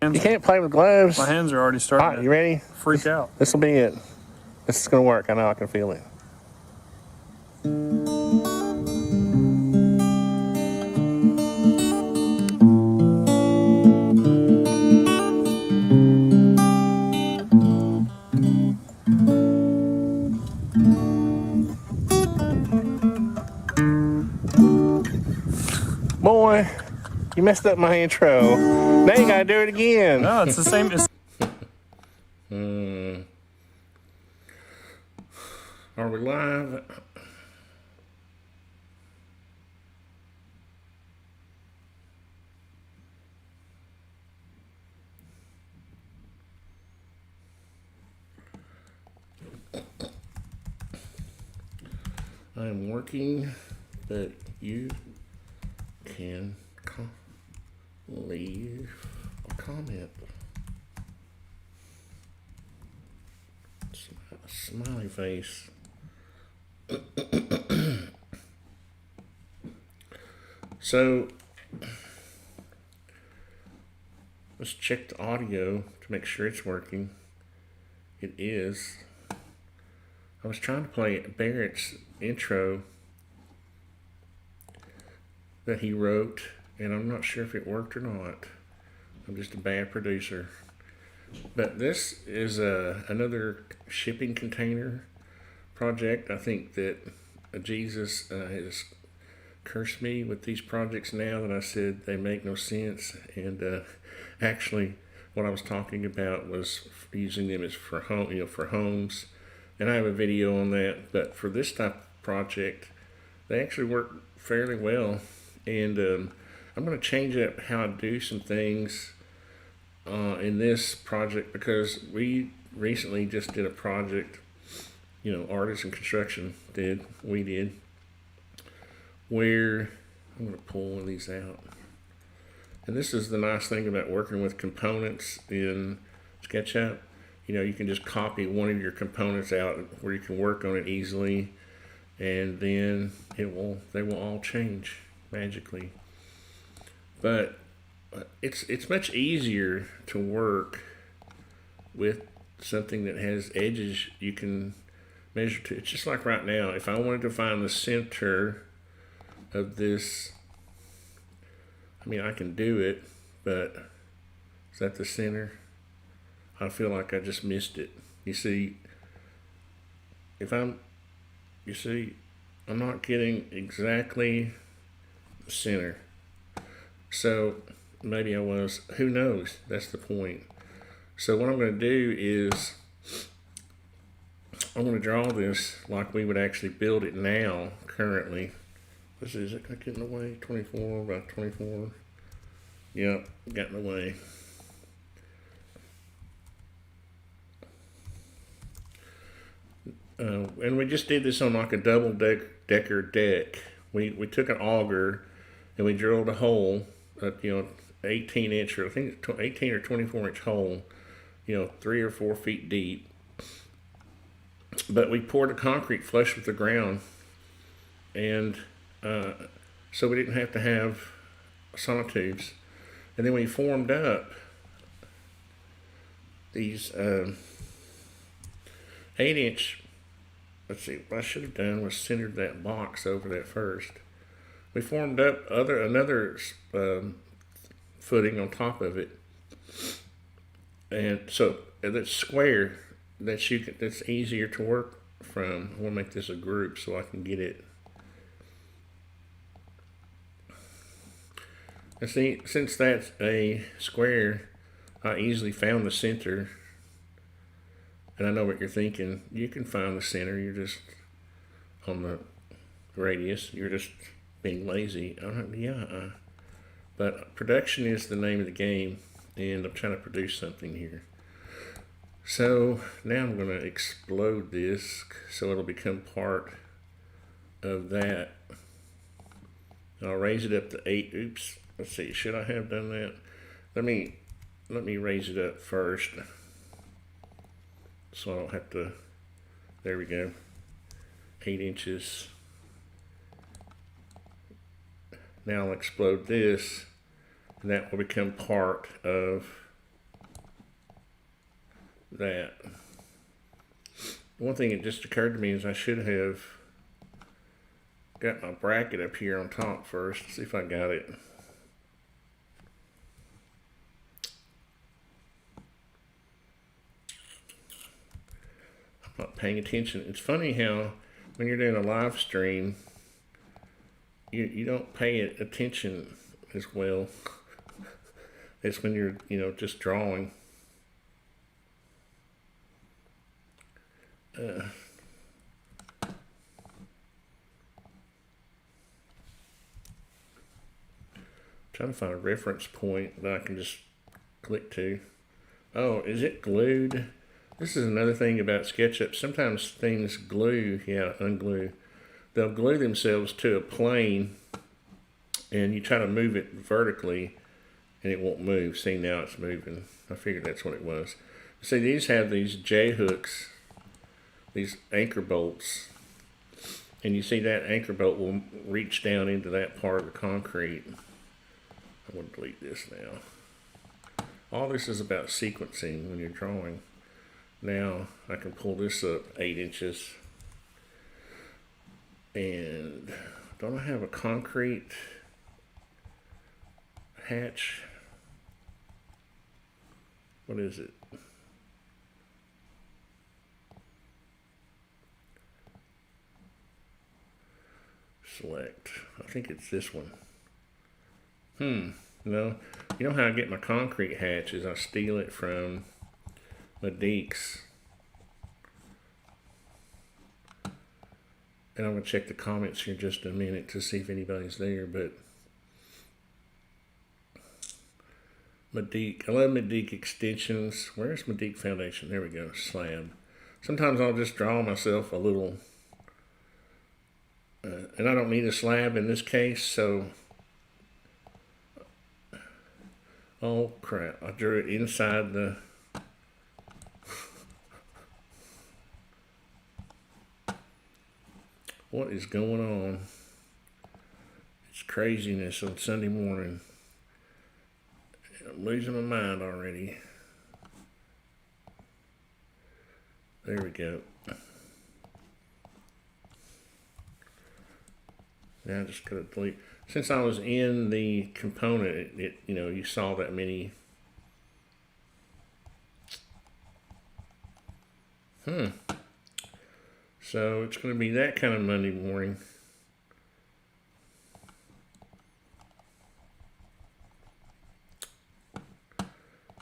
You can't play with gloves. My hands are already starting. All right, you ready? Freak out. This will be it. This is gonna work. I know. I can feel it. Boy, you messed up my intro. Now you gotta do it again. No, it's the same. Are we live? I am working, but you can leave a comment. Smiley face. So let's check the audio to make sure it's working. It is. I was trying to play Barrett's intro that he wrote, and I'm not sure if it worked or not. I'm just a bad producer. But this is another shipping container project. I think that Jesus has cursed me with these projects now that I said they make no sense. And actually, what I was talking about was using them as for home, for homes. And I have a video on that. But for this type of project, they actually work fairly well. And I'm going to change up how I do some things in this project, because we recently just did a project, Artisan Construction we did, where I'm going to pull one of these out. And this is the nice thing about working with components in SketchUp. You can just copy one of your components out where you can work on it easily, and then they will all change magically. But it's much easier to work with something that has edges you can measure to. It's just like right now, if I wanted to find the center of this, I can do it, but is that the center? I feel like I just missed it. You see, I'm not getting exactly the center. So maybe I was, who knows? That's the point. So what I'm going to do is I'm going to draw this like we would actually build it now, currently. This is it going to get in the way? 24 by 24. Yep, got in the way. And we just did this on like a double decker deck. We took an auger and we drilled a hole, 18 inch, or I think it's 18 or 24 inch hole, 3 or 4 feet deep. But we poured the concrete flush with the ground, and so we didn't have to have sonotubes. And then we formed up these 8-inch. Let's see, what I should have done was centered that box over that first. We formed up another footing on top of it, and so that's square. That's easier to work from. I want to make this a group so I can get it. And see, since that's a square, I easily found the center. And I know what you're thinking. You can find the center. You're just on the radius. You're just being lazy. But production is the name of the game, and I'm trying to produce something here. So now I'm going to explode this so it'll become part of that. I'll raise it up to 8. Oops. Let's see. Should I have done that? Let me raise it up first, so I don't have to. There we go. 8 inches. Now I'll explode this, and that will become part of that. One thing that just occurred to me is I should have got my bracket up here on top first. See if I got it. I'm not paying attention. It's funny how when you're doing a live stream, you don't pay attention as well as when you're, just drawing. Trying to find a reference point that I can just click to. Oh, is it glued? This is another thing about SketchUp. Sometimes things glue, unglue. They'll glue themselves to a plane and you try to move it vertically and it won't move. See, now it's moving. I figured that's what it was. See, these have these J hooks, these anchor bolts, and you see that anchor bolt will reach down into that part of the concrete. I'm going to delete this now. All this is about sequencing when you're drawing. Now I can pull this up 8 inches. And don't I have a concrete hatch? What is it? Select. I think it's this one. No. You know how I get my concrete hatches? I steal it from Medique's. And I'm going to check the comments here in just a minute to see if anybody's there, but Medique. I love Medique extensions. Where's Medique foundation? There we go. Slab. Sometimes I'll just draw myself a little, and I don't need a slab in this case, so, oh crap, I drew it inside the, what is going on? It's craziness on Sunday morning. I'm losing my mind already. There we go. Now I just gotta delete. Since I was in the component, you saw that many. So it's going to be that kind of Monday morning.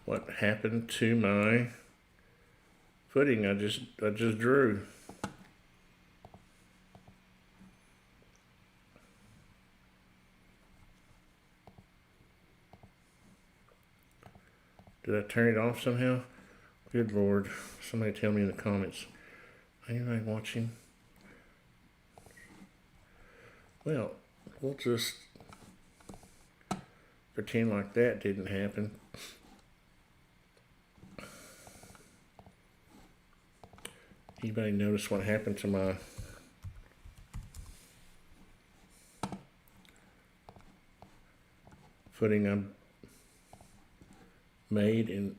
What happened to my footing I just drew? Did I turn it off somehow? Good Lord. Somebody tell me in the comments. Anybody watching? Well, we'll just pretend like that didn't happen. Anybody notice what happened to my footing I made, and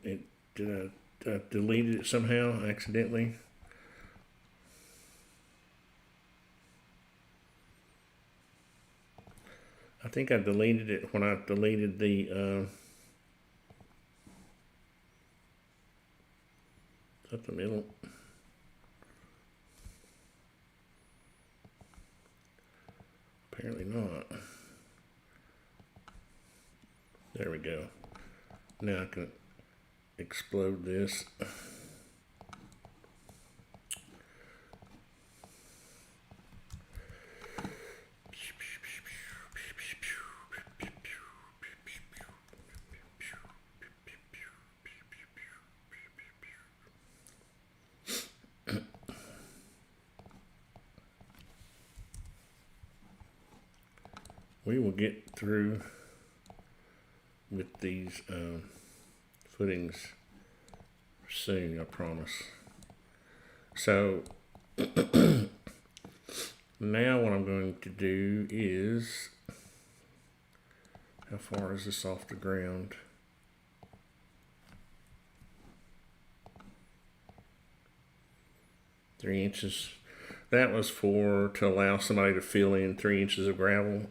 did I deleted it somehow accidentally? I think I deleted it when I deleted the is that the middle? Apparently not. There we go. Now I can explode this. We will get through with these footings soon, I promise. So now what I'm going to do is, how far is this off the ground? 3 inches. That was to allow somebody to fill in 3 inches of gravel.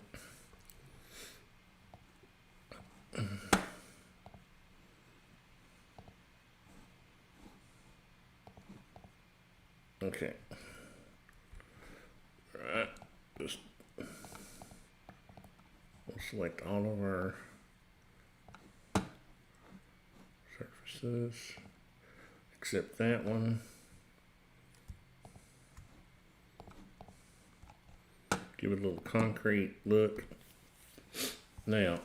Okay. All right. Just we'll select all of our surfaces except that one. Give it a little concrete look. Now,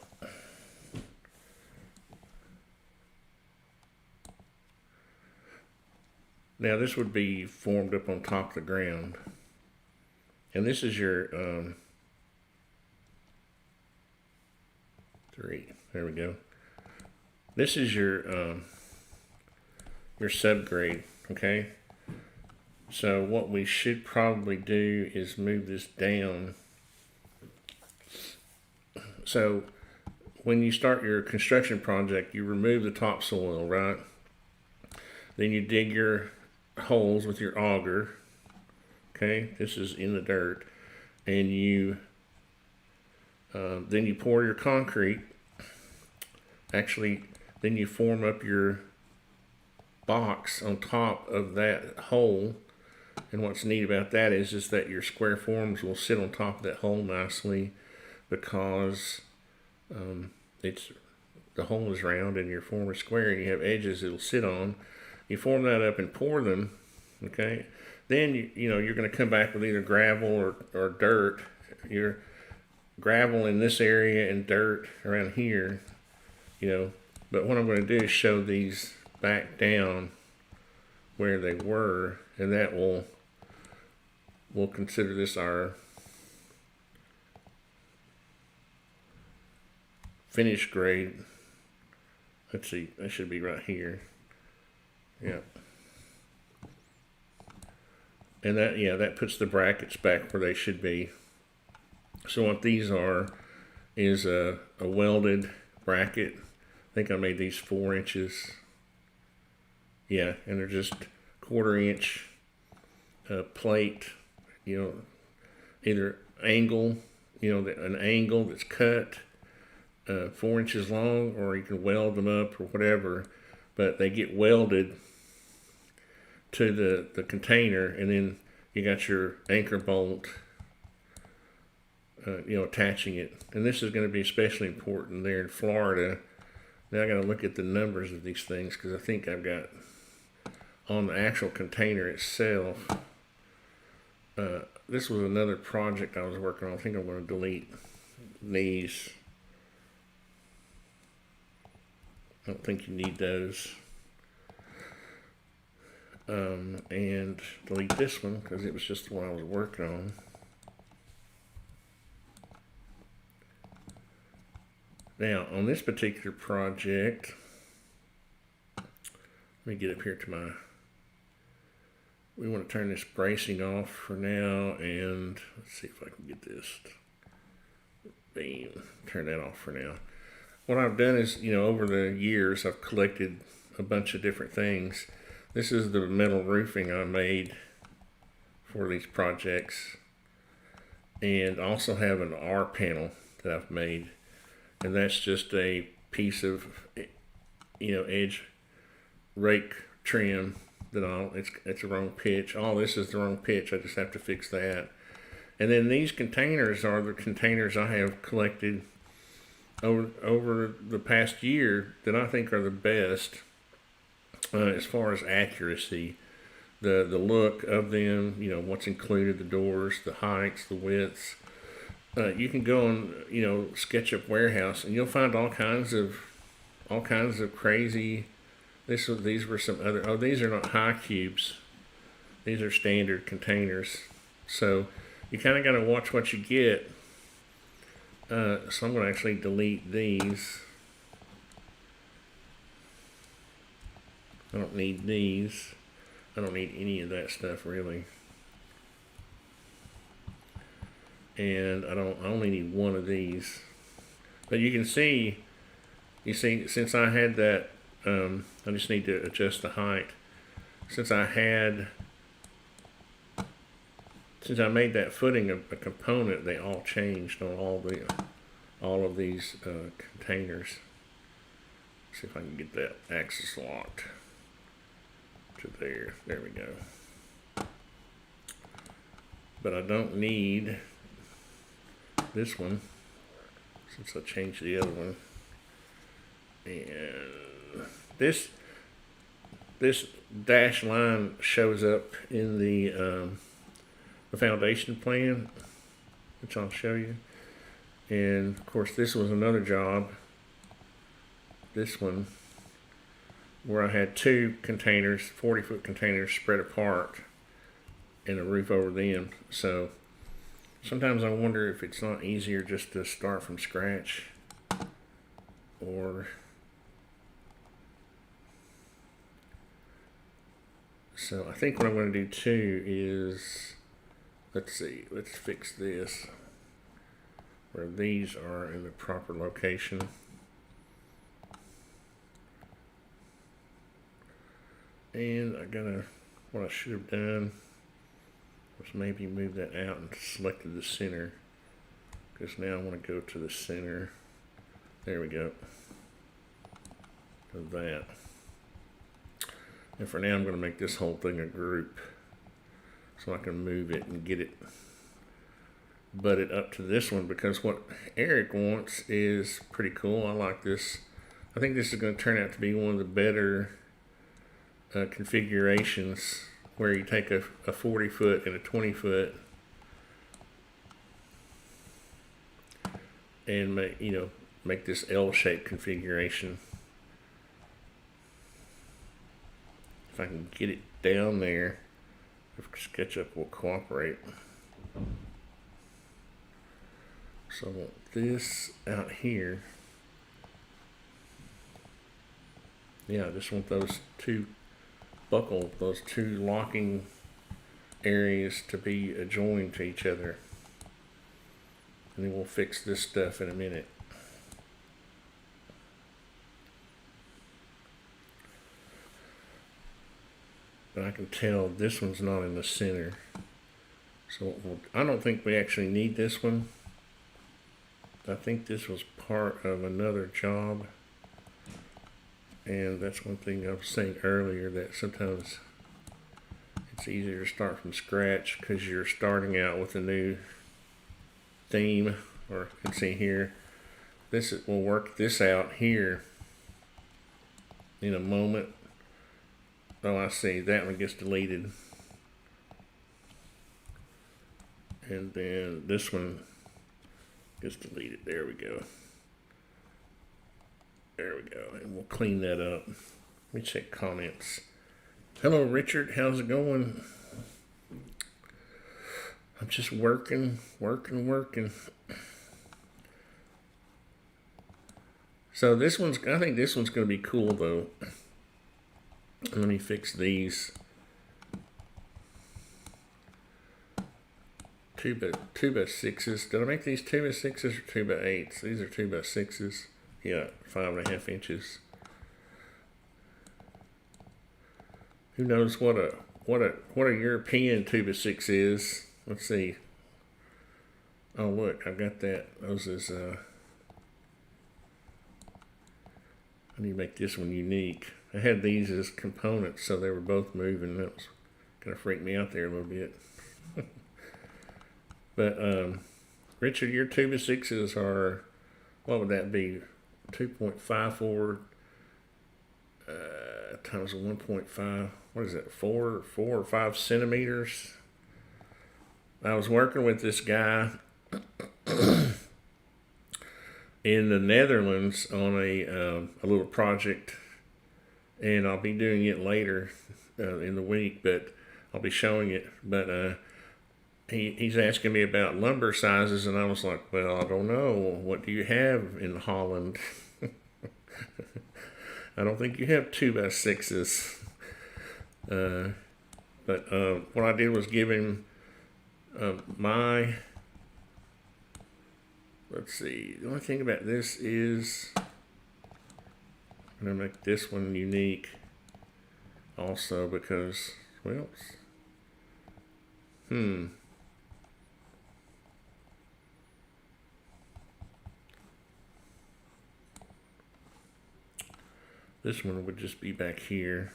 this would be formed up on top of the ground. And this is your 3. There we go. This is your subgrade, okay? So what we should probably do is move this down. So when you start your construction project, you remove the topsoil, right? Then you dig your holes with your auger. Okay, this is in the dirt, and you then you pour your concrete. Actually, then you form up your box on top of that hole. And what's neat about that is that your square forms will sit on top of that hole nicely, because the hole is round and your form is square, and you have edges it'll sit on. You form that up and pour them. Okay. Then you're going to come back with either gravel or dirt. Your gravel in this area and dirt around here, But what I'm going to do is show these back down where they were, and that we'll consider this our finished grade. Let's see, that should be right here. Yeah. And that puts the brackets back where they should be. So what these are is a welded bracket. I think I made these 4 inches. Yeah, and they're just 1/4 inch plate, either angle, an angle that's cut 4 inches long, or you can weld them up or whatever, but they get welded to the container, and then you got your anchor bolt attaching it. And this is going to be especially important there in Florida. Now I got to look at the numbers of these things, because I think I've got on the actual container itself. This was another project I was working on. I think I'm going to delete these. I don't think you need those. And delete this one, because it was just the one I was working on. Now, on this particular project, let me get up here to we want to turn this bracing off for now, and let's see if I can get this. Bam, turn that off for now. What I've done is, over the years, I've collected a bunch of different things. This is the metal roofing I made for these projects, and also have an R panel that I've made, and that's just a piece of edge rake trim that it's the wrong pitch. All this is the wrong pitch. I just have to fix that. And then these containers are the containers I have collected over the past year that I think are the best as far as accuracy, the look of them, what's included, the doors, the heights, the widths. You can go on, SketchUp Warehouse, and you'll find all kinds of crazy. These were some other. Oh, these are not high cubes. These are standard containers. So you kind of got to watch what you get. So I'm going to actually delete these. I don't need these. I don't need any of that stuff really. And I only need one of these. But you see, since I had that, I just need to adjust the height. Since I had since I made that footing a component, they all changed on all of these containers. See if I can get that axis locked to there. There we go. But I don't need this one since I changed the other one. And this dashed line shows up in the foundation plan, which I'll show you. And of course, this was another job. This one, where I had two containers, 40-foot containers spread apart, and a roof over them. So sometimes I wonder if it's not easier just to start from scratch, or so I think what I'm going to do too is, let's see, let's fix this where these are in the proper location. And what I should have done was maybe move that out and selected the center, because now I want to go to the center. There we go. Of that. And for now I'm going to make this whole thing a group so I can move it and get it butted up to this one, because what Eric wants is pretty cool. I like this. I think this is going to turn out to be one of the better configurations, where you take a 40-foot and a 20-foot and make this L-shaped configuration. If I can get it down there, if SketchUp will cooperate. So I want this out here. Yeah, I just want those two locking areas to be adjoined to each other. And then we'll fix this stuff in a minute. But I can tell this one's not in the center. So I don't think we actually need this one. I think this was part of another job. And that's one thing I was saying earlier, that sometimes it's easier to start from scratch because you're starting out with a new theme. Or you can see here, we'll work this out here in a moment. Oh, I see, that one gets deleted. And then this one gets deleted. There we go. There we go, and we'll clean that up. Let me check comments. Hello, Richard. How's it going? I'm just working. So I think this one's going to be cool, though. Let me fix these. 2x6s. Did I make these 2x6s or 2x8s? These are 2x6s. Yeah, 5.5 inches. Who knows what a European 2x6 is? Let's see. Oh look, I've got that. Those is I need to make this one unique. I had these as components, so they were both moving. That was gonna freak me out there a little bit. But Richard, your 2x6s are, what would that be? 2.54 times 1.5. What is it? 4 or 5 centimeters. I was working with this guy in the Netherlands on a little project, and I'll be doing it later in the week, but I'll be showing it. But he's asking me about lumber sizes, and I was like, well, I don't know. What do you have in Holland? I don't think you have 2x6s. But what I did was give him let's see, the only thing about this is I'm going to make this one unique also because, well, This one would just be back here.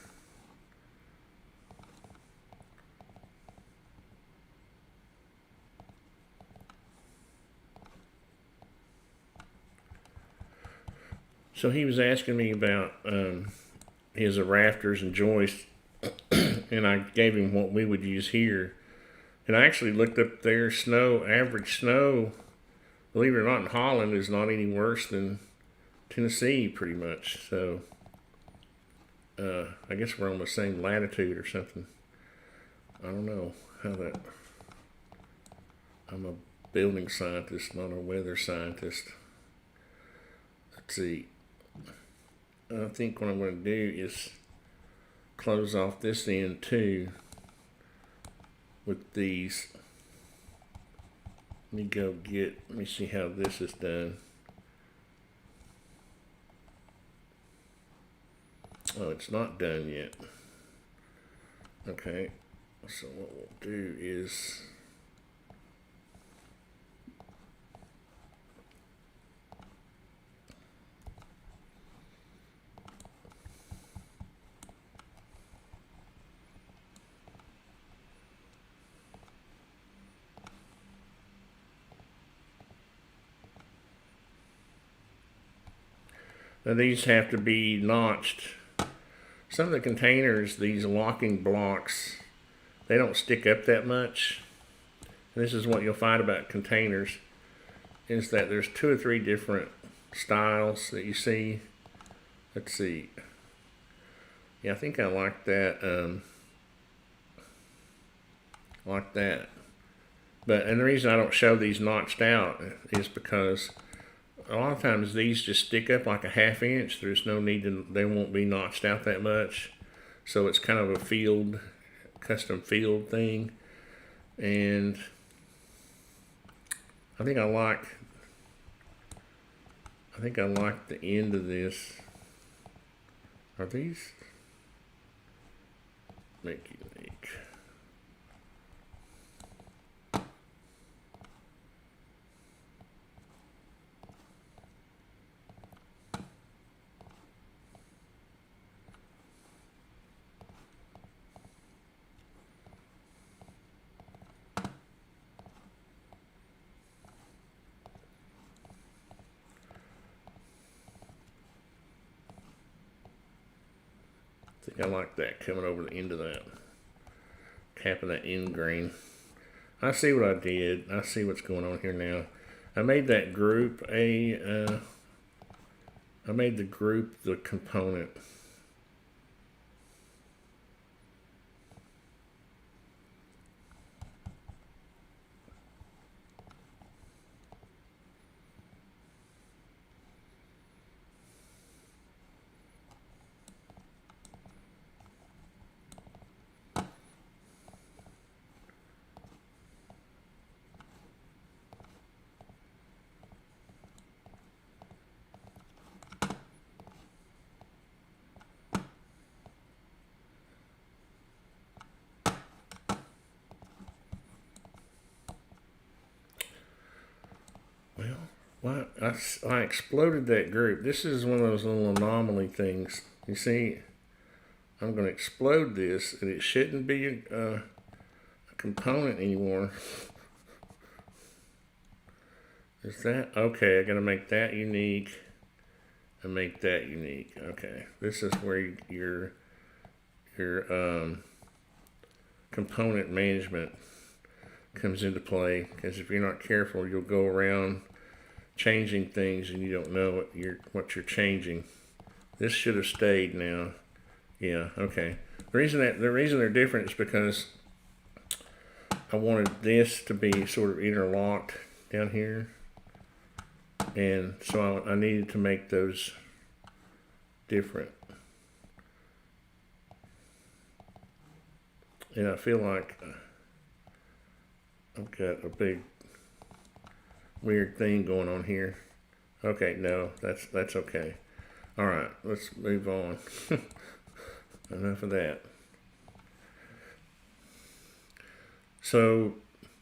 So he was asking me about his rafters and joists, and I gave him what we would use here. And I actually looked up their snow, average snow, believe it or not, in Holland is not any worse than Tennessee, pretty much. So I guess we're on the same latitude or something. I don't know how that. I'm a building scientist, not a weather scientist. Let's see. I think what I'm going to do is close off this end too with these. Let me see how this is done. Oh, it's not done yet. Okay, so what we'll do is now these have to be notched. Some of the containers, these locking blocks, they don't stick up that much. And this is what you'll find about containers, is that there's 2 or 3 different styles that you see. Let's see. Yeah, I think I like that. Like that. And the reason I don't show these notched out is because a lot of times these just stick up like a 1/2 inch. There's no need they won't be notched out that much. So it's kind of a custom field thing. And I think I like the end of this. Are these? Make unique. I like that coming over the end of that, capping that end grain. I see what I did. I see what's going on here now. I made that group I made the group the component. Well, I exploded that group. This is one of those little anomaly things. You see, I'm going to explode this, and it shouldn't be a component anymore. Is that okay? I got to make that unique and make that unique. Okay, this is where your component management comes into play, because if you're not careful, you'll go around changing things and you don't know what you're changing. This should have stayed now. Yeah, okay. The reason they're different is because I wanted this to be sort of interlocked down here, and so I needed to make those different. And I feel like I've got a big weird thing going on here. Okay, no, that's okay. All right, let's move on. Enough of that. So,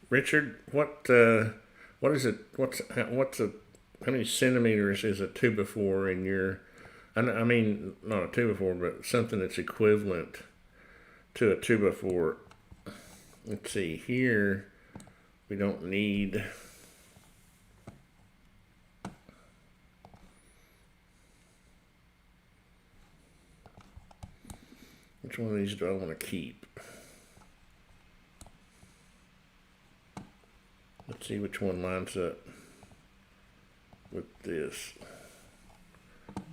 Richard, what is it? How many centimeters is a 2x4 in your I mean, not a 2x4, but something that's equivalent to a 2x4. Let's see, here we don't need. Which one of these do I want to keep? Let's see which one lines up with this.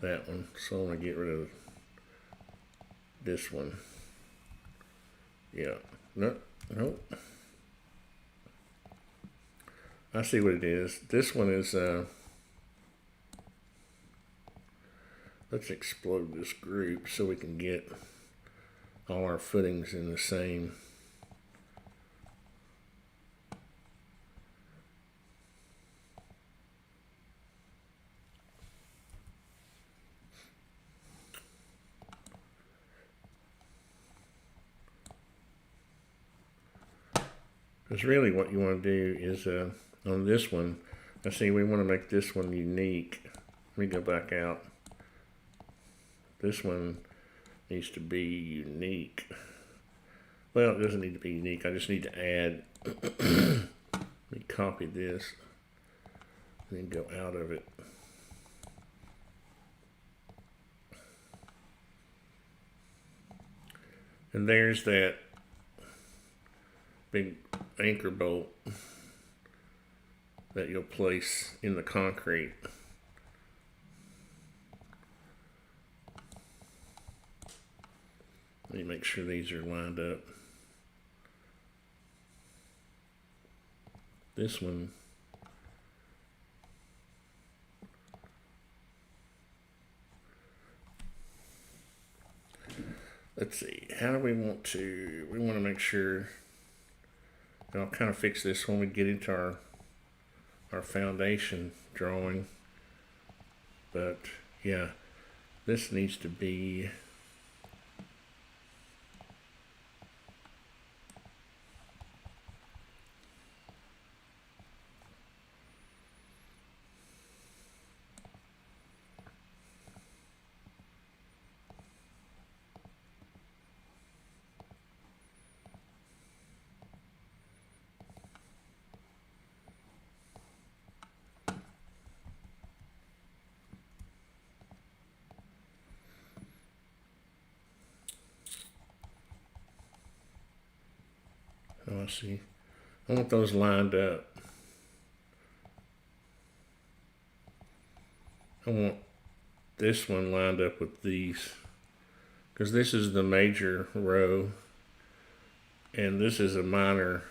That one. So I'm going to get rid of this one. Yeah. Nope. Nope. I see what it is. This one is, let's explode this group so we can get all our footings in the same. Because really what you want to do is on this one, I see we want to make this one unique. Let me go back out. This one needs to be unique. Well, it doesn't need to be unique. I just need to add. Let me copy this and then go out of it. And there's that big anchor bolt that you'll place in the concrete. Let me make sure these are lined up. This one. Let's see, how do we want to, we want to make sure, and I'll kind of fix this when we get into our foundation drawing, but yeah, this needs to be, oh, I see. I want those lined up. I want this one lined up with these, because this is the major row, and this is a minor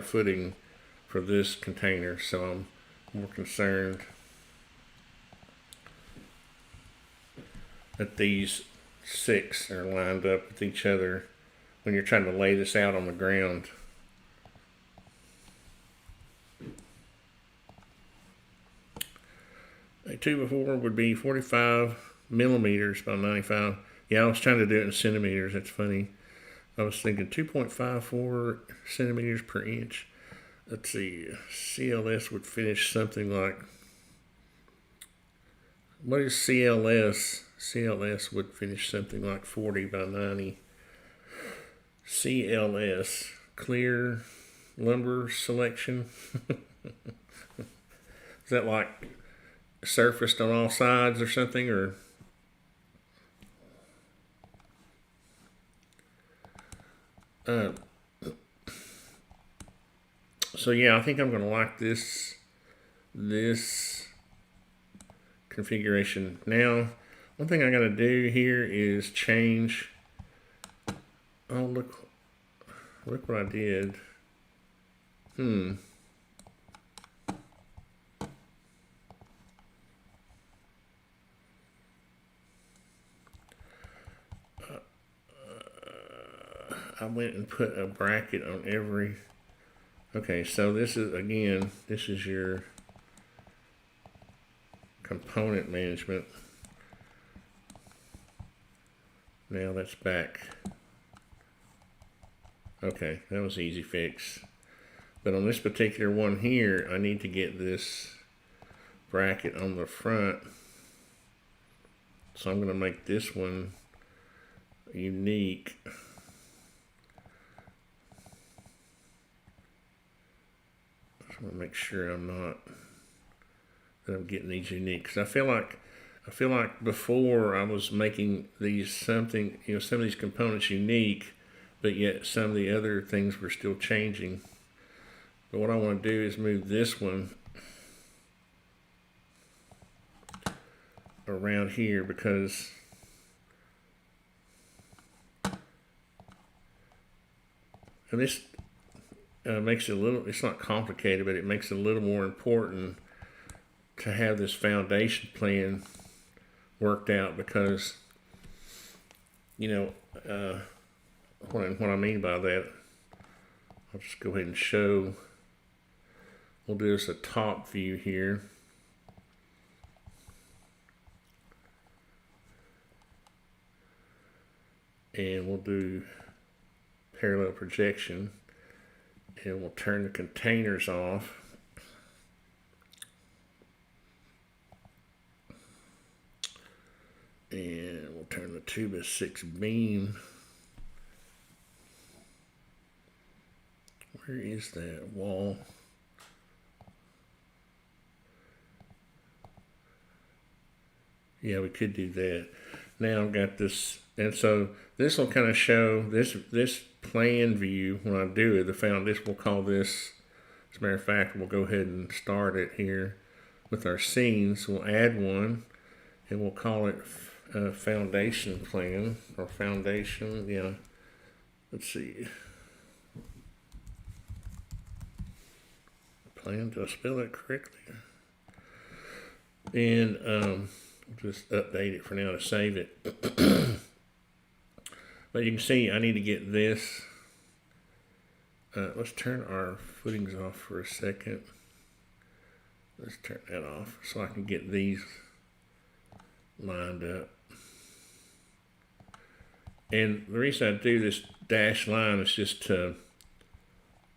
footing for this container, so I'm more concerned that these 6 are lined up with each other when you're trying to lay this out on the ground. A 2x4 would be 45 millimeters by 95. Yeah, I was trying to do it in centimeters. That's funny. I was thinking 2.54 centimeters per inch. Let's see. CLS would finish something like, what is CLS? CLS would finish something like 40 by 90. CLS, clear lumber selection. Is that like surfaced on all sides or something, or so yeah, I think I'm going to like this configuration. Now, one thing I got to do here is change. Oh, look what I did. I went and put a bracket on every. Okay, so this is, again, this is your component management. Now that's back. Okay, that was easy fix. But on this particular one here, I need to get this bracket on the front So I'm going to make this one unique. I'm going to make sure that I'm getting these unique, because I feel like before I was making these some of these components unique, but yet some of the other things were still changing. But what I want to do is move this one around here, because and this makes it a little, it's not complicated, but it makes it a little more important to have this foundation plan worked out, because what I mean by that, I'll just go ahead and show. We'll do this a top view here. And we'll do parallel projection, and we'll turn the containers off. And we'll turn the 2x6 beam. Where is that wall? Yeah, we could do that. Now I've got this, and so this will kind of show this plan view when I do it. We'll call this, as a matter of fact, we'll go ahead and start it here with our scenes. We'll add one, and we'll call it foundation plan, or foundation, yeah. Let's see. Plan, did I spell that correctly? And just update it for now to save it. But you can see I need to get this. Let's turn our footings off for a second. Let's turn that off so I can get these lined up. And the reason I do this dashed line is just to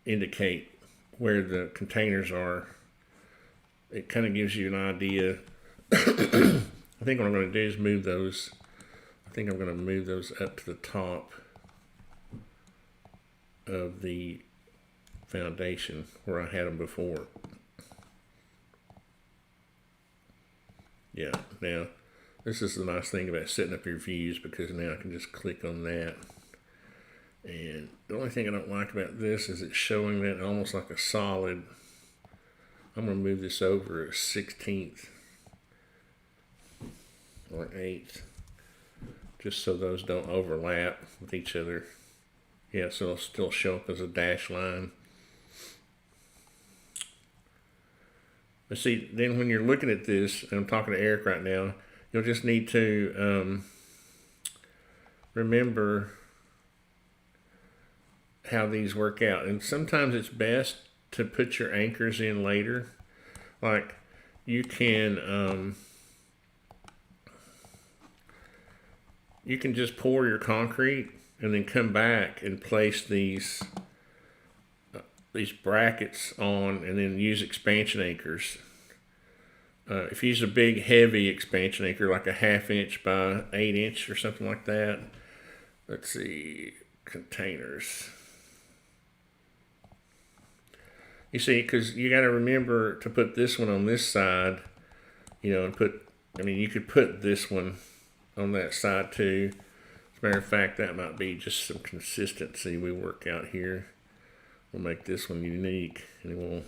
indicate where the containers are. It kind of gives you an idea. I think what I'm going to do is move those. I think I'm going to move those up to the top of the foundation where I had them before. Yeah, now this is the nice thing about setting up your views, because now I can just click on that. And the only thing I don't like about this is it's showing that almost like a solid. I'm going to move this over a 16th or 1/8, just so those don't overlap with each other. Yeah, so it'll still show up as a dashed line. But see, then when you're looking at this, and I'm talking to Eric right now, you'll just need to remember how these work out. And sometimes it's best to put your anchors in later. Like you can just pour your concrete and then come back and place these brackets on, and then use expansion anchors. If you use a big heavy expansion anchor, like a 1/2 inch by 8 inch or something like that. Let's see, containers. You see, because you got to remember to put this one on this side, and you could put this one on that side too. As a matter of fact, that might be just some consistency we work out here. We'll make this one unique, and we'll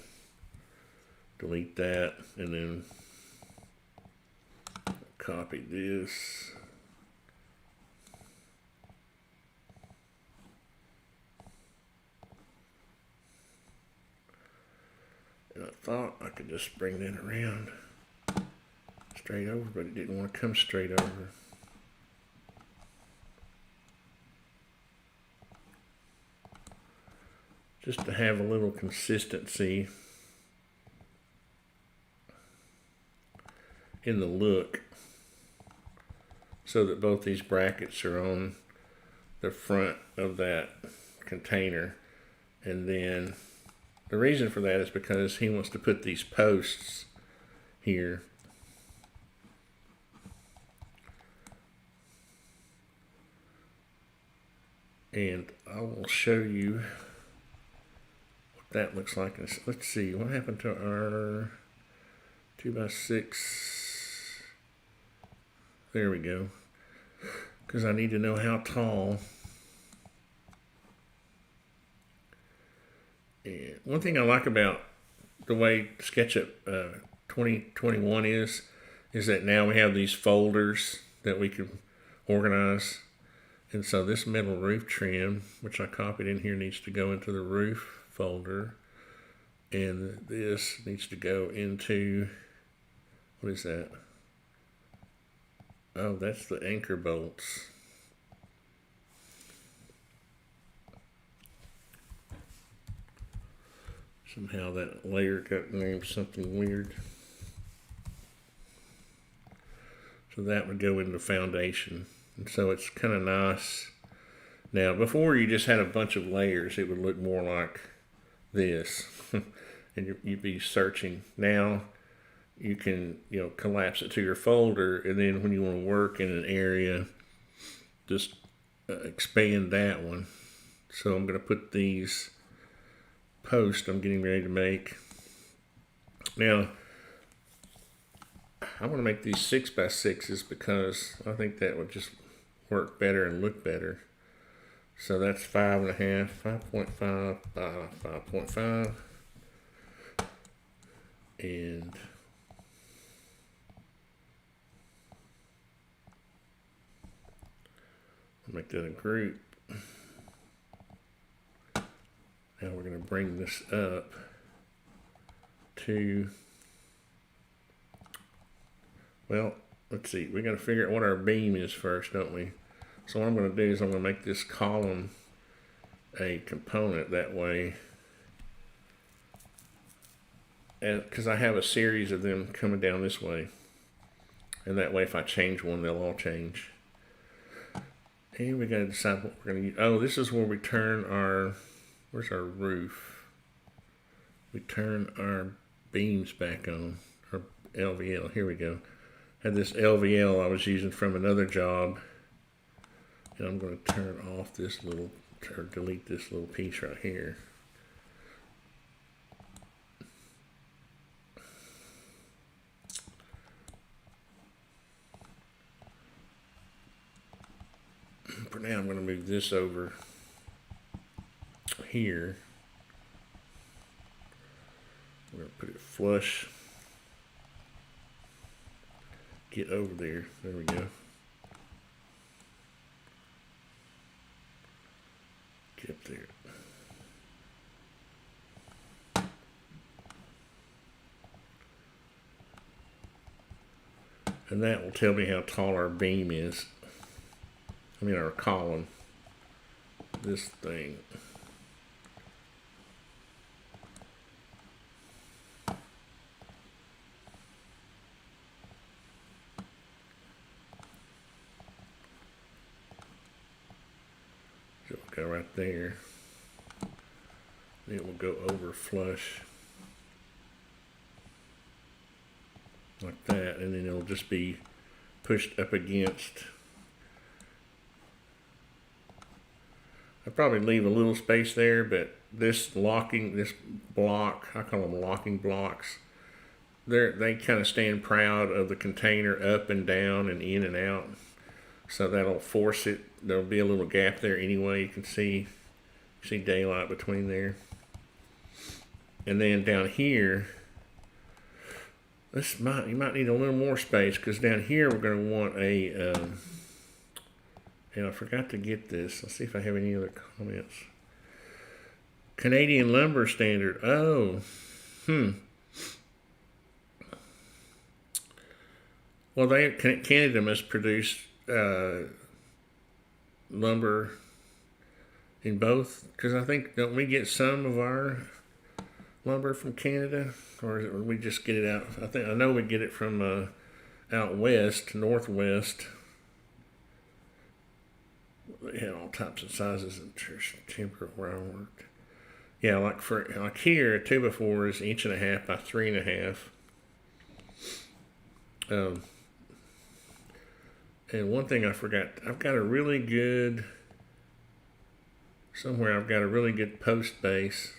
delete that, and then copy this. And I thought I could just bring that around straight over, but it didn't want to come straight over. Just to have a little consistency in the look, so that both these brackets are on the front of that container. And then the reason for that is because he wants to put these posts here. And I will show you what that looks like. Let's see, what happened to our 2x6? There we go. Because I need to know how tall. And one thing I like about the way SketchUp 2021 is that now we have these folders that we can organize. And so this metal roof trim, which I copied in here, needs to go into the roof folder. And this needs to go into, what is that? Oh, that's the anchor bolts. Somehow that layer got named something weird. So that would go into foundation. And so it's kind of nice. Now, before you just had a bunch of layers, it would look more like this. And you'd be searching. Now, you can, collapse it to your folder, and then when you want to work in an area, just expand that one. So I'm going to put these posts I'm getting ready to make. Now, I want to make these 6x6s because I think that would just work better and look better. So that's 5.5, 5.5 by 5.5. And I'll make that a group. Now we're going to bring this up to, well, let's see, we got to figure out what our beam is first, don't we? So what I'm going to do is I'm going to make this column a component that way, because I have a series of them coming down this way, and that way if I change one, they'll all change. And we got to decide what we're going to use. Oh, this is where we turn our, where's our roof? We turn our beams back on, our LVL. Here we go. Had this LVL I was using from another job, and I'm going to turn off this little, or delete this little piece right here. For now, I'm going to move this over here. We're going to put it flush. Get over there. There we go. Get up there. And that will tell me how tall our beam is. I mean our column. This thing. So we'll go right there. Then it will go over flush. Like that, and then it'll just be pushed up against. I'll probably leave a little space there, but this block, I call them locking blocks, they kind of stand proud of the container up and down and in and out. So that'll force it. There'll be a little gap there anyway. You can see daylight between there. And then down here, you might need a little more space, because down here we're going to want a, and I forgot to get this. Let's see if I have any other comments. Canadian lumber standard. Oh, Well, Canada must produce lumber in both, because I think, don't we get some of our lumber from Canada, or we just get it out? I know we get it from out west, northwest. They had all types of sizes and timber where I worked. Yeah, like here, a 2x4 is 1.5 by 3.5. And one thing I forgot, I've got a really good somewhere I've got a really good post base.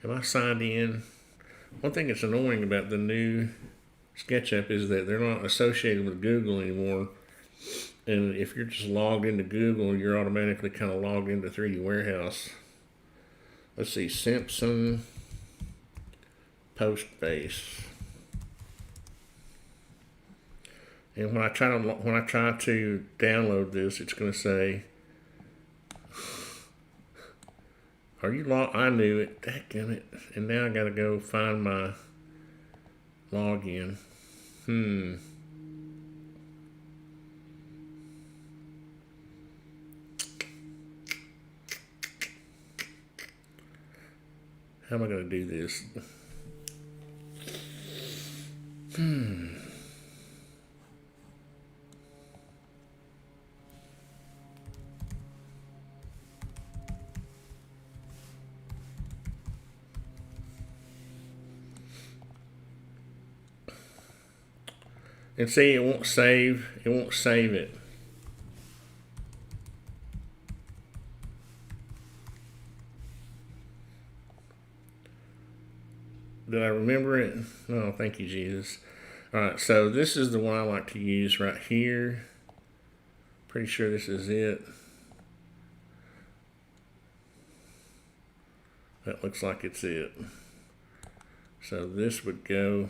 Am I signed in? One thing that's annoying about the new SketchUp is that they're not associated with Google anymore. And if you're just logged into Google, you're automatically kind of logged into 3D Warehouse. Let's see, Simpson post base. And when I try to download this, it's going to say, "Are you logged?" I knew it. Dadgummit. And now I got to go find my login. How am I going to do this? And see, it won't save. It won't save it. Did I remember it? Oh, thank you, Jesus. All right, so this is the one I like to use right here. Pretty sure this is it. That looks like it's it. So this would go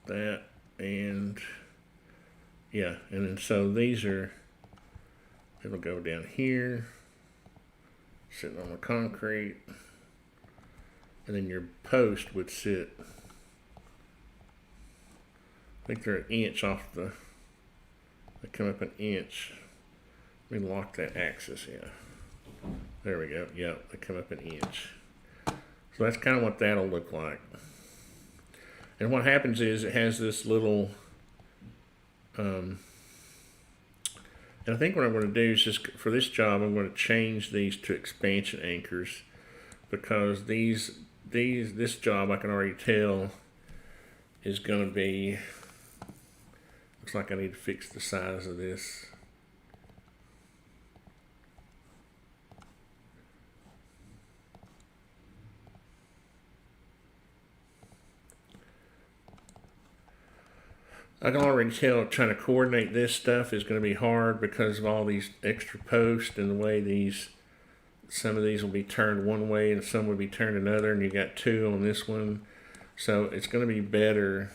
that, and yeah, and then so these are, it'll go down here, sitting on the concrete, and then your post would sit, I think they're an inch off the, they come up an inch. Let me lock that axis, yeah. There we go, yep, they come up an inch. So that's kind of what that'll look like. And what happens is it has this little, and I think what I'm going to do is just, for this job, I'm going to change these to expansion anchors, because this job I can already tell is going to be, looks like I need to fix the size of this. I can already tell trying to coordinate this stuff is going to be hard because of all these extra posts and the way these, some of these will be turned one way and some will be turned another, and you got two on this one. So it's going to be better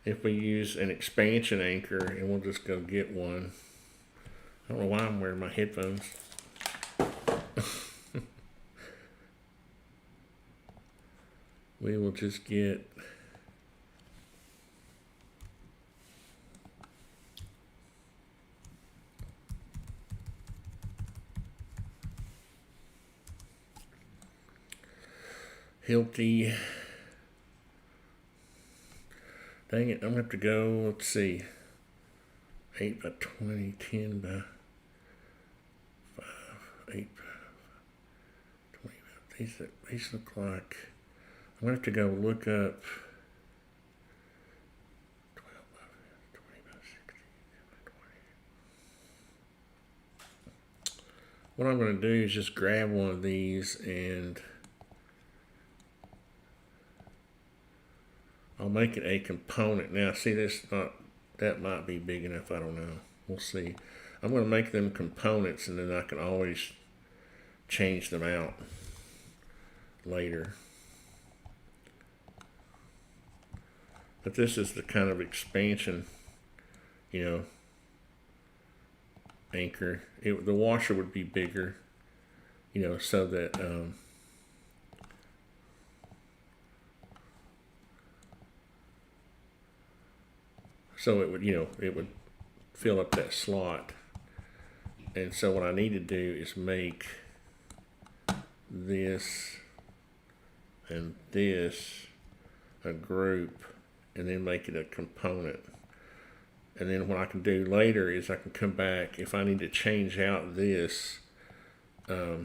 if we use an expansion anchor, and we'll just go get one. I don't know why I'm wearing my headphones. We will just get Hilti. Dang it, I'm gonna have to go, let's see, 8 by 20, 10 by 5, 8 by 20. These look like, I'm gonna have to go look up 12 by 20 by 60, 20. What I'm gonna do is just grab one of these and I'll make it a component. Now, see, this not, that might be big enough. I don't know. We'll see. I'm going to make them components, and then I can always change them out later. But this is the kind of expansion, you know, anchor. The washer would be bigger, you know, so that so it would, you know, it would fill up that slot. And so what I need to do is make this and this a group, and then make it a component. And then what I can do later is I can come back if I need to change out this. As a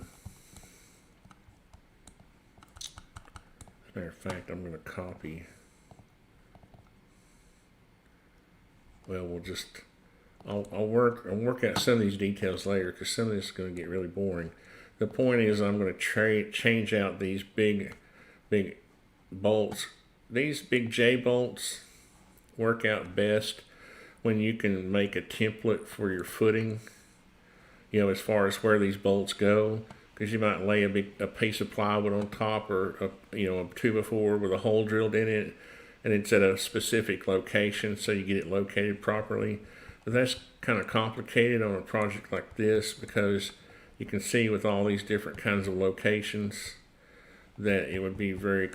matter of fact, I'm going to copy. Well, I'll work out some of these details later because some of this is going to get really boring. The point is I'm going to change out these big bolts. These big J bolts work out best when you can make a template for your footing, you know, as far as where these bolts go, because you might lay a piece of plywood on top, or a 2x4 with a hole drilled in it, and it's at a specific location, so you get it located properly. But that's kind of complicated on a project like this, because you can see with all these different kinds of locations that it would be very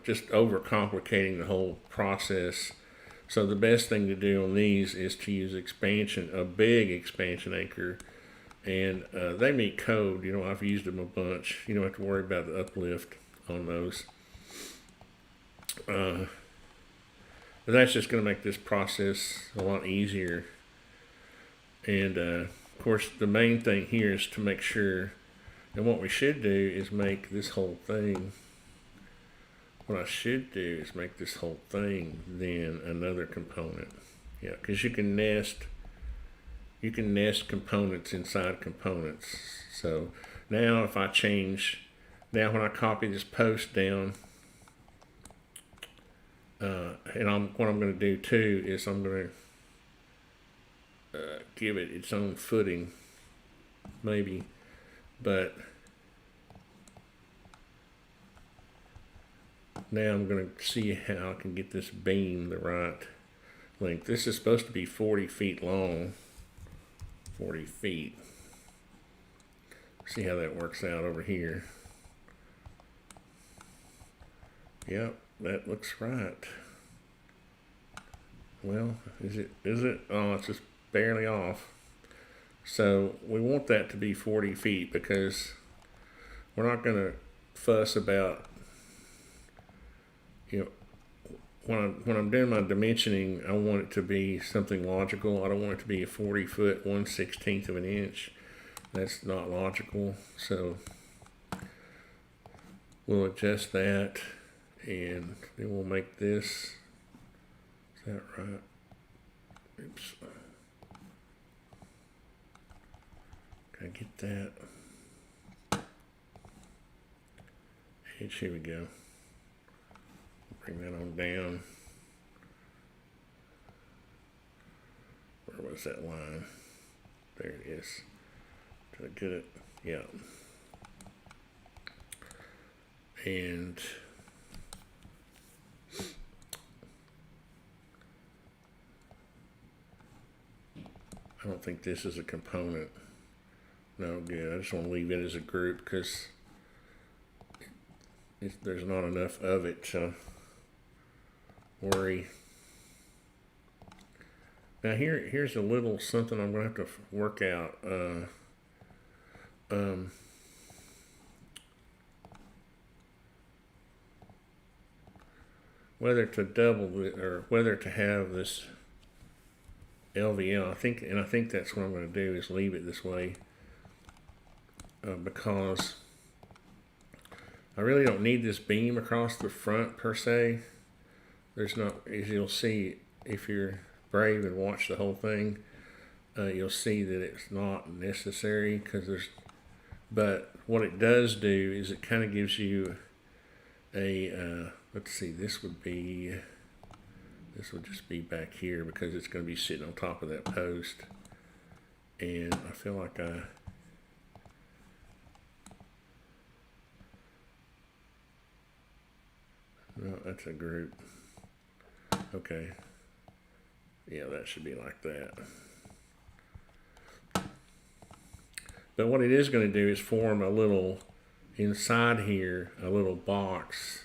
just overcomplicating the whole process. So the best thing to do on these is to use a big expansion anchor, and they meet code. I've used them a bunch. You don't have to worry about the uplift on those. But that's just going to make this process a lot easier. And of course, the main thing here is to make sure, and what we should do is make this whole thing, what I should do is make this whole thing then another component. Yeah, because you can nest components inside components. So now if I when I copy this post down, and what I'm going to do too is I'm going to give it its own footing, maybe, but now I'm going to see how I can get this beam the right length. This is supposed to be 40 feet long. 40 feet. See how that works out over here. Yep, that looks right. Well, is it? Oh, it's just barely off. So we want that to be 40 feet because we're not going to fuss about, when I'm doing my dimensioning, I want it to be something logical. I don't want it to be a 40 foot 1/16 of an inch. That's not logical. So we'll adjust that, and then we'll make this. Is that right? Oops. Can I get that? Edge, here we go. Bring that on down. Where was that line? There it is. Did I get it? Yeah. And I don't think this is a component. No good. I just want to leave it as a group because there's not enough of it to worry. Now here's a little something I'm going to have to work out. Whether to double it or whether to have this LVL. I think that's what I'm going to do is leave it this way because I really don't need this beam across the front per se. There's not, as you'll see if you're brave and watch the whole thing, you'll see that it's not necessary but what it does do is it kind of gives you a, let's see, this would just be back here because it's going to be sitting on top of that post, and I feel like no, that's a group. Okay. Yeah, that should be like that. But what it is going to do is form a little, inside here, a little box,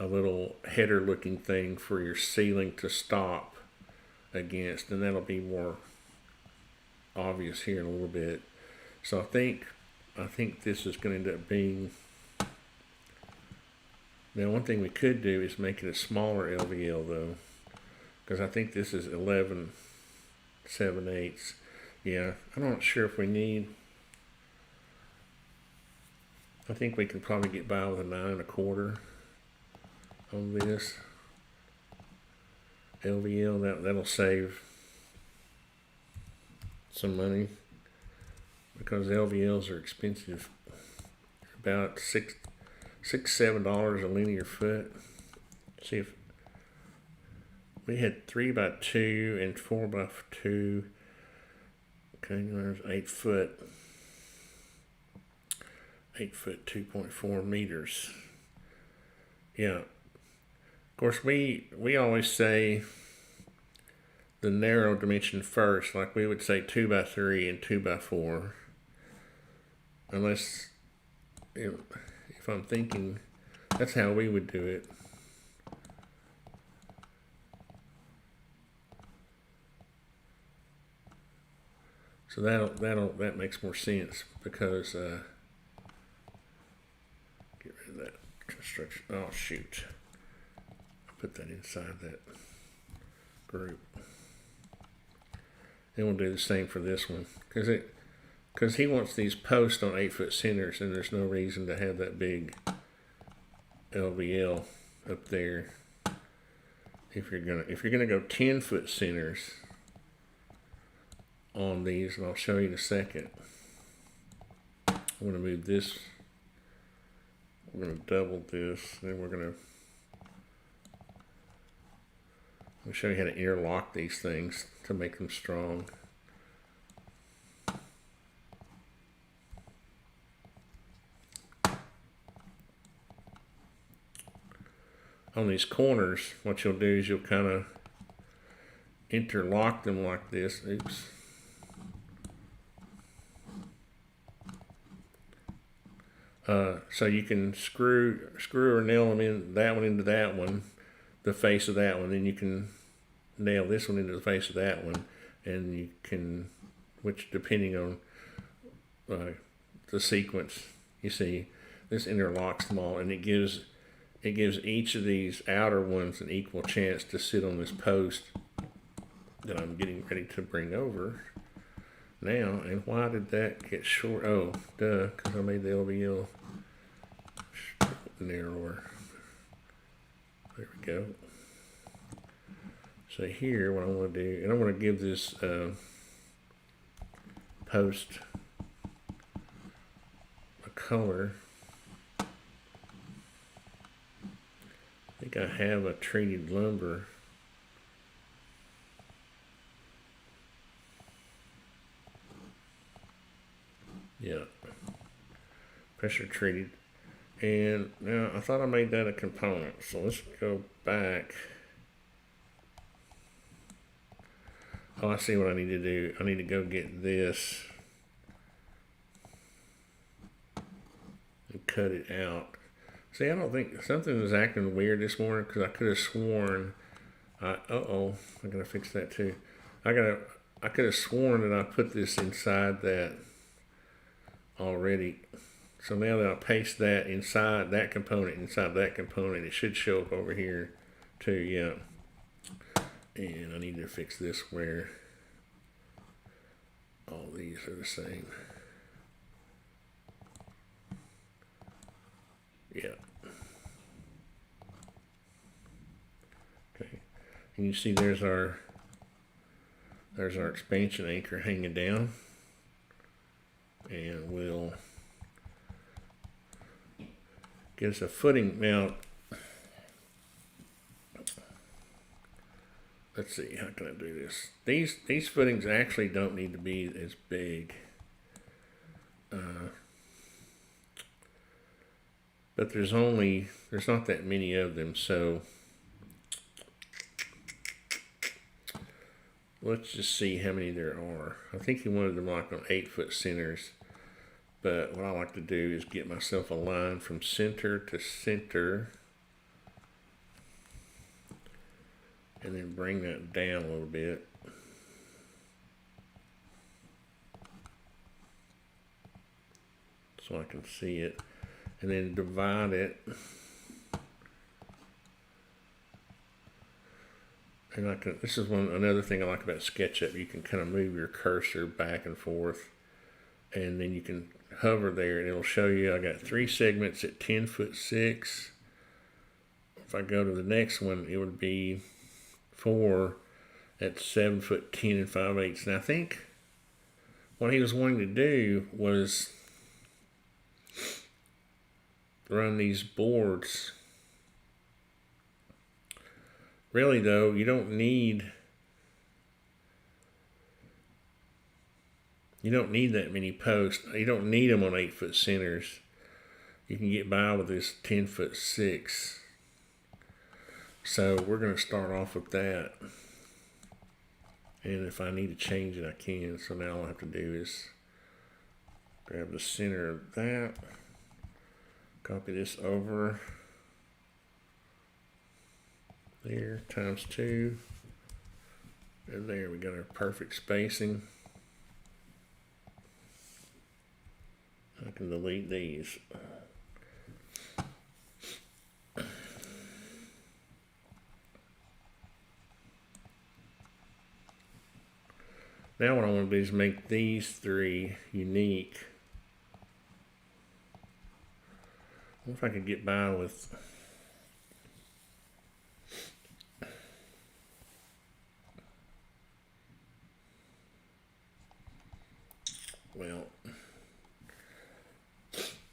a little header looking thing for your ceiling to stop against, and that'll be more obvious here in a little bit. So I think this is going to end up being, now one thing we could do is make it a smaller LVL though, because I think this is 11 7/8. Yeah, I'm not sure if we need. I think we could probably get by with a 9 1/4 on this LVL. That'll save some money because LVLs are expensive. About $6-7 a linear foot. See if we had 3x2 and 4x2. Okay, there's 8 foot. 8 foot, 2.4 meters. Yeah. Of course, we always say the narrow dimension first, like we would say 2x3 and 2x4. Unless, if I'm thinking, that's how we would do it. So that makes more sense because get rid of that construction. Oh shoot! I'll put that inside that group. Then we'll do the same for this one because he wants these posts on 8 foot centers, and there's no reason to have that big LVL up there. If you're gonna go 10 foot centers on these, and I'll show you in a second. I'm going to move this. We're going to double this. Then we're going to show you how to interlock these things to make them strong. On these corners, what you'll do is you'll kind of interlock them like this. Oops. So you can screw or nail them in that one into that one, the face of that one. Then you can nail this one into the face of that one, and you can, which depending on the sequence, you see, this interlocks them all, and it gives each of these outer ones an equal chance to sit on this post that I'm getting ready to bring over now. And why did that get short? Oh, duh, because I made the LVL narrower. There we go. So here, what I want to do, and I want to give this post a color. I think I have a treated lumber. Yeah, pressure treated. And now I thought I made that a component, so let's go back. Oh, I see what I need to do. I need to go get this and cut it out. See, I don't think something was acting weird this morning because I could have sworn. I gotta fix that too. I could have sworn that I put this inside that already. So now that I paste that inside that component, it should show up over here too, yeah. And I need to fix this where all these are the same. Yeah. Okay. And you see there's our expansion anchor hanging down. And we'll get us a footing. Now, let's see, how can I do this? These footings actually don't need to be as big. But there's not that many of them, so let's just see how many there are. I think he wanted them like on 8 foot centers. But what I like to do is get myself a line from center to center. And then bring that down a little bit. So I can see it. And then divide it. And I can, this is another thing I like about SketchUp. You can kind of move your cursor back and forth, and then you can hover there and it'll show you I got 3 segments at 10'6". If I go to the next one, it would be 4 at 7'10" and 5/8". And I think what he was wanting to do was run these boards. Really though, you don't need that many posts. You don't need them on 8-foot centers. You can get by with this 10'6". So we're going to start off with that. And if I need to change it, I can. So now all I have to do is grab the center of that, copy this over there, ×2. And there we got our perfect spacing. I can delete these. Now what I want to do is make these 3 unique. I wonder if I could get by with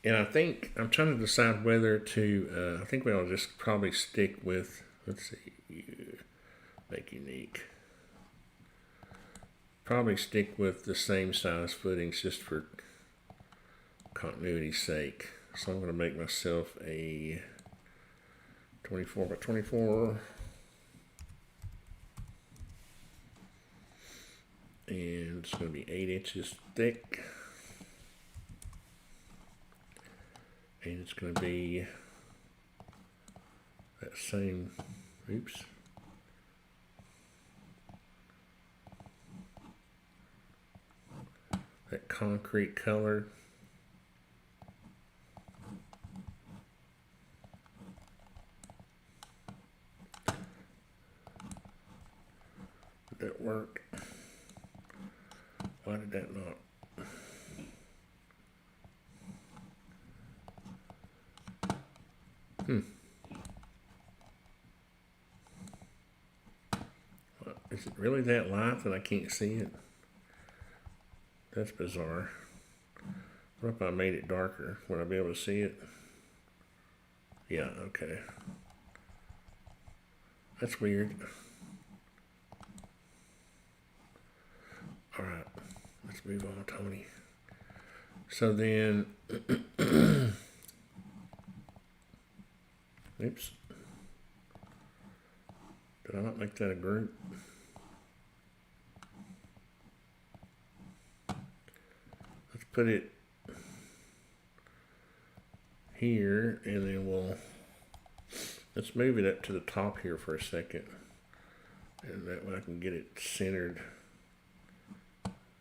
and I think I'm trying to decide whether to I think we'll just probably stick with, let's see, make unique. Probably stick with the same size footings just for continuity's sake. So I'm going to make myself a 24 by 24. And it's going to be 8 inches thick. And it's going to be that same, oops. That concrete color. Did that work? Why did that not? Is it really that light that I can't see it? That's bizarre. What if I made it darker? Would I be able to see it? Yeah, okay. That's weird. Alright, let's move on, Tony. So then, oops. Did I not make that a group? Let's put it here, and then let's move it up to the top here for a second. And that way I can get it centered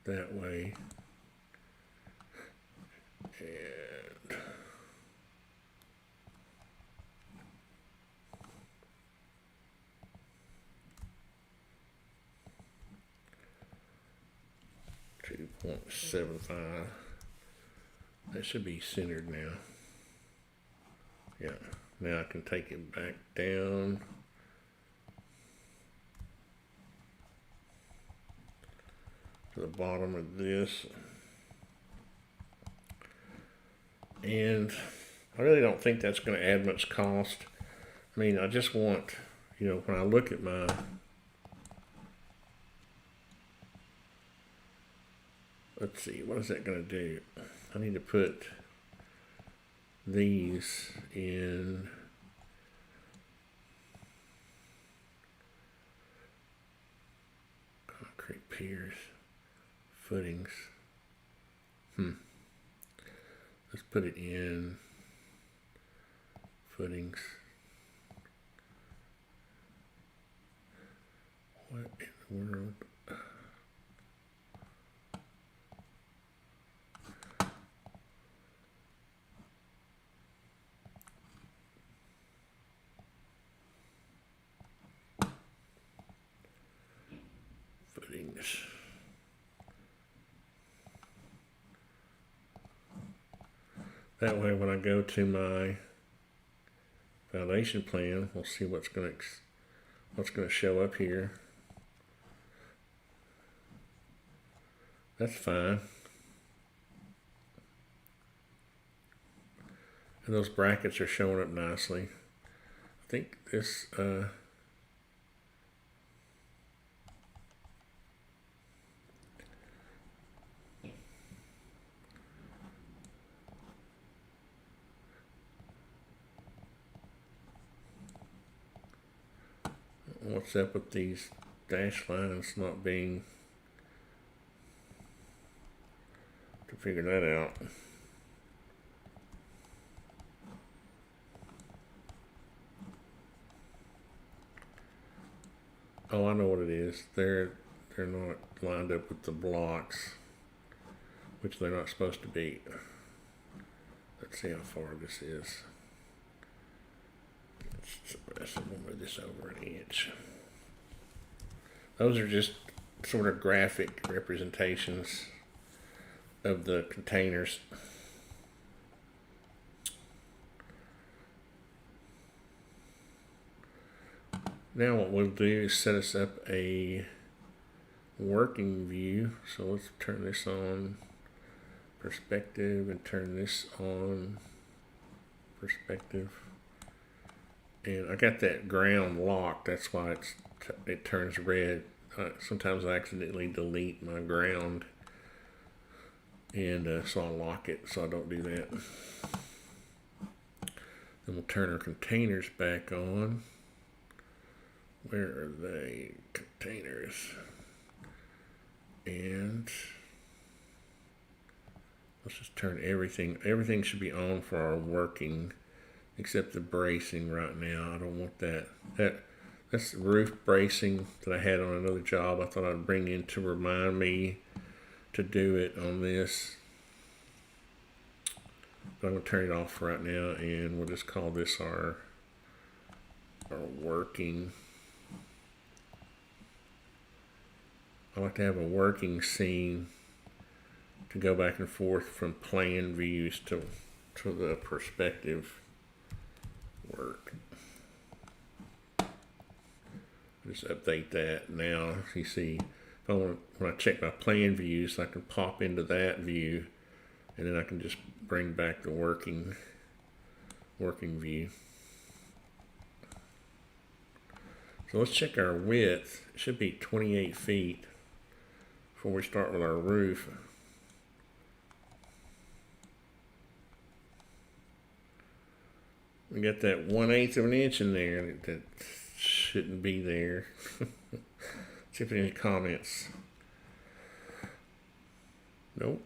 that way. And .75. That should be centered now. Yeah. Now I can take it back down. To the bottom of this. And I really don't think that's going to add much cost. I mean, I just want, when I look at my let's see, what is that going to do? I need to put these in concrete piers, footings. Let's put it in footings. What in the world? That way when I go to my foundation plan, we'll see what's going to show up here. That's fine. And those brackets are showing up nicely. I think this what's up with these dash lines not being, to figure that out. Oh, I know what it is. They're not lined up with the blocks, which they're not supposed to be. Let's see how far this is. We'll move this over an inch. Those are just sort of graphic representations of the containers. Now what we'll do is set us up a working view. So let's turn this on perspective and turn this on perspective. And I got that ground locked. That's why it turns red. Sometimes I accidentally delete my ground, and so I'll lock it so I don't do that. Then we'll turn our containers back on. Where are they? Containers. And let's just turn everything. Everything should be on for our working, except the bracing right now. I don't want that. That's the roof bracing that I had on another job. I thought I'd bring in to remind me to do it on this. But I'm going to turn it off right now, and we'll just call this our working. I like to have a working scene to go back and forth from plan views to the perspective work. Just update that now. You see, when I check my plan views, I can pop into that view, and then I can just bring back the working view. So let's check our width. It should be 28 feet before we start with our roof. We got that 1/8 of an inch in there that shouldn't be there. See if there are any comments. Nope.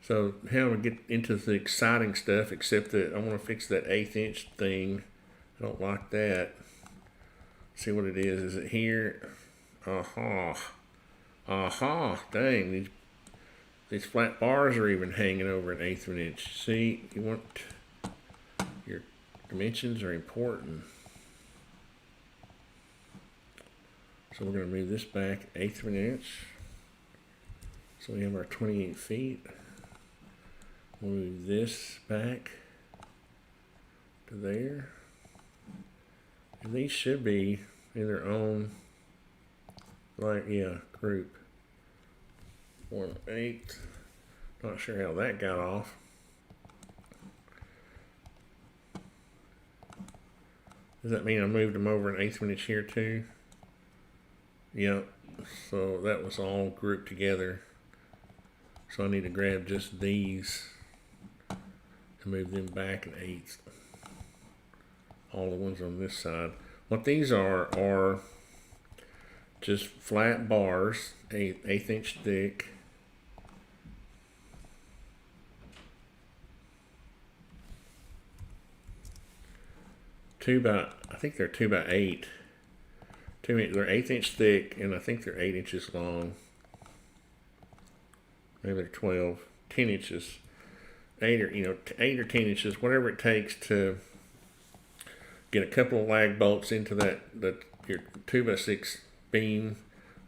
So now we get into the exciting stuff, except that I want to fix that 1/8 inch thing. I don't like that. See what it is. Is it here? Aha. Dang, these flat bars are even hanging over an 1/8 of an inch. See, you want your dimensions are important. So we're going to move this back 1/8 of an inch. So we have our 28 feet. We'll move this back to there. And these should be in their own, group. 1/8. Not sure how that got off. Does that mean I moved them over an 1/8 of an inch here too? Yep. So that was all grouped together. So I need to grab just these and move them back an 1/8. All the ones on this side. What these are just flat bars, 1/8 inch thick. I think they're 2x8. They're 1/8 inch thick, and I think they're 8 inches long. Maybe they're 12, 10 inches, 8 or 10 inches, whatever it takes to get a couple of lag bolts into your 2x6 beam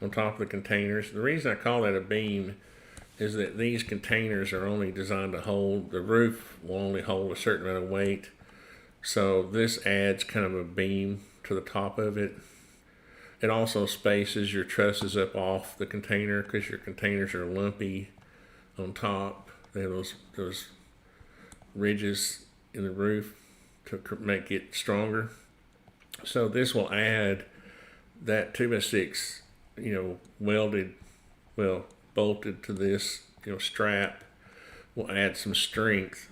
on top of the containers. The reason I call that a beam is that these containers are only designed to hold, the roof will only hold a certain amount of weight. So this adds kind of a beam to the top of it. It also spaces your trusses up off the container because your containers are lumpy on top. They have those ridges in the roof to make it stronger. So this will add that 2x6, welded, bolted to this, strap will add some strength.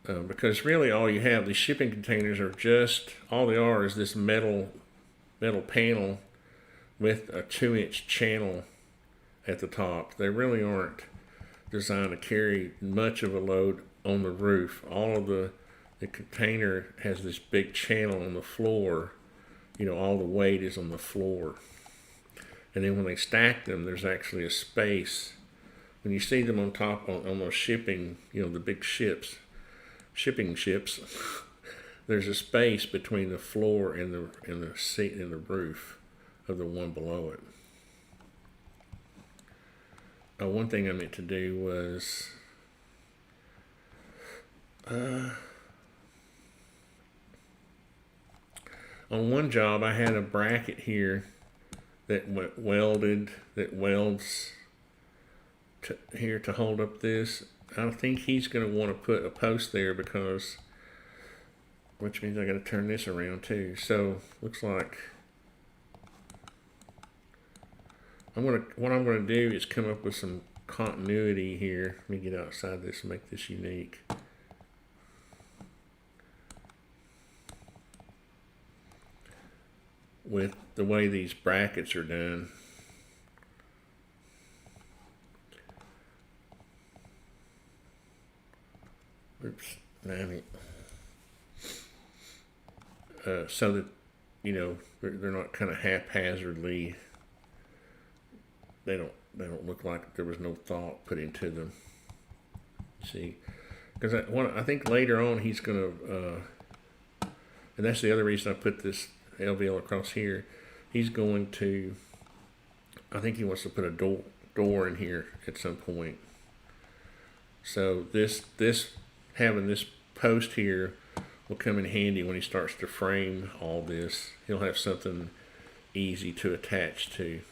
Because really all you have, these shipping containers are just, all they are is this metal panel with a 2-inch channel at the top. They really aren't designed to carry much of a load on the roof. All of the container has this big channel on the floor. All the weight is on the floor. And then when they stack them, there's actually a space. When you see them on top on those shipping, the big shipping ships, there's a space between the floor and the seat and the roof of the one below it. One thing I meant to do was on one job I had a bracket here that welds here to hold up this. I think he's going to want to put a post there because, which means I got to turn this around too. So looks like what I'm going to do is come up with some continuity here. Let me get outside this and make this unique. With the way these brackets are done. Oops, so that they're not kind of haphazardly. They don't look like there was no thought put into them. See, because I think later on he's gonna, and that's the other reason I put this LVL across here. He's going to, I think he wants to put a door in here at some point. So this having this post here will come in handy when he starts to frame all this. He'll have something easy to attach to.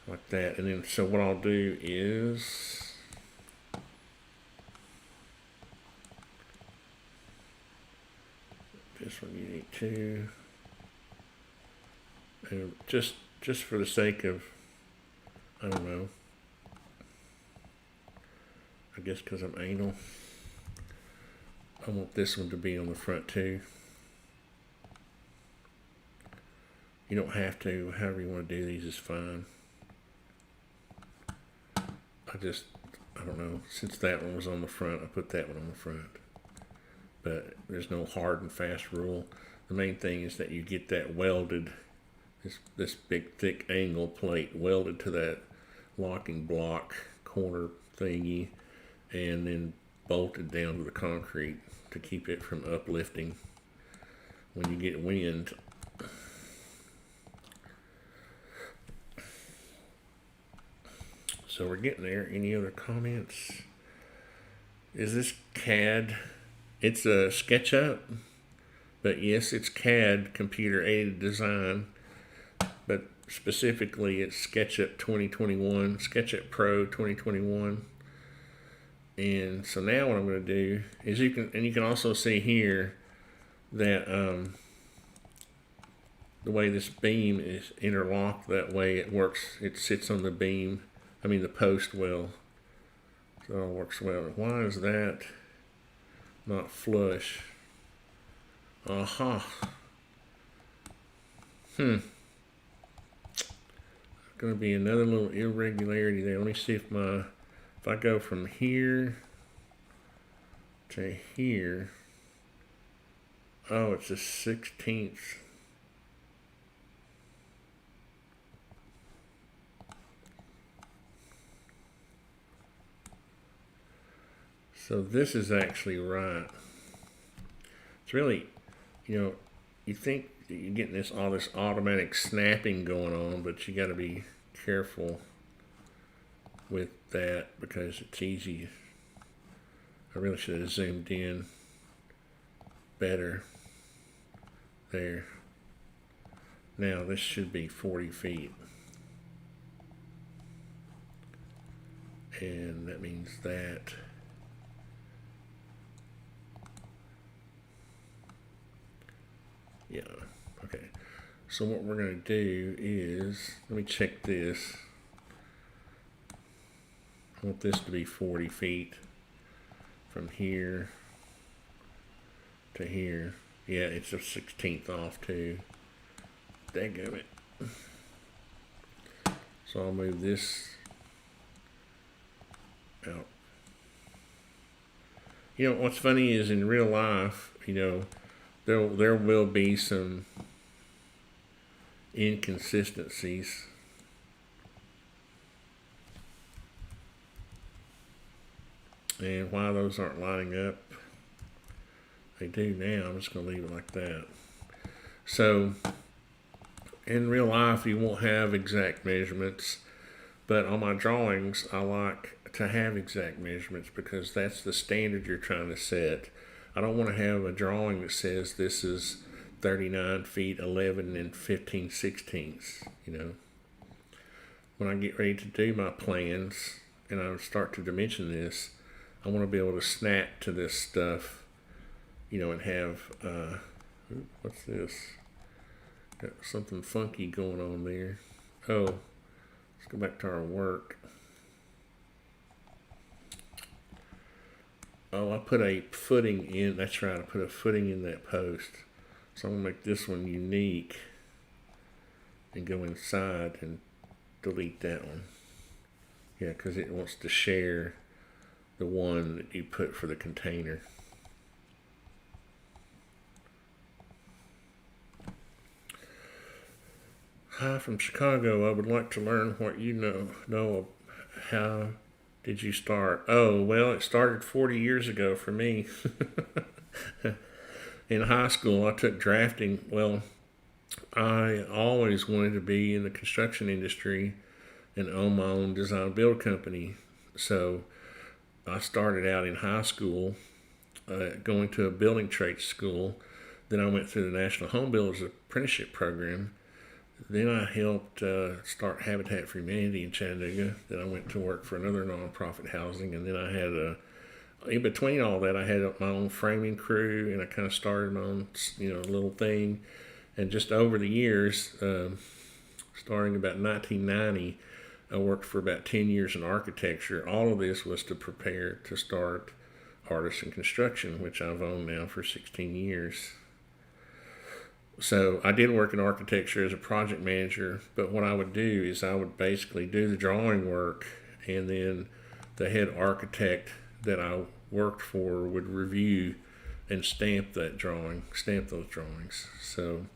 Like that. And then so what I'll do is this one unique too. And just for the sake of, I don't know, I guess because I'm anal, I want this one to be on the front too. You don't have to, however you want to do these is fine. I don't know, since that one was on the front, I put that one on the front. But there's no hard and fast rule. The main thing is that you get that welded, this big thick angle plate welded to that locking block corner thingy, and then bolted down to the concrete to keep it from uplifting when you get wind. So we're getting there. Any other comments? Is this CAD? It's a SketchUp, but yes, it's CAD, computer aided design, but specifically it's SketchUp 2021, SketchUp Pro 2021. And so now what I'm going to do is you can also see here that the way this beam is interlocked, that way it works. It sits on the beam. The post well. So it all works well. Why is that not flush? Aha. Going to be another little irregularity there. Let me see if I go from here to here. Oh, it's a 16th. So this is actually right. It's really, you think you're getting all this automatic snapping going on, but you got to be careful with that because it's easy. I really should have zoomed in better there. Now this should be 40 feet. And that means that yeah, okay. So what we're going to do is, let me check this. I want this to be 40 feet from here to here. Yeah, it's a 16th off too. Dadgummit. So I'll move this out. You know, what's funny is in real life, you know, there will be some inconsistencies. And why those aren't lining up, they do now. I'm just going to leave it like that. So in real life, you won't have exact measurements, but on my drawings, I like to have exact measurements because that's the standard you're trying to set. I don't want to have a drawing that says this is 39 feet 11 and 15/16. You know, when I get ready to do my plans and I start to dimension this, I want to be able to snap to this stuff, you know, and have what's this? Got something funky going on there. Oh, let's go back to our work. Oh, I put a footing in. That's right, I put a footing in that post. So I'm going to make this one unique and go inside and delete that one. Yeah, because it wants to share the one that you put for the container. Hi from Chicago. I would like to learn what you know. How did you start? Oh, well, it started 40 years ago for me. In high school, I took drafting. Well, I always wanted to be in the construction industry and own my own design build company. So I started out in high school going to a building trade school. Then I went through the National Home Builders Apprenticeship Program. Then I helped start Habitat for Humanity in Chattanooga. Then I went to work for another nonprofit housing. And then I had in between all that, I had my own framing crew, and I kind of started my own, you know, little thing. And just over the years, starting about 1990, I worked for about 10 years in architecture. All of this was to prepare to start Artisan Construction, which I've owned now for 16 years. So I did work in architecture as a project manager, but what I would do is I would basically do the drawing work, and then the head architect that I worked for would review and stamp those drawings. So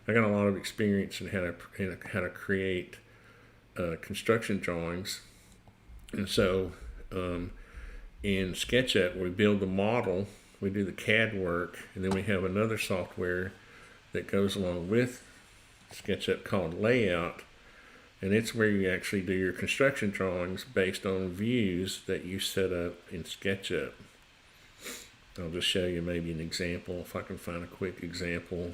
I got a lot of experience in how to create construction drawings. And so in SketchUp, we build the model, we do the CAD work, and then we have another software that goes along with SketchUp called Layout, and it's where you actually do your construction drawings based on views that you set up in SketchUp. I'll just show you maybe an example, if I can find a quick example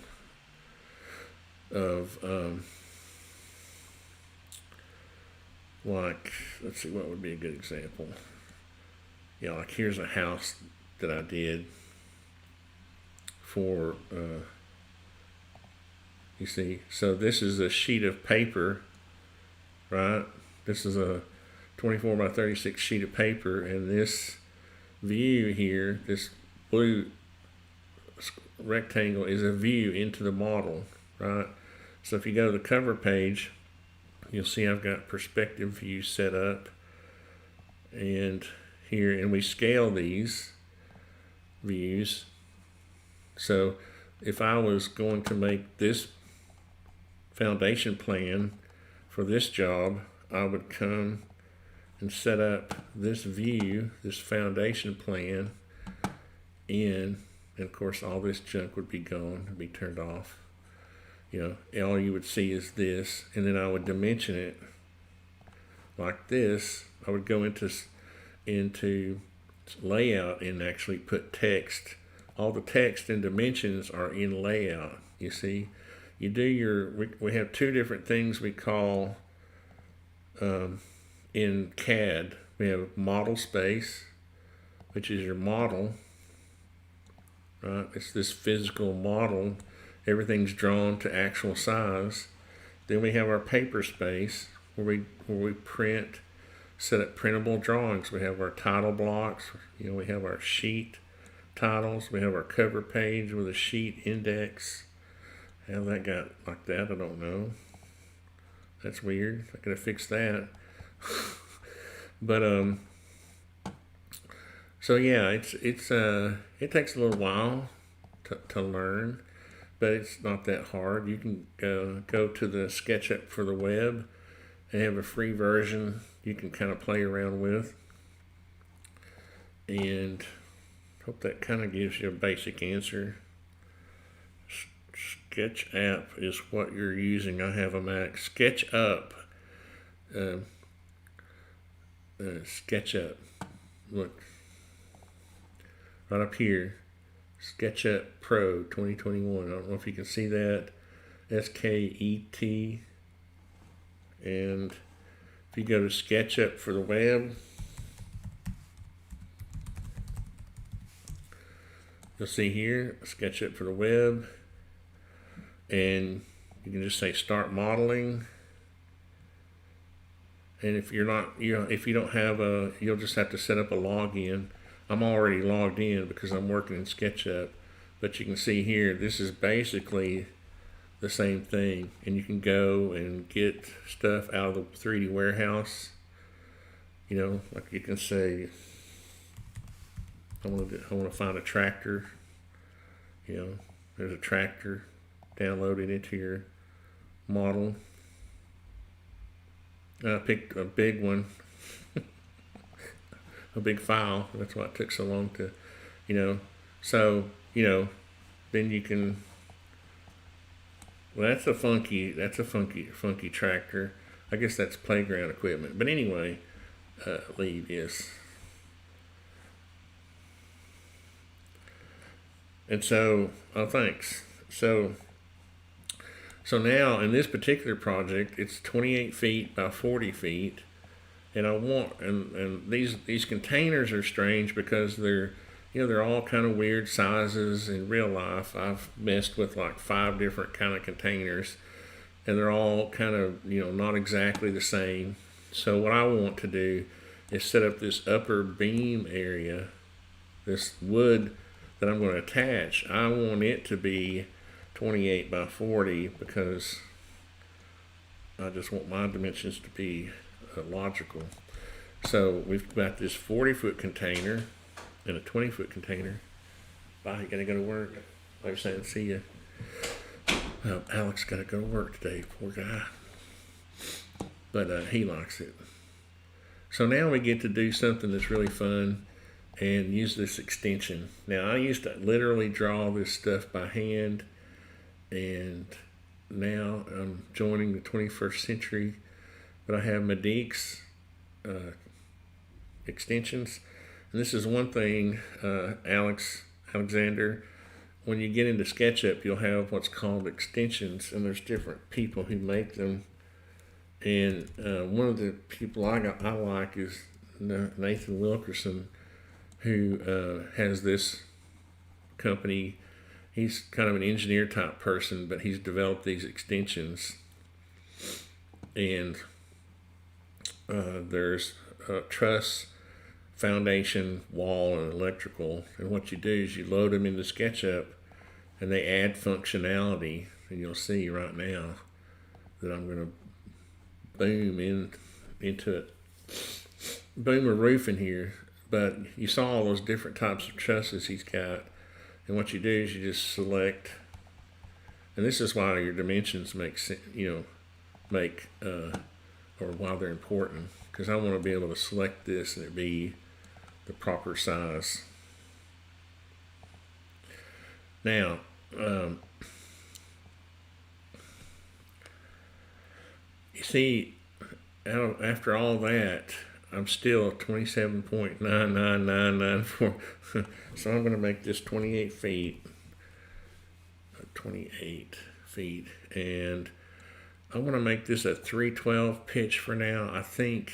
of like, let's see, what would be a good example? Yeah, like here's a house that I did for you see, so this is a sheet of paper, right? This is a 24 by 36 sheet of paper, and this view here, this blue rectangle, is a view into the model, right? So if you go to the cover page, you'll see I've got perspective view set up, and here, and we scale these views. So if I was going to make this foundation plan for this job, I would come and set up this view, this foundation plan in, and of course all this junk would be gone, be turned off. You know, all you would see is this, and then I would dimension it like this. I would go into layout and actually put text. All the text and dimensions are in layout. You see, you do your. We have two different things we call in CAD. We have model space, which is your model. Right, it's this physical model. Everything's drawn to actual size. Then we have our paper space where we print, set up printable drawings. We have our title blocks. You know, we have our sheet titles. We have our cover page with a sheet index. How that got like that, I don't know. That's weird. I gotta fix that. But so yeah, it takes a little while to learn, but it's not that hard. You can go to the SketchUp for the web. They have a free version you can kind of play around with, and hope that kind of gives you a basic answer. Sketch app is what you're using. I have a Mac. SketchUp. SketchUp. Look. Right up here. SketchUp Pro 2021. I don't know if you can see that. SKET. And if you go to SketchUp for the web, you'll see here, SketchUp for the web. And you can just say start modeling. And if you're not, if you don't have you'll just have to set up a login. I'm already logged in because I'm working in SketchUp. But you can see here, this is basically the same thing. And you can go and get stuff out of the 3D warehouse. You know, like you can say, I want to find a tractor. You know, there's a tractor. Download it into your model. I picked a big one, a big file. That's why it took so long to, you know. So, you know, then you can. Well, that's a funky tractor. I guess that's playground equipment. But anyway, leave yes. And so, oh, thanks. So now in this particular project, it's 28 feet by 40 feet, and I want and these containers are strange because they're all kind of weird sizes. In real life, I've messed with like 5 different kind of containers, and they're all kind of not exactly the same. So what I want to do is set up this upper beam area, this wood that I'm going to attach. I want it to be 28 by 40 because I just want my dimensions to be logical. So we've got this 40-foot container and a 20-foot container. Bye, you gotta go to work. Like I said, see ya. Alex gotta go to work today, poor guy. But he likes it. So now we get to do something that's really fun and use this extension. Now I used to literally draw this stuff by hand, and now I'm joining the 21st century, but I have Medic's extensions. And this is one thing, Alexander, when you get into SketchUp, you'll have what's called extensions, and there's different people who make them. And one of the people I like is Nathan Wilkerson, who has this company. He's kind of an engineer type person, but he's developed these extensions. And there's a truss, foundation, wall, and electrical. And what you do is you load them into SketchUp, and they add functionality. And you'll see right now that I'm going to boom into it. Boom a roof in here. But you saw all those different types of trusses he's got. And what you do is you just select, and this is why your dimensions make or why they're important, because I want to be able to select this and it be the proper size. Now, see, after all that, I'm still 27.99994. So I'm going to make this 28 feet. 28 feet. And I'm going to make this a 312 pitch for now. I think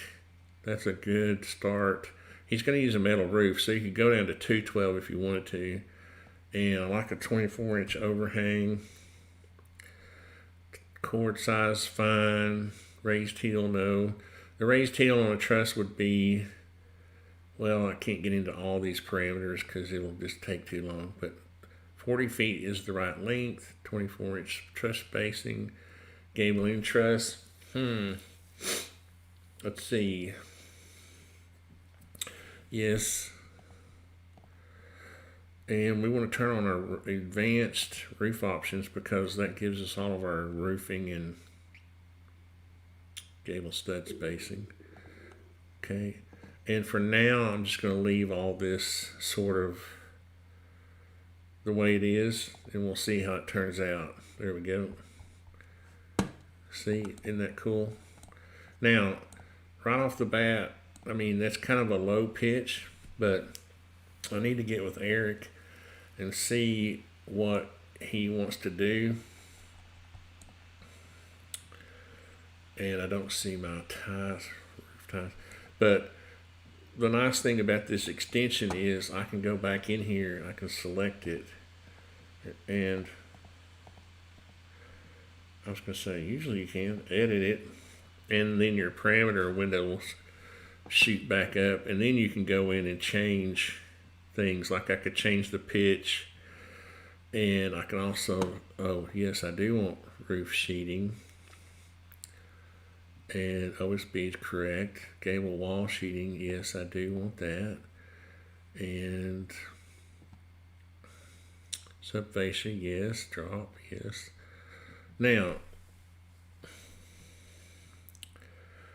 that's a good start. He's going to use a metal roof, so you could go down to 212 if you wanted to. And I like a 24-inch overhang. Cord size, fine. Raised heel, no. The raised heel on a truss would be, well, I can't get into all these parameters because it'll just take too long, but 40 feet is the right length. 24-inch truss spacing. Gable in truss. Let's see. Yes. And we want to turn on our advanced roof options because that gives us all of our roofing and gable stud spacing. Okay. And for now, I'm just going to leave all this sort of the way it is, and we'll see how it turns out. There we go. See, isn't that cool? Now, right off the bat, I mean, that's kind of a low pitch, but I need to get with Eric and see what he wants to do. And I don't see my ties, roof ties. But the nice thing about this extension is I can go back in here, I can select it, and I was going to say, usually you can edit it, and then your parameter window will shoot back up, and then you can go in and change things. Like I could change the pitch, and I can also, oh yes, I do want roof sheeting, and OSB is correct. Gable wall sheeting, yes, I do want that, and subfascia, yes. Drop, yes. Now,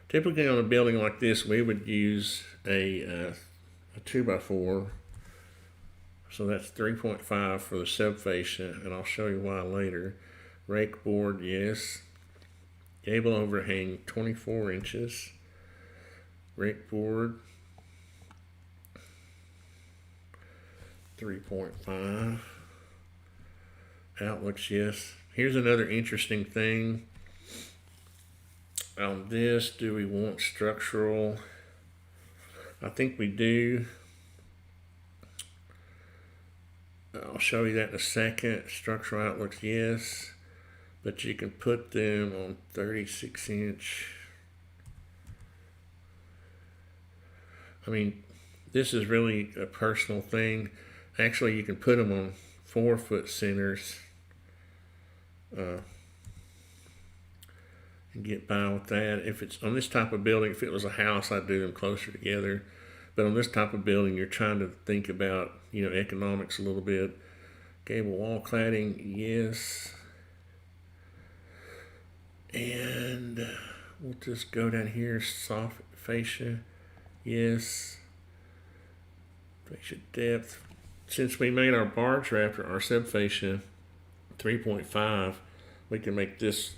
typically on a building like this, we would use a 2x4. So that's 3.5 for the subfascia, and I'll show you why later. Rake board, yes. Gable overhang, 24 inches. Rake board, 3.5. Outlooks, yes. Here's another interesting thing. On this, do we want structural? I think we do. I'll show you that in a second. Structural outlooks, yes. But you can put them on 36 inch. I mean, this is really a personal thing. Actually, you can put them on 4-foot centers. And get by with that. If it's on this type of building, if it was a house, I'd do them closer together. But on this type of building, you're trying to think about, economics a little bit. Gable wall cladding, yes. And we'll just go down here, soft fascia, yes. Fascia depth. Since we made our bar trap, our subfascia 3.5, we can make this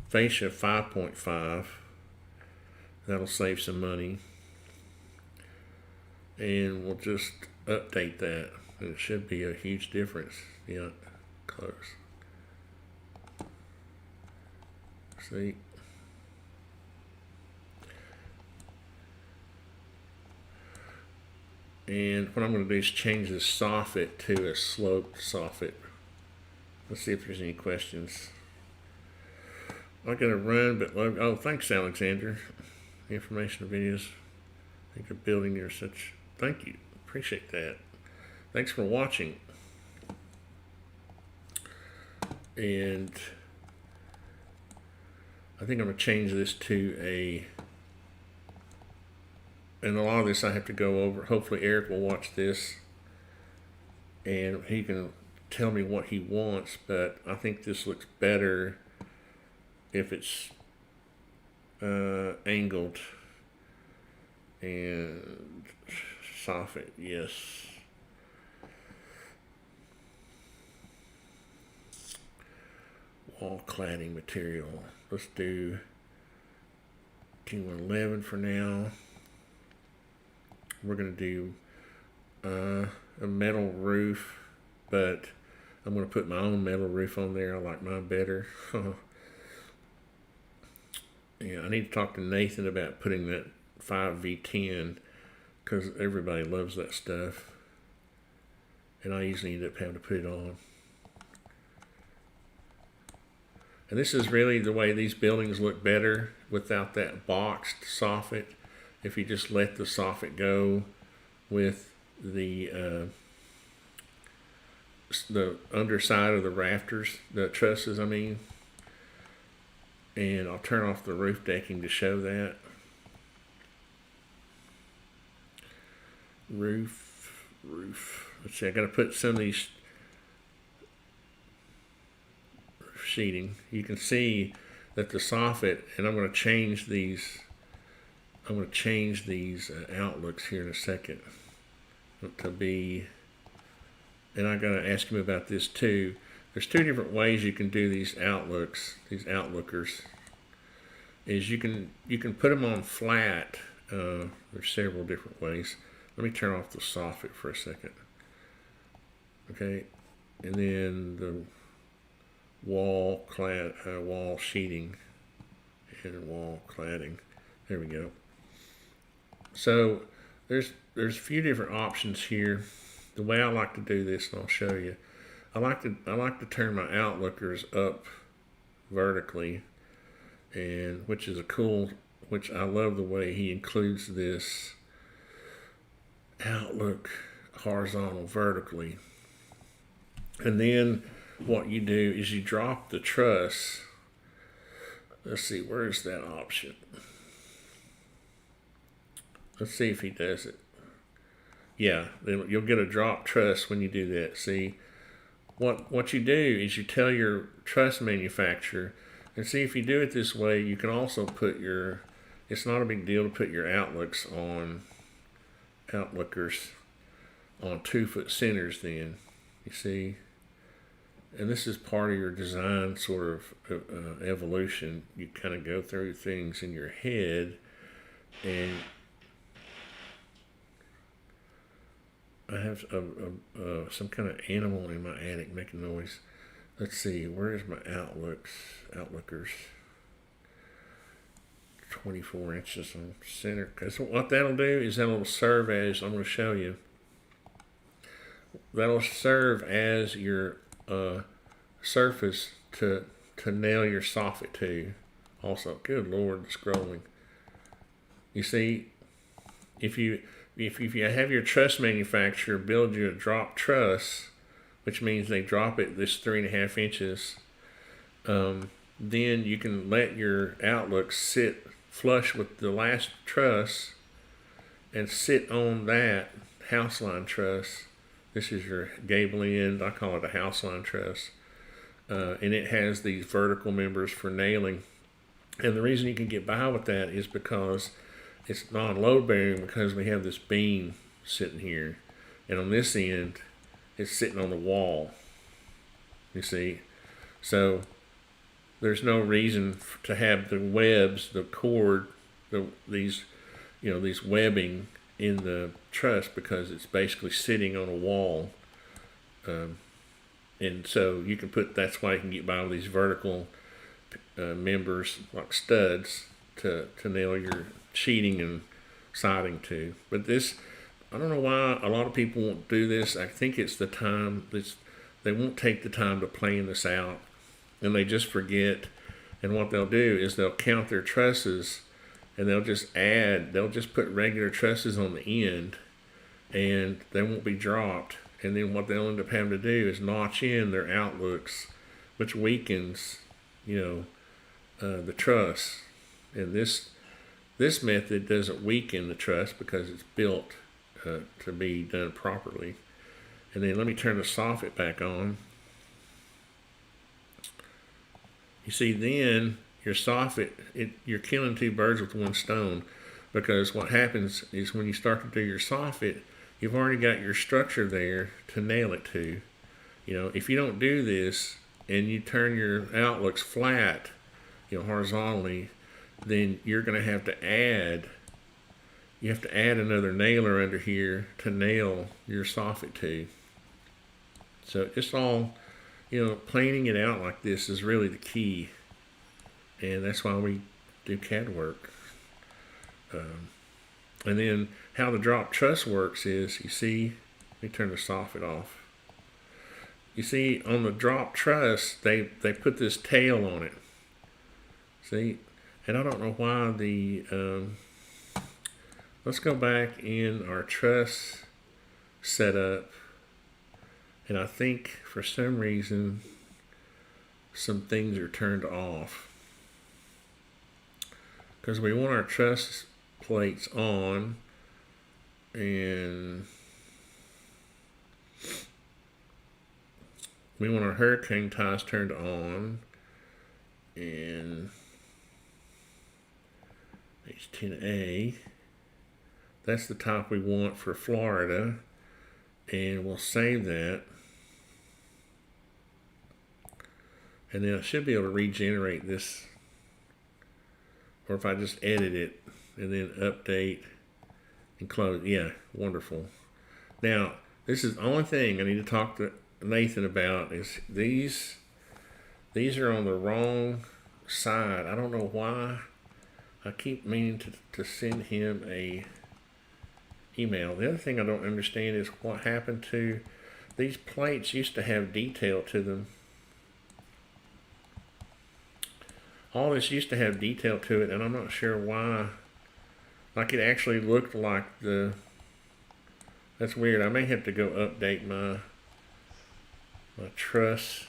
fascia 5.5. That'll save some money. And we'll just update that. It should be a huge difference. Yeah, close. See? And what I'm going to do is change the soffit to a sloped soffit. Let's see if there's any questions. I'm going to run, but oh, thanks, Alexander. Information videos. I think of building your such. Thank you. Appreciate that. Thanks for watching. And I think I'm going to change this to a. And a lot of this I have to go over. Hopefully Eric will watch this and he can tell me what he wants, but I think this looks better if it's angled. And soffit, yes. Wall cladding material. Let's do 1811 for now. We're going to do a metal roof, but I'm going to put my own metal roof on there. I like mine better. Yeah, I need to talk to Nathan about putting that 5V10 because everybody loves that stuff. And I usually end up having to put it on. And this is really the way these buildings look better without that boxed soffit. If you just let the soffit go with the underside of the rafters, the trusses, I mean. And I'll turn off the roof decking to show that. Roof. Let's see, I got to put some of these sheeting. You can see that the soffit, and I'm going to change these. I'm going to change these outlooks here in a second to be. And I got to ask him about this too. There's two different ways you can do these outlooks, these outlookers. Is you can put them on flat. There's several different ways. Let me turn off the soffit for a second. Okay, and then the wall sheeting and wall cladding. There we go. So there's a few different options here. The way I like to do this, and I'll show you. I like to turn my outlookers up vertically, and which I love the way he includes this outlook horizontal vertically. And then what you do is you drop the truss. Let's see, where's that option? Let's see if he does it. Yeah, then you'll get a drop truss when you do that. See, what you do is you tell your truss manufacturer, and see if you do it this way, you can also put your, it's not a big deal to put your outlookers on 2-foot centers then, you see. And this is part of your design sort of evolution. You kind of go through things in your head, and I have some kind of animal in my attic making noise. Let's see, where's my outlookers? 24 inches on center. Because what that'll do is that'll serve as, I'm going to show you, that'll serve as your surface to nail your soffit to. Also, good Lord, the scrolling. You see, if you have your truss manufacturer build you a drop truss, which means they drop it this 3.5 inches, then you can let your outlook sit flush with the last truss and sit on that house line truss. This is your gable end. I call it a house line truss. And it has these vertical members for nailing. And the reason you can get by with that is because it's non-load bearing, because we have this beam sitting here. And on this end, it's sitting on the wall. You see? So there's no reason to have the webs, the cord, these webbing in the truss, because it's basically sitting on a wall. And so you can put, that's why you can get by with these vertical members like studs to nail your sheeting and siding to. But this, I don't know why a lot of people won't do this. I think it's the time, they won't take the time to plan this out, and they just forget. And what they'll do is they'll count their trusses, and they'll just put regular trusses on the end, and they won't be dropped. And then what they'll end up having to do is notch in their outlooks, which weakens, the truss. And this method doesn't weaken the truss because it's built to be done properly. And then let me turn the soffit back on. You see, then your soffit, you're killing two birds with one stone, because what happens is when you start to do your soffit, you've already got your structure there to nail it to. If you don't do this and you turn your outlooks flat, horizontally, then you're going to have to add, you have to add another nailer under here to nail your soffit to. So it's all, you know, planing it out like this is really the key. And that's why we do CAD work. And then how the drop truss works is, you see, let me turn the soffit off. You see, on the drop truss, they put this tail on it. See, and I don't know why the, let's go back in our truss setup. And I think for some reason, some things are turned off. Because we want our truss plates on, and we want our hurricane ties turned on, and H10A, that's the type we want for Florida, and we'll save that. And then I should be able to regenerate this, or if I just edit it and then update and close. Yeah, wonderful. Now, this is the only thing I need to talk to Nathan about is these are on the wrong side. I don't know why. I keep meaning to send him a email. The other thing I don't understand is what happened to these plates. Used to have detail to them. All this used to have detail to it, and I'm not sure why. Like it actually looked like the, that's weird. I may have to go update my truss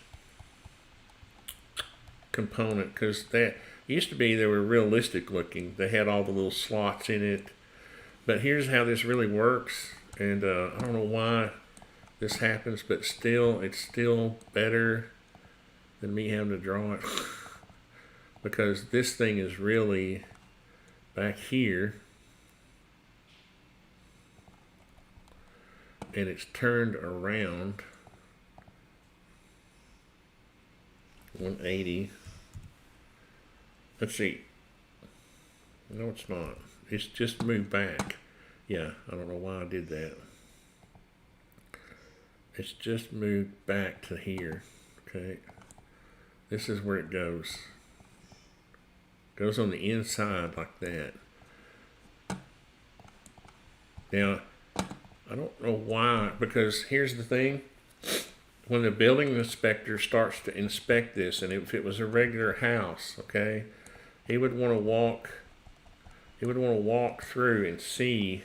component, because that used to be, they were realistic looking. They had all the little slots in it. But here's how this really works, and I don't know why this happens, but still, it's still better than me having to draw it. Because this thing is really back here, and it's turned around 180. Let's see. No, it's not. It's just moved back. Yeah, I don't know why I did that. It's just moved back to here. Okay. This is where it goes. Goes on the inside like that. Now, I don't know why, because here's the thing. When the building inspector starts to inspect this, and if it was a regular house, okay, he would want to walk through and see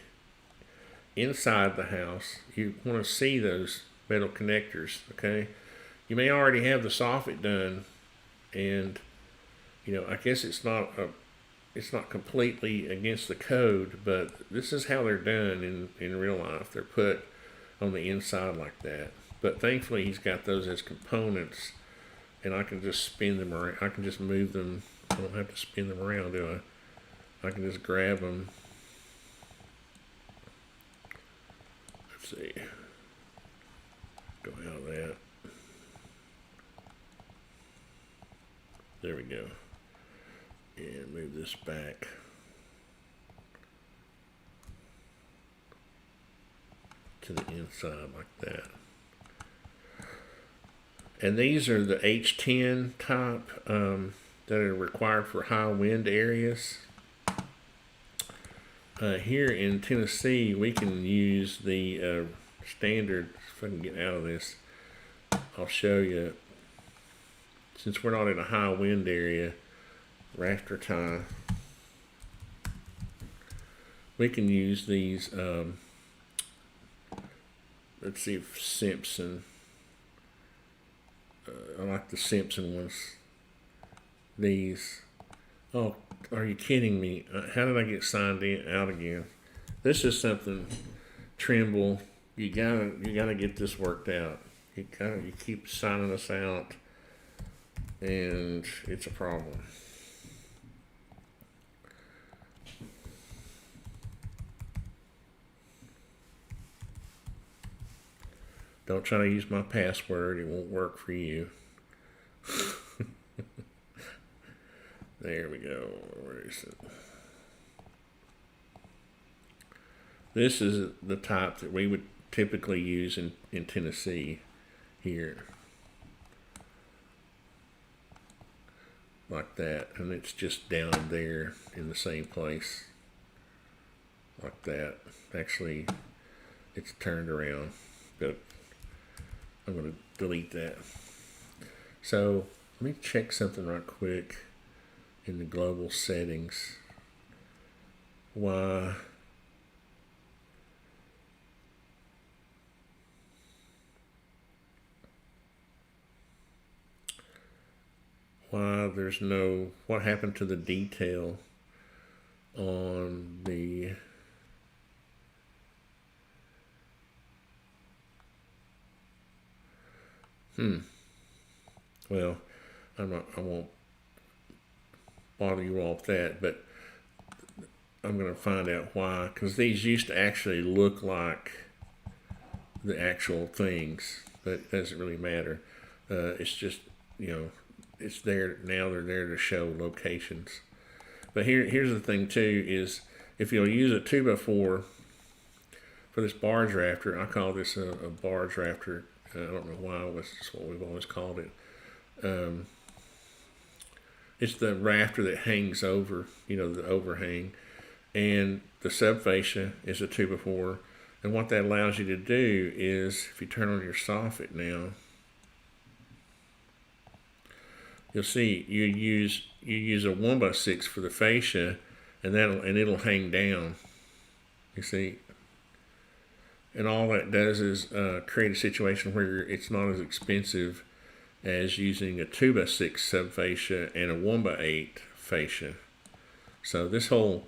inside the house. You want to see those metal connectors, okay? You may already have the soffit done, and you know, I guess it's not completely against the code, but this is how they're done in real life. They're put on the inside like that. But thankfully, he's got those as components, and I can just spin them around. I can just move them. I don't have to spin them around, do I? I can just grab them. Let's see. Go out of that. There we go. And move this back. To the inside like that. And these are the H10 type that are required for high wind areas. Here in Tennessee, we can use the standard, if I can get out of this, I'll show you. Since we're not in a high wind area, rafter tie, we can use these, let's see if Simpson, I like the Simpson ones. These, oh, are you kidding me? How did I get signed out again? This is something, Trimble, you gotta get this worked out. You keep signing us out, and it's a problem. Don't try to use my password. It won't work for you. There we go. Where is it? This is the type that we would typically use in Tennessee here. Like that. And it's just down there in the same place. Like that. Actually, it's turned around. But I'm going to delete that. So let me check something right quick in the global settings. Why there's no, what happened to the detail on the well, I won't bother you all with that, but I'm going to find out why, because these used to actually look like the actual things, but it doesn't really matter. It's just, it's there now. They're there to show locations. But here's the thing too, is if you'll use a 2x4 for this barge rafter, I call this a barge rafter. I don't know why, that's what we've always called it. It's the rafter that hangs over, the overhang. And the subfascia is a 2x4. And what that allows you to do is, if you turn on your soffit now, you'll see you use a 1x6 for the fascia, and it'll hang down. You see, and all that does is create a situation where it's not as expensive as using a 2x6 subfascia and a 1x8 fascia. So this whole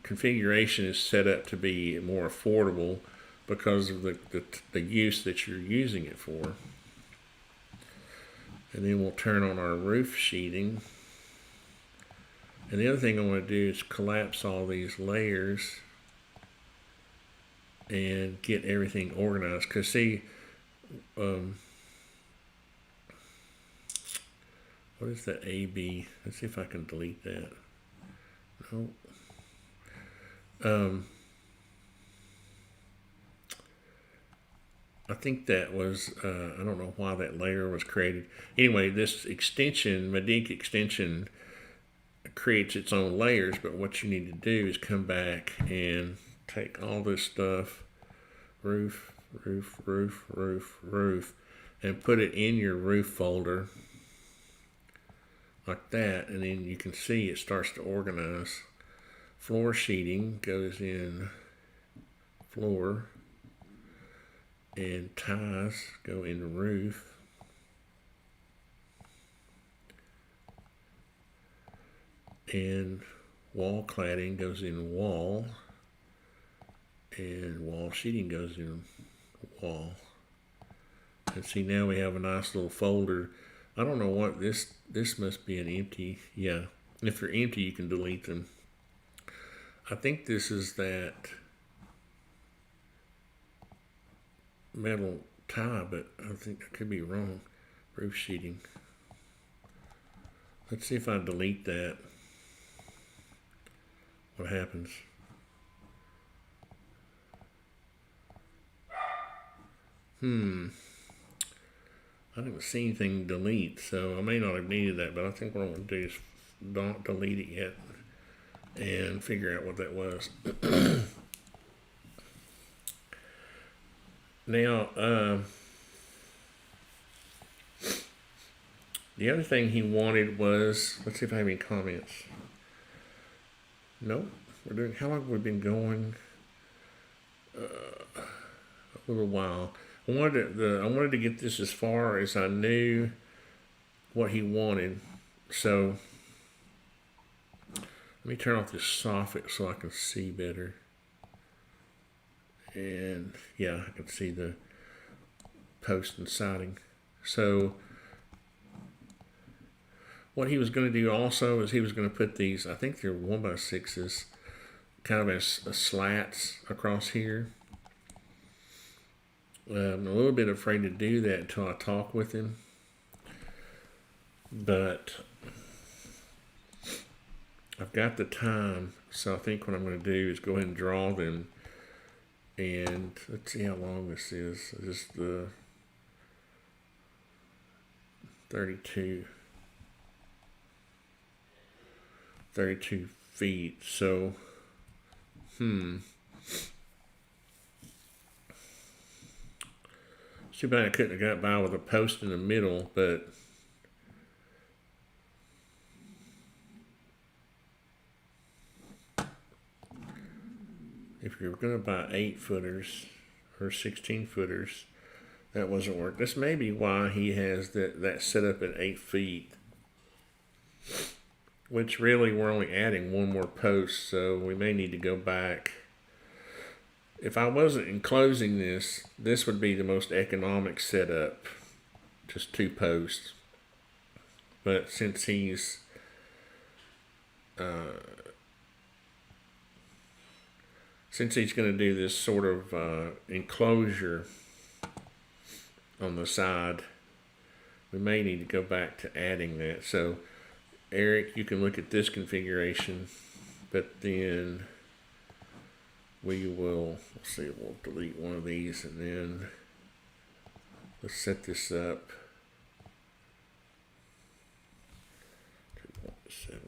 configuration is set up to be more affordable because of the use that you're using it for. And then we'll turn on our roof sheeting. And the other thing I want to do is collapse all these layers and get everything organized. Because see, what is that AB? Let's see if I can delete that. No. I think that was, I don't know why that layer was created. Anyway, this extension, Medic extension, creates its own layers, but what you need to do is come back and take all this stuff, roof, roof, roof, roof, roof, and put it in your roof folder like that, and then you can see it starts to organize. Floor sheeting goes in floor, and ties go in the roof. And wall cladding goes in wall, and wall sheeting goes in wall. And see, now we have a nice little folder. I don't know what this must be an empty. Yeah, if they're empty, you can delete them. I think this is that metal tie, but I think I could be wrong. Roof sheeting. Let's see if I delete that. What happens? I didn't see anything delete, so I may not have needed that, but I think what I'm going to do is don't delete it yet and figure out what that was. Now, the other thing he wanted was, let's see if I have any comments. Nope. We're doing, how long have we been going? A little while. I wanted to get this as far as I knew what he wanted. So let me turn off this soffit so I can see better. And yeah, I can see the post and siding. So what he was going to do also is he was going to put these, I think they're 1x6s, kind of as slats across here. I'm a little bit afraid to do that until I talk with him. But I've got the time, so I think what I'm going to do is go ahead and draw them. And let's see how long this is. This is the 32 feet. So, too bad I couldn't have got by with a post in the middle, but if you're going to buy 8-footers or 16-footers, that wasn't work. This may be why he has that set up at 8 feet, which really we're only adding one more post, so we may need to go back. If I wasn't enclosing this, this would be the most economic setup, just 2 posts. But since he's going to do this sort of enclosure on the side, we may need to go back to adding that. So Eric, you can look at this configuration, but then we'll delete one of these, and then let's set this up. 2.75.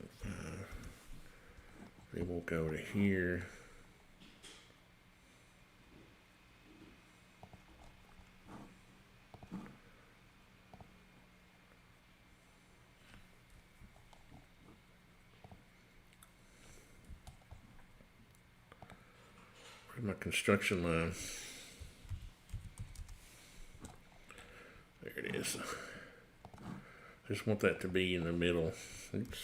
Then we'll go to here. My construction line. There it is. I just want that to be in the middle. Oops.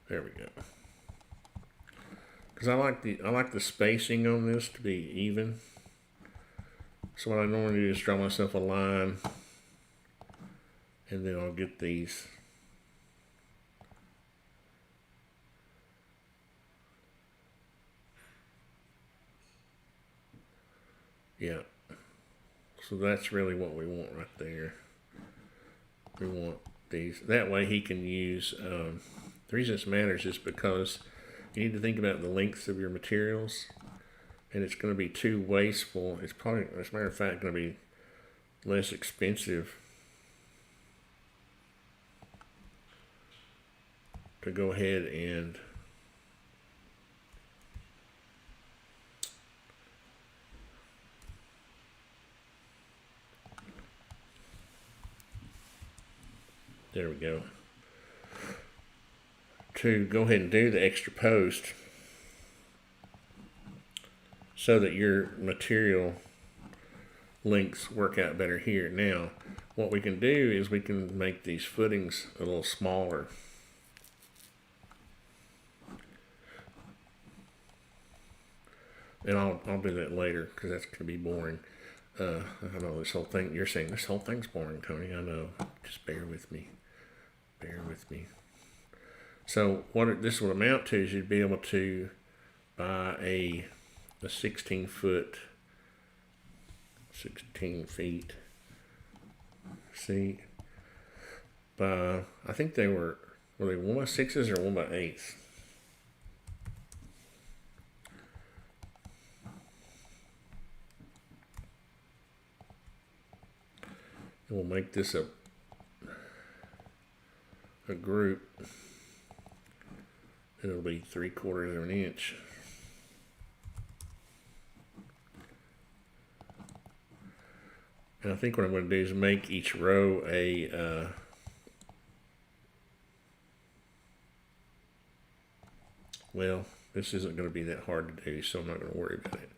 There we go. Because I like the spacing on this to be even. So what I normally do is draw myself a line, and then I'll get these. Yeah, so that's really what we want right there. We want these. That way he can use, the reason this matters is because you need to think about the lengths of your materials, and it's going to be too wasteful. It's probably, as a matter of fact, going to be less expensive to go ahead and there we go. To go ahead and do the extra post so that your material lengths work out better here. Now, what we can do is we can make these footings a little smaller. And I'll do that later because that's going to be boring. I know this whole thing, you're saying this whole thing's boring, Tony. I know. Just bear with me. Bear with me. So what this would amount to is you'd be able to buy a 16 feet. See, I think they were they 1x6s or 1x8s? And we'll make this a group. It'll be 3/4 of an inch. And I think what I'm going to do is make each row a well, this isn't going to be that hard to do, so I'm not going to worry about it.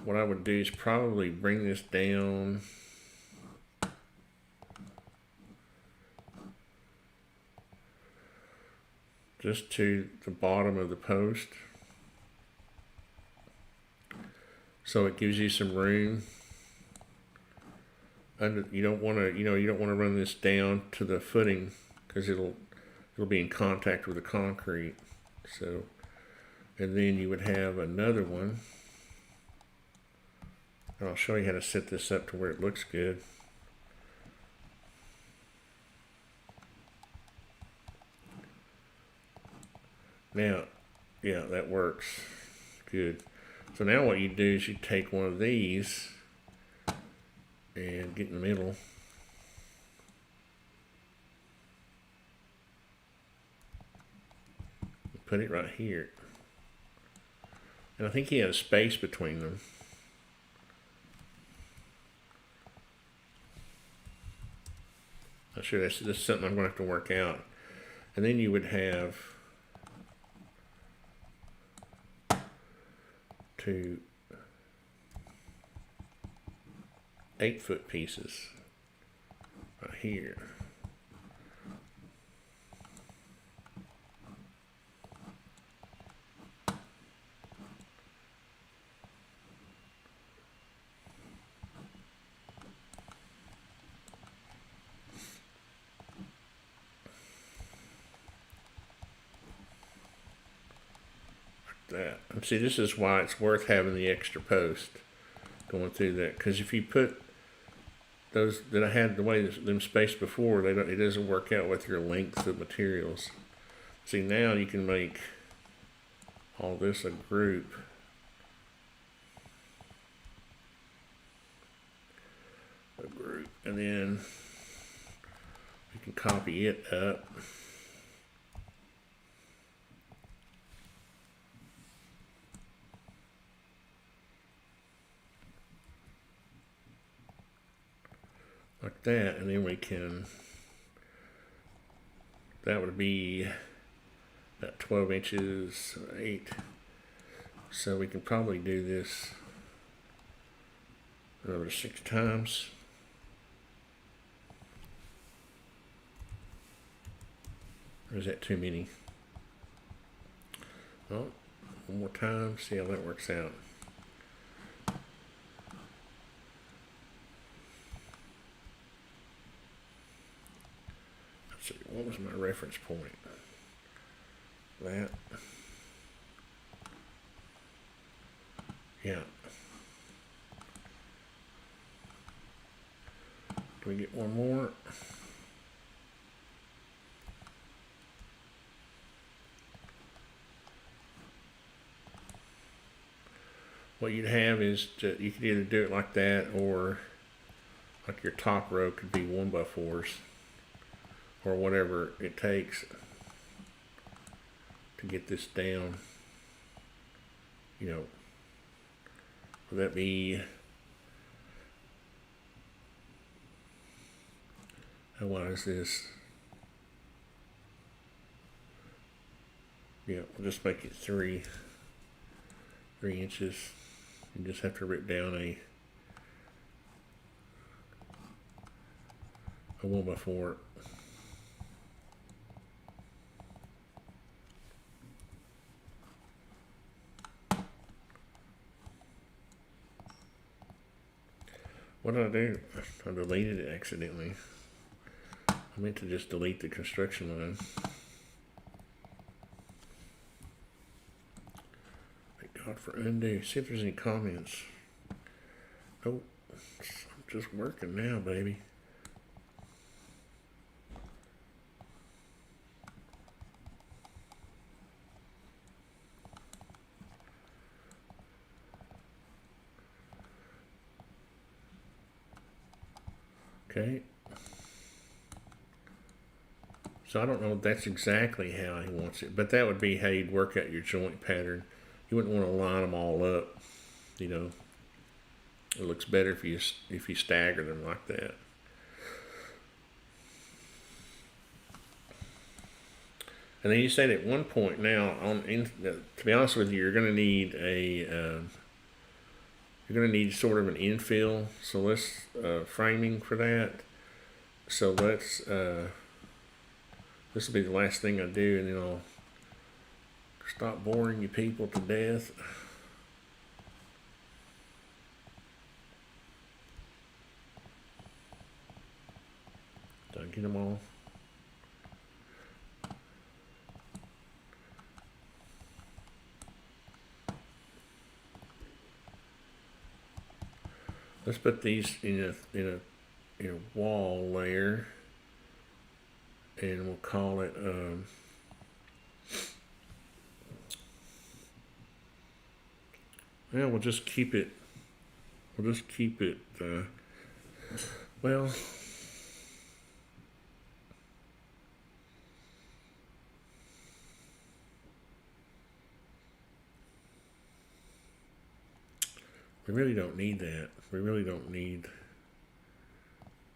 What I would do is probably bring this down just to the bottom of the post, so it gives you some room. You don't want to run this down to the footing because it'll be in contact with the concrete. So, and then you would have another one. And I'll show you how to set this up to where it looks good. Now, yeah, that works. Good. So now what you do is you take one of these and get in the middle. Put it right here. And I think he had a space between them. Not sure, that's something I'm going to have to work out. And then you would have two 8-foot pieces right here. That. And see, this is why it's worth having the extra post going through that, because if you put those that I had the way them spaced before, it doesn't work out with your length of materials. See, now you can make all this a group. And then we can copy it up. Like that, and then we can, that would be about 12 inches, 8. So we can probably do this another 6 times. Or is that too many? Well, one more time, see how that works out. Let's see, what was my reference point? That. Yeah. Can we get one more? What you'd have is you could either do it like that, or like your top row could be 1x4s, or whatever it takes to get this down. You know, would that be, how wide is this? Yeah, we'll just make it 3 inches. You just have to rip down a 1x4. What did I do? I deleted it accidentally. I meant to just delete the construction line. Thank God for undo. See if there's any comments. Nope. I'm just working now, baby. Okay. So I don't know if that's exactly how he wants it, but that would be how you'd work out your joint pattern. You wouldn't want to line them all up, you know. It looks better if you stagger them like that. And then you said at one point now, to be honest with you, you're going to need sort of an infill. So let's framing for that. So let's this will be the last thing I do, and then I'll stop boring you people to death. Did I get them all? Let's put these in a wall layer, and we'll call it Yeah, we'll just keep it. We'll just keep it. Well, we really don't need that. We really don't need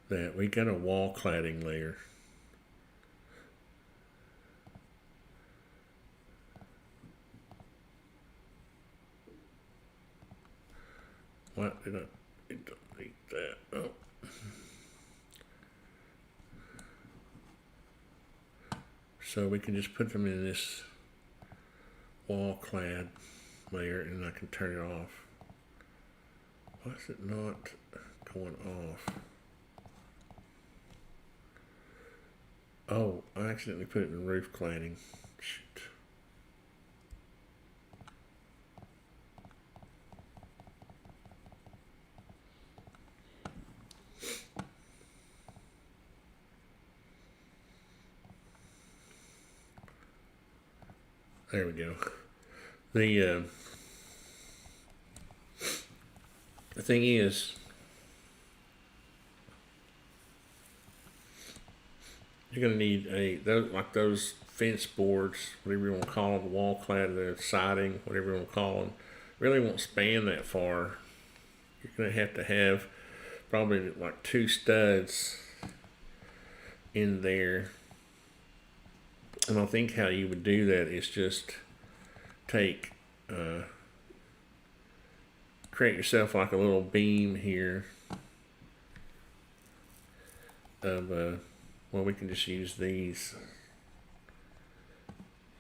that. We got a wall cladding layer. What did I? It don't need that. Oh. So we can just put them in this wall clad layer, and I can turn it off. Why is it not going off? Oh, I accidentally put it in roof cladding. Shoot. There we go. The thing is, you're going to need those fence boards, whatever you want to call them, wall clad, the siding, whatever you want to call them. Really won't span that far. You're going to have probably like 2 studs in there. And I think how you would do that is just take, create yourself like a little beam here of, well, we can just use these.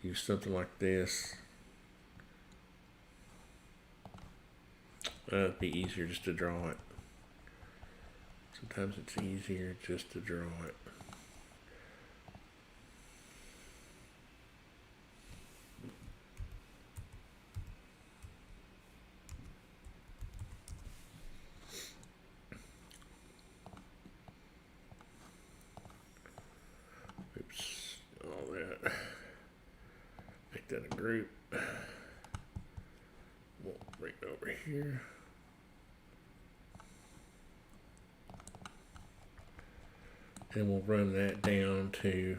Use something like this. It'd be easier just to draw it. Sometimes it's easier just to draw it. Oops, all that. Make that a group. We'll bring it over here. And we'll run that down to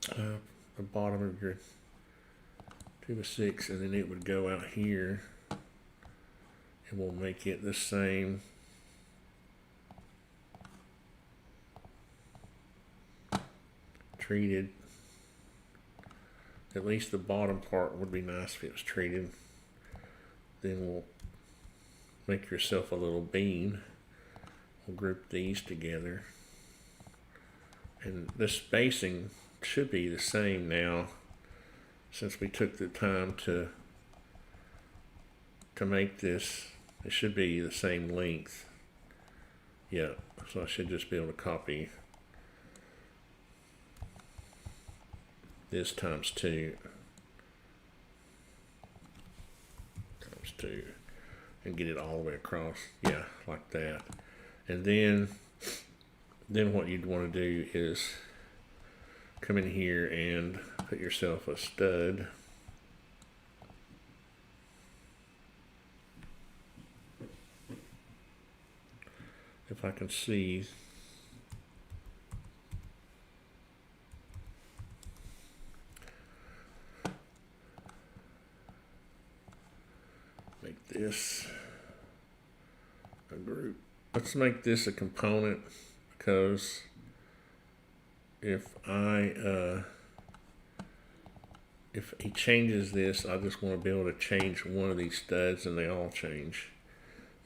the bottom of your 2 of 6, and then it would go out here, and we'll make it the same. Treated. At least the bottom part would be nice if it was treated. Then we'll make yourself a little beam. We'll group these together. And the spacing should be the same now, since we took the time to make this. It should be the same length. Yeah, so I should just be able to copy this times 2 and get it all the way across. Yeah, like that. And then what you'd want to do is come in here and put yourself a stud. If I can see. Make this a group. Let's make this a component, because if he changes this, I just want to be able to change one of these studs, and they all change.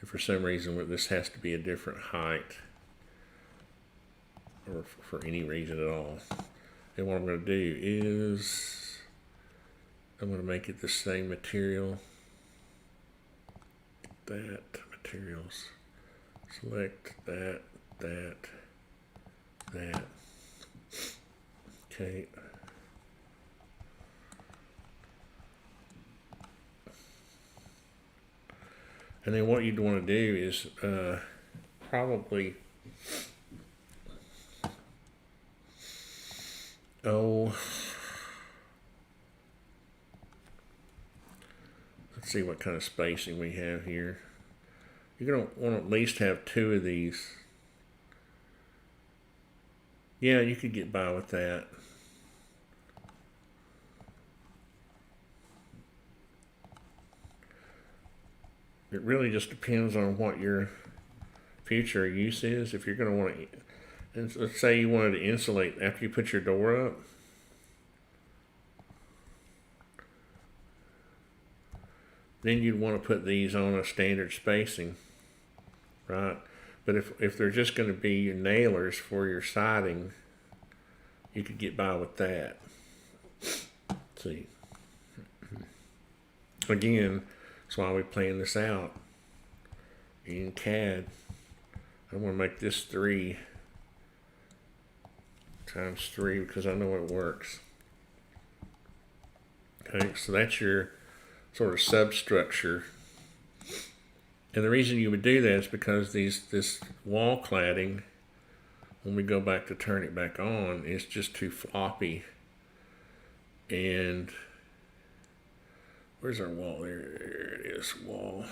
If for some reason this has to be a different height, or for any reason at all. And what I'm going to do is I'm going to make it the same material. That materials. Select that. Okay. And then what you'd want to do is probably Let's see what kind of spacing we have here. You're going to want to at least have 2 of these. Yeah, you could get by with that. It really just depends on what your future use is. If you're going to want to, and let's say you wanted to insulate after you put your door up. Then you'd want to put these on a standard spacing, right? But if they're just going to be your nailers for your siding, you could get by with that. Let's see. Again, that's why we plan this out in CAD. I want to make this 3 times 3 because I know it works. Okay, so that's your sort of substructure. And the reason you would do that is because this wall cladding, when we go back to turn it back on, it's just too floppy. And where's our wall? There it is, wall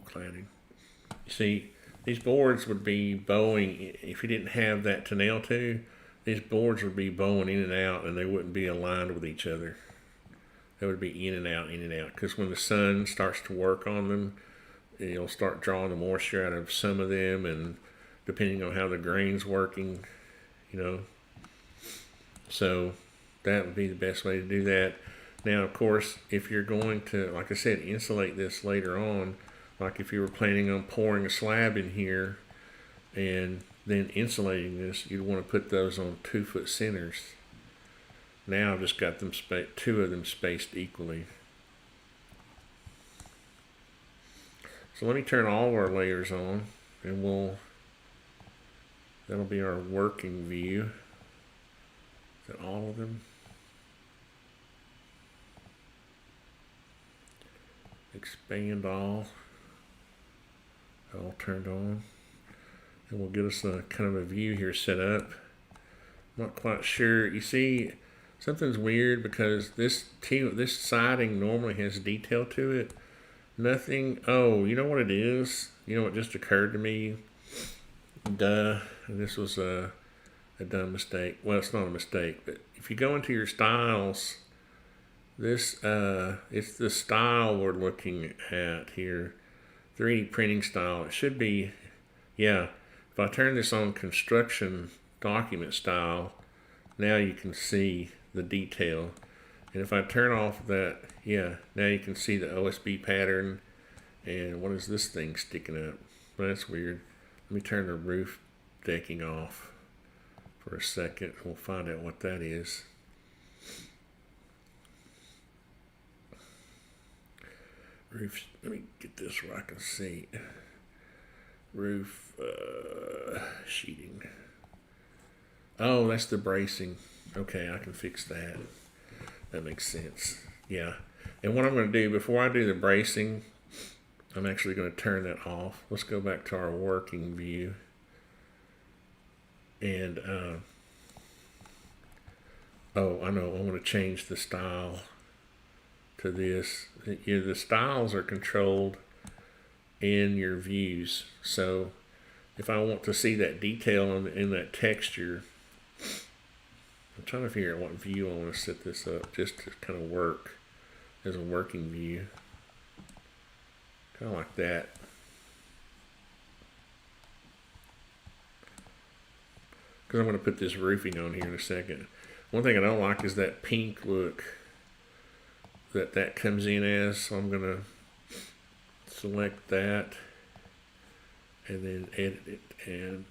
cladding. You see, these boards would be bowing, if you didn't have that to nail to, these boards would be bowing in and out and they wouldn't be aligned with each other. They would be in and out, because when the sun starts to work on them, it'll start drawing the moisture out of some of them, and depending on how the grain's working, so that would be the best way to do that. Now, of course, if you're going to, like I said, insulate this later on, like if you were planning on pouring a slab in here and then insulating this, you'd want to put those on 2-foot centers. Now I've just got them 2 of them spaced equally. So let me turn all of our layers on, and that'll be our working view. Is that all of them? Expand all turned on, and we'll get us a kind of a view here set up. Not quite sure. You see, something's weird because this siding normally has detail to it. Nothing. Oh, you know what it is? You know what just occurred to me? Duh. This was a dumb mistake. Well, it's not a mistake, but if you go into your styles, it's the style we're looking at here. 3D printing style. It should be, yeah. If I turn this on construction document style, now you can see the detail. And if I turn off that, yeah, now you can see the OSB pattern. And what is this thing sticking up? Well, that's weird. Let me turn the roof decking off for a second. We'll find out what that is. Roof, let me get this where I can see. Roof sheeting. Oh, that's the bracing. Okay, I can fix that. That makes sense. Yeah. And what I'm going to do, before I do the bracing, I'm actually going to turn that off. Let's go back to our working view. And, oh, I know, I'm going to change the style to this. The styles are controlled in your views. So if I want to see that detail in that texture, I'm trying to figure out what view I want to set this up just to kind of work as a working view. Kind of like that. Because I'm going to put this roofing on here in a second. One thing I don't like is that pink look that comes in as, so I'm going to select that and then edit it and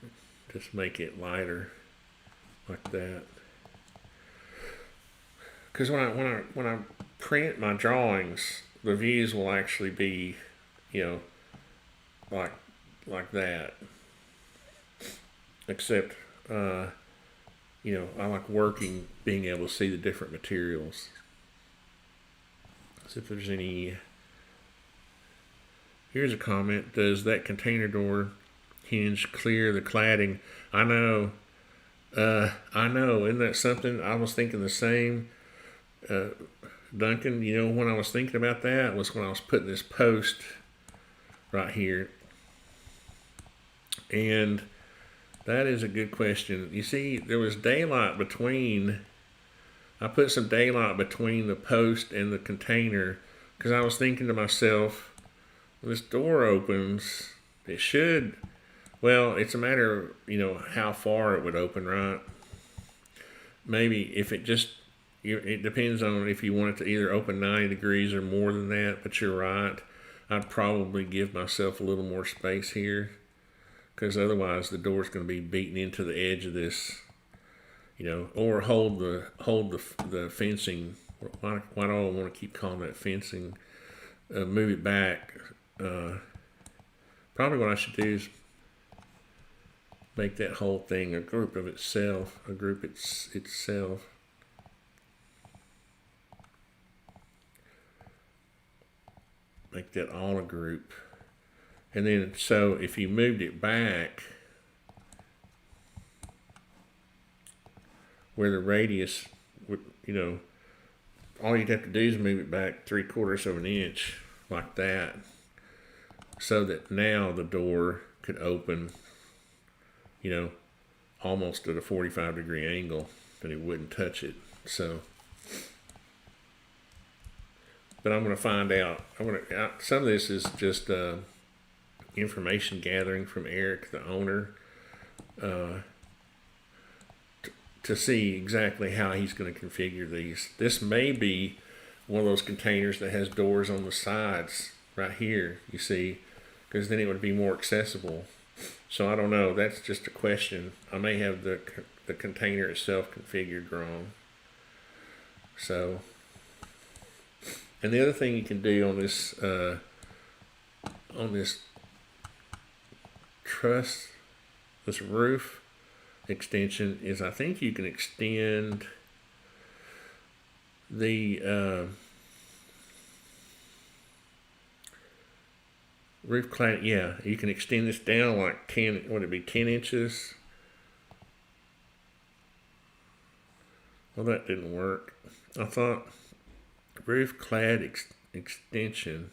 just make it lighter like that. Because when I print my drawings, the views will actually be, like that. Except, I like working, being able to see the different materials. See if there's any. Here's a comment. Does that container door hinge clear the cladding? I know. Isn't that something? I was thinking the same. Duncan, you know, when I was thinking about that was when I was putting this post right here. And that is a good question. You see, there was daylight between, I put some daylight between the post and the container because I was thinking to myself, when this door opens, it should, well, it's a matter of, you know, how far it would open, right? Maybe if it just, it depends on if you want it to either open 90 degrees or more than that, but you're right. I'd probably give myself a little more space here because otherwise the door's going to be beaten into the edge of this, you know, or hold the fencing. Why do I want to keep calling that fencing? Move it back. Probably what I should do is make that whole thing a group of itself, itself. Make that all a group. And then, so if you moved it back where the radius would, you know, all you'd have to do is move it back 3/4 of an inch like that, so that now the door could open, you know, almost at a 45-degree angle, and it wouldn't touch it. So, but I'm going to find out. Some of this is just information gathering from Eric, the owner, to see exactly how he's going to configure these. This may be one of those containers that has doors on the sides right here, you see, because then it would be more accessible. So I don't know. That's just a question. I may have the container itself configured wrong. So, and the other thing you can do on this truss, this roof extension, is I think you can extend the roof cladding. Yeah, you can extend this down like 10, would it be 10 inches? Well, that didn't work. I thought roof clad extension,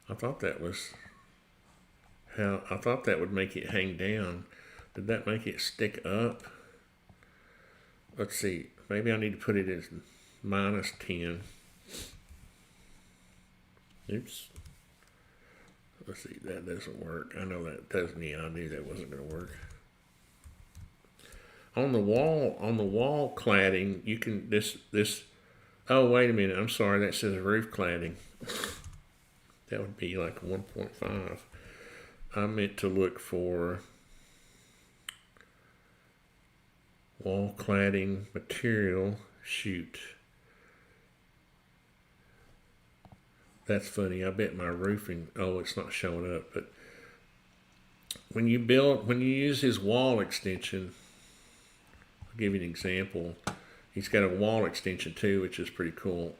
I thought that was how, I thought that would make it hang down. Did that make it stick up? Let's see, maybe I need to put it as -10. Oops. Let's see, that doesn't work. I know that doesn't, yeah, I knew that wasn't going to work. On the wall cladding, you can, oh, wait a minute, I'm sorry, that says roof cladding. That would be like 1.5. I meant to look for wall cladding material, shoot. That's funny, I bet my roofing, oh, it's not showing up, but when you use his wall extension, I'll give you an example. He's got a wall extension too, which is pretty cool.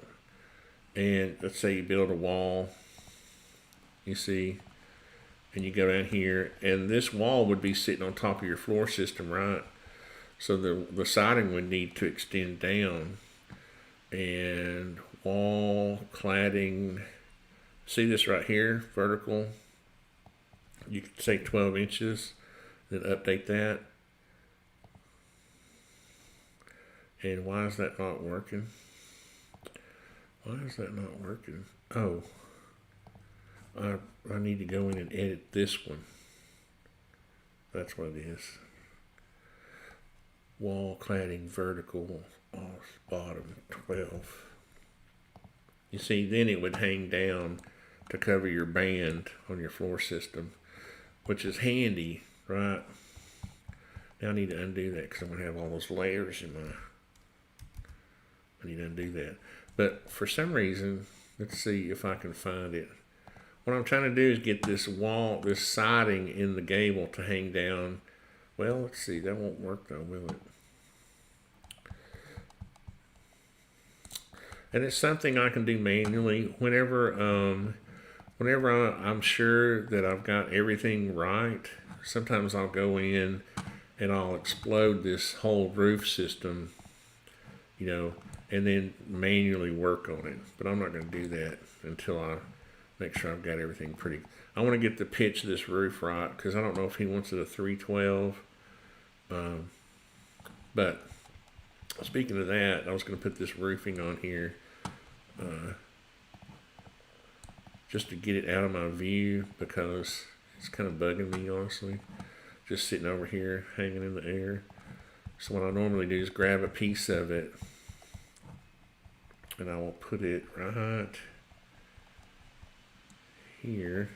And let's say you build a wall, you see, and you go down here, and this wall would be sitting on top of your floor system, right? So the siding would need to extend down. And wall cladding, see this right here, vertical? You could say 12 inches, then update that. And why is that not working? Why is that not working? Oh, I need to go in and edit this one. That's what it is. Wall cladding vertical off bottom 12. You see, then it would hang down to cover your band on your floor system, which is handy, right? Now I need to undo that because I'm going to have all those layers in my, I need to undo that. But for some reason, let's see if I can find it. What I'm trying to do is get this wall, this siding in the gable to hang down. Well, let's see, that won't work though, will it? And it's something I can do manually whenever I'm sure that I've got everything right. Sometimes I'll go in and I'll explode this whole roof system, you know, and then manually work on it. But I'm not going to do that until I make sure I've got everything pretty. I want to get the pitch of this roof right, because I don't know if he wants it a 312. But speaking of that, I was going to put this roofing on here just to get it out of my view, because it's kind of bugging me, honestly. Just sitting over here, hanging in the air. So what I normally do is grab a piece of it, and I will put it right here,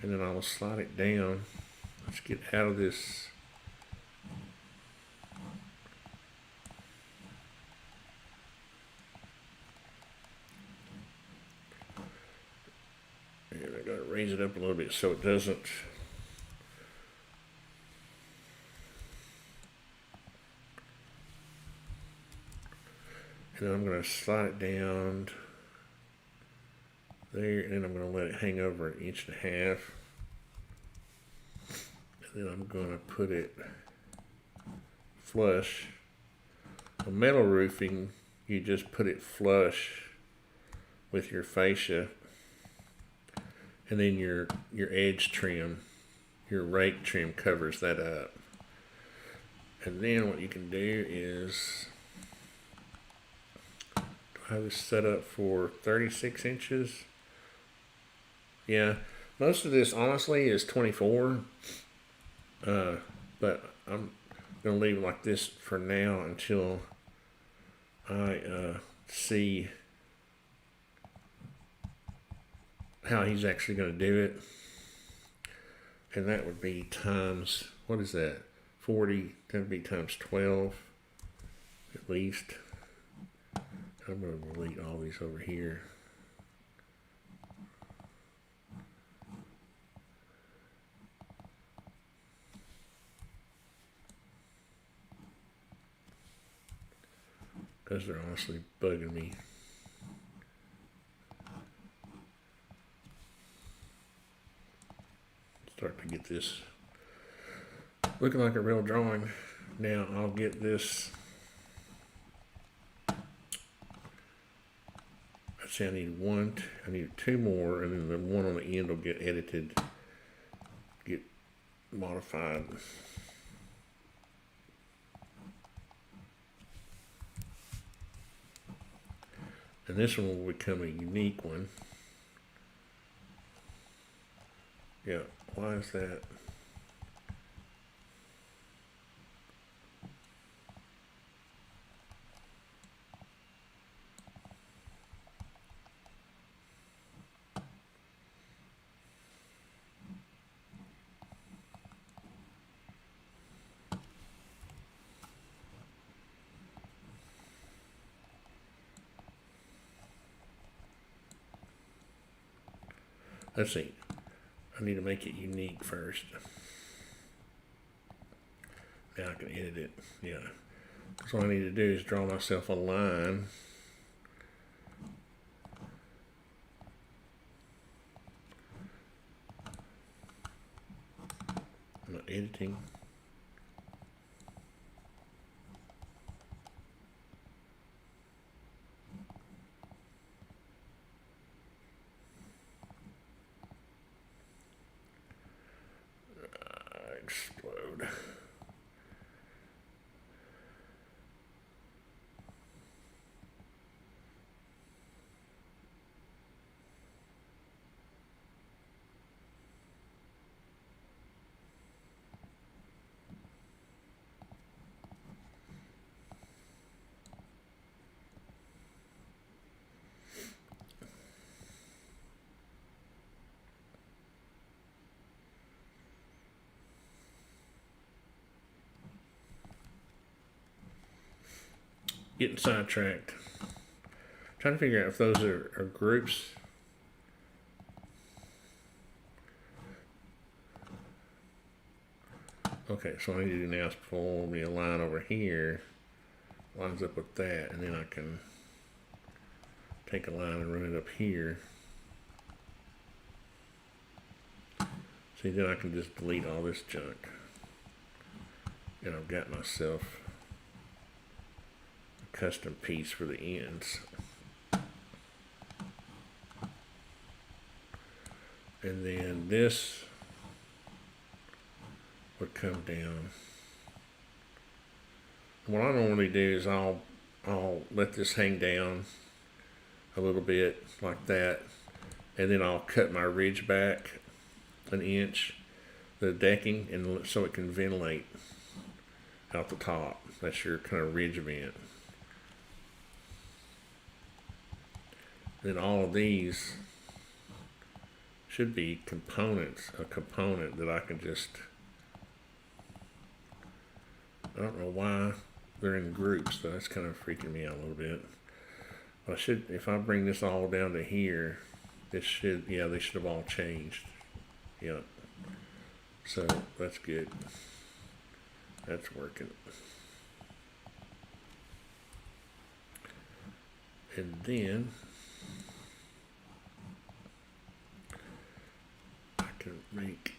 and then I will slide it down. Let's get out of this. And I gotta raise it up a little bit so it doesn't. And then I'm gonna slide it down there, and then I'm gonna let it hang over 1.5 inches. And then I'm gonna put it flush. On metal roofing, you just put it flush with your fascia, and then your edge trim, your rake trim covers that up. And then what you can do is, I have this set up for 36 inches. Yeah, most of this honestly is 24, but I'm gonna leave it like this for now until I see how he's actually going to do it. And that would be times, what is that? 40, that would be times 12 at least. I'm going to delete all these over here. Because they're honestly bugging me. Start to get this looking like a real drawing. Now I'll get this. I'd say I need 2 more, and then the one on the end will get edited, get modified. And this one will become a unique one. Yeah, why is that? Let's see. I need to make it unique first. Now I can edit it. Yeah. So what I need to do is draw myself a line. I'm not editing. Explode. Getting sidetracked. Trying to figure out if those are groups. Okay, so what I need to do now is pull me a line over here, lines up with that, and then I can take a line and run it up here. See, then I can just delete all this junk. And I've got myself custom piece for the ends. And then this would come down. What I normally do is I'll let this hang down a little bit like that, and then I'll cut my ridge back an inch, the decking, and so it can ventilate out the top. That's your kind of ridge vent. Then all of these should be components, a component that I can just, I don't know why they're in groups, so that's kind of freaking me out a little bit. But I should, if I bring this all down to here, this should, yeah, they should have all changed. Yep. So that's good. That's working. And then I can make,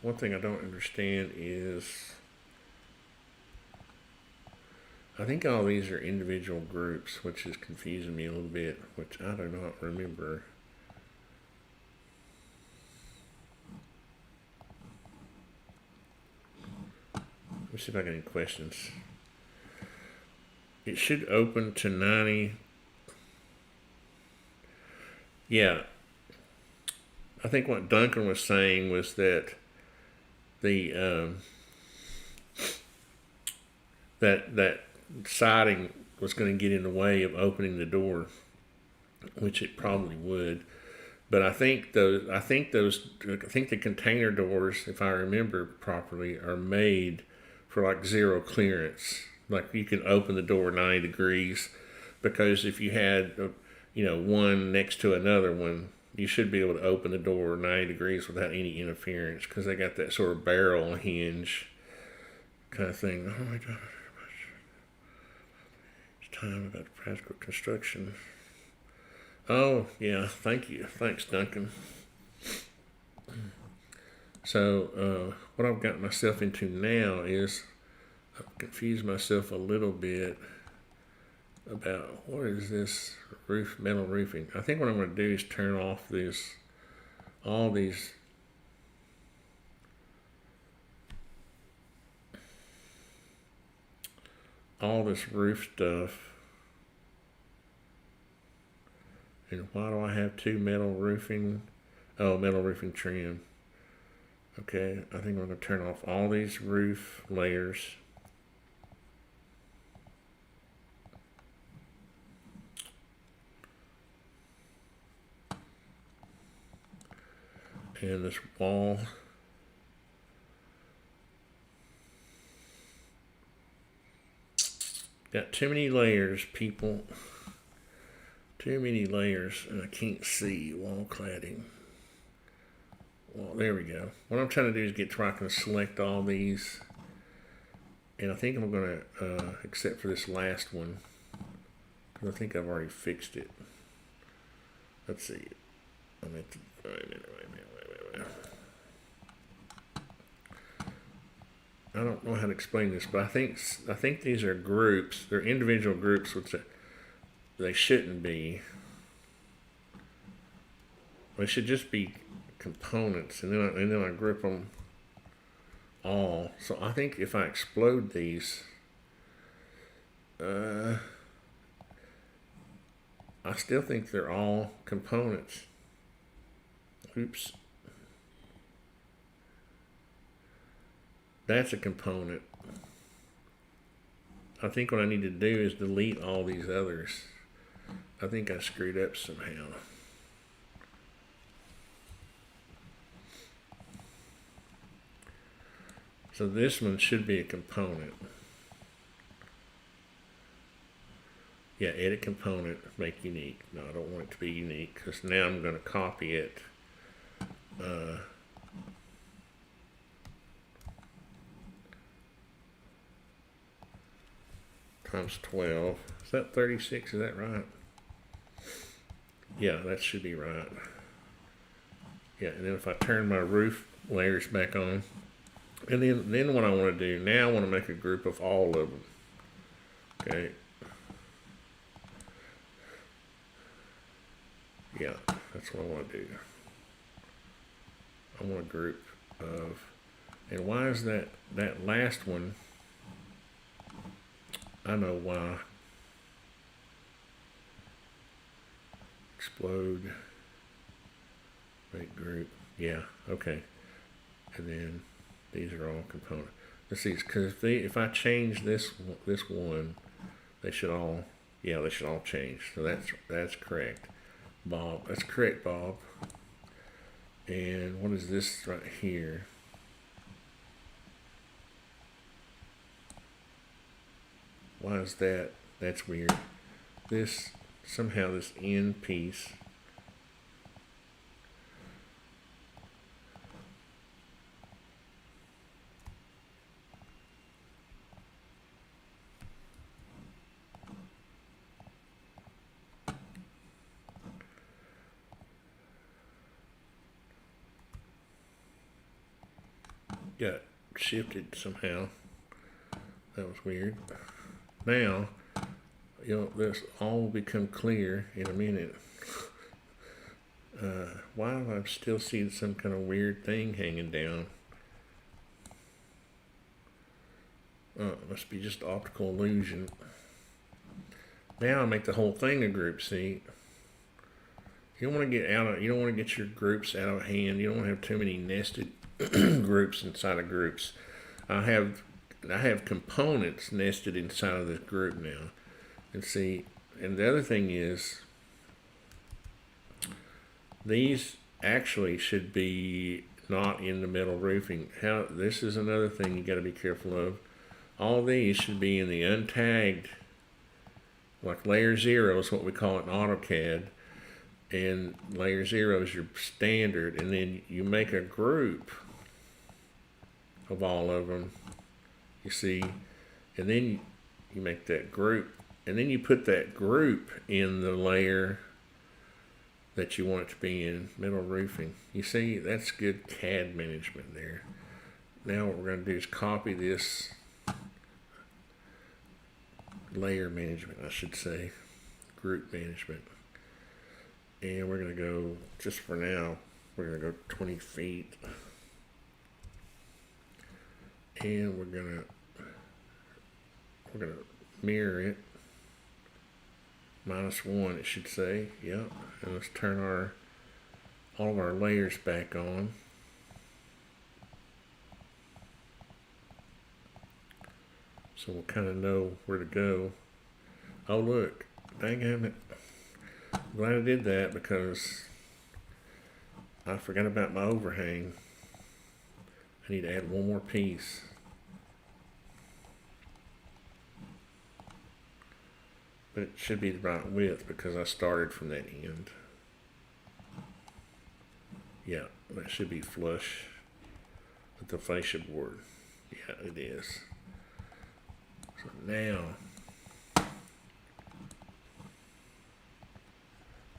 one thing I don't understand is, I think all these are individual groups, which is confusing me a little bit, which I do not remember. Let me see if I got any questions. It should open to 90. Yeah. I think what Duncan was saying was that the that siding was going to get in the way of opening the door, which it probably would. But I think the container doors, if I remember properly, are made for like zero clearance. Like you can open the door 90 degrees, because if you had, one next to another one, you should be able to open the door 90 degrees without any interference, because they got that sort of barrel hinge kind of thing. Oh my God. It's time about practical construction. Oh, yeah, thank you. Thanks, Duncan. So, what I've got myself into now is, I've confused myself a little bit about what is this metal roofing. I think what I'm going to do is turn off all this roof stuff. And why do I have two metal roofing? Oh, metal roofing trim. Okay, I think I'm going to turn off all these roof layers. And this wall. Got too many layers, people. Too many layers, and I can't see wall cladding. Well, there we go. What I'm trying to do is get to where I can select all these. And I think I'm going to, except for this last one, because I think I've already fixed it. Let's see. I'm at the, wait a minute. I don't know how to explain this, but I think these are groups. They're individual groups, which they shouldn't be. They should just be components, and then I group them all. So I think if I explode these, I still think they're all components. Oops. That's a component. I think what I need to do is delete all these others. I think I screwed up somehow. So this one should be a component. Yeah, edit component, make unique. No, I don't want it to be unique, because now I'm going to copy it. Times 12. Is that 36? Is that right? Yeah, that should be right. Yeah, and then if I turn my roof layers back on, and then what I want to do, now I want to make a group of all of them. Okay. Yeah, that's what I want to do. I want a group of, and why is that last one? I know why. Explode, make group. Yeah, okay. And then these are all components. Let's see, because if I change this one, they should all, yeah, they should all change. So that's correct, Bob. That's correct, Bob. And what is this right here? Why is that? That's weird. This, somehow this end piece. Got shifted somehow. That was weird. Now, this all will become clear in a minute. Why do I still see some kind of weird thing hanging down? It must be just optical illusion. Now I make the whole thing a group. See, you don't want to get you don't want to get your groups out of hand. You don't want to have too many nested groups inside of groups. I have components nested inside of this group now. And see, and the other thing is, these actually should be not in the metal roofing. This is another thing you got to be careful of. All these should be in the untagged, like layer 0 is what we call it in AutoCAD, and layer 0 is your standard, and then you make a group of all of them, you see, and then you make that group, and then you put that group in the layer that you want it to be in, metal roofing. You see, that's good CAD management there. Now what we're going to do is copy this layer management, I should say, group management. And we're going to go, just for now, we're going to go 20 feet. And we're going to mirror it. -1, it should say. Yep. And let's turn all of our layers back on. So we'll kind of know where to go. Oh look, dang it. I'm glad I did that because I forgot about my overhang. I need to add one more piece. But it should be the right width because I started from that end. Yeah, that should be flush with the fascia board. Yeah, it is. So now,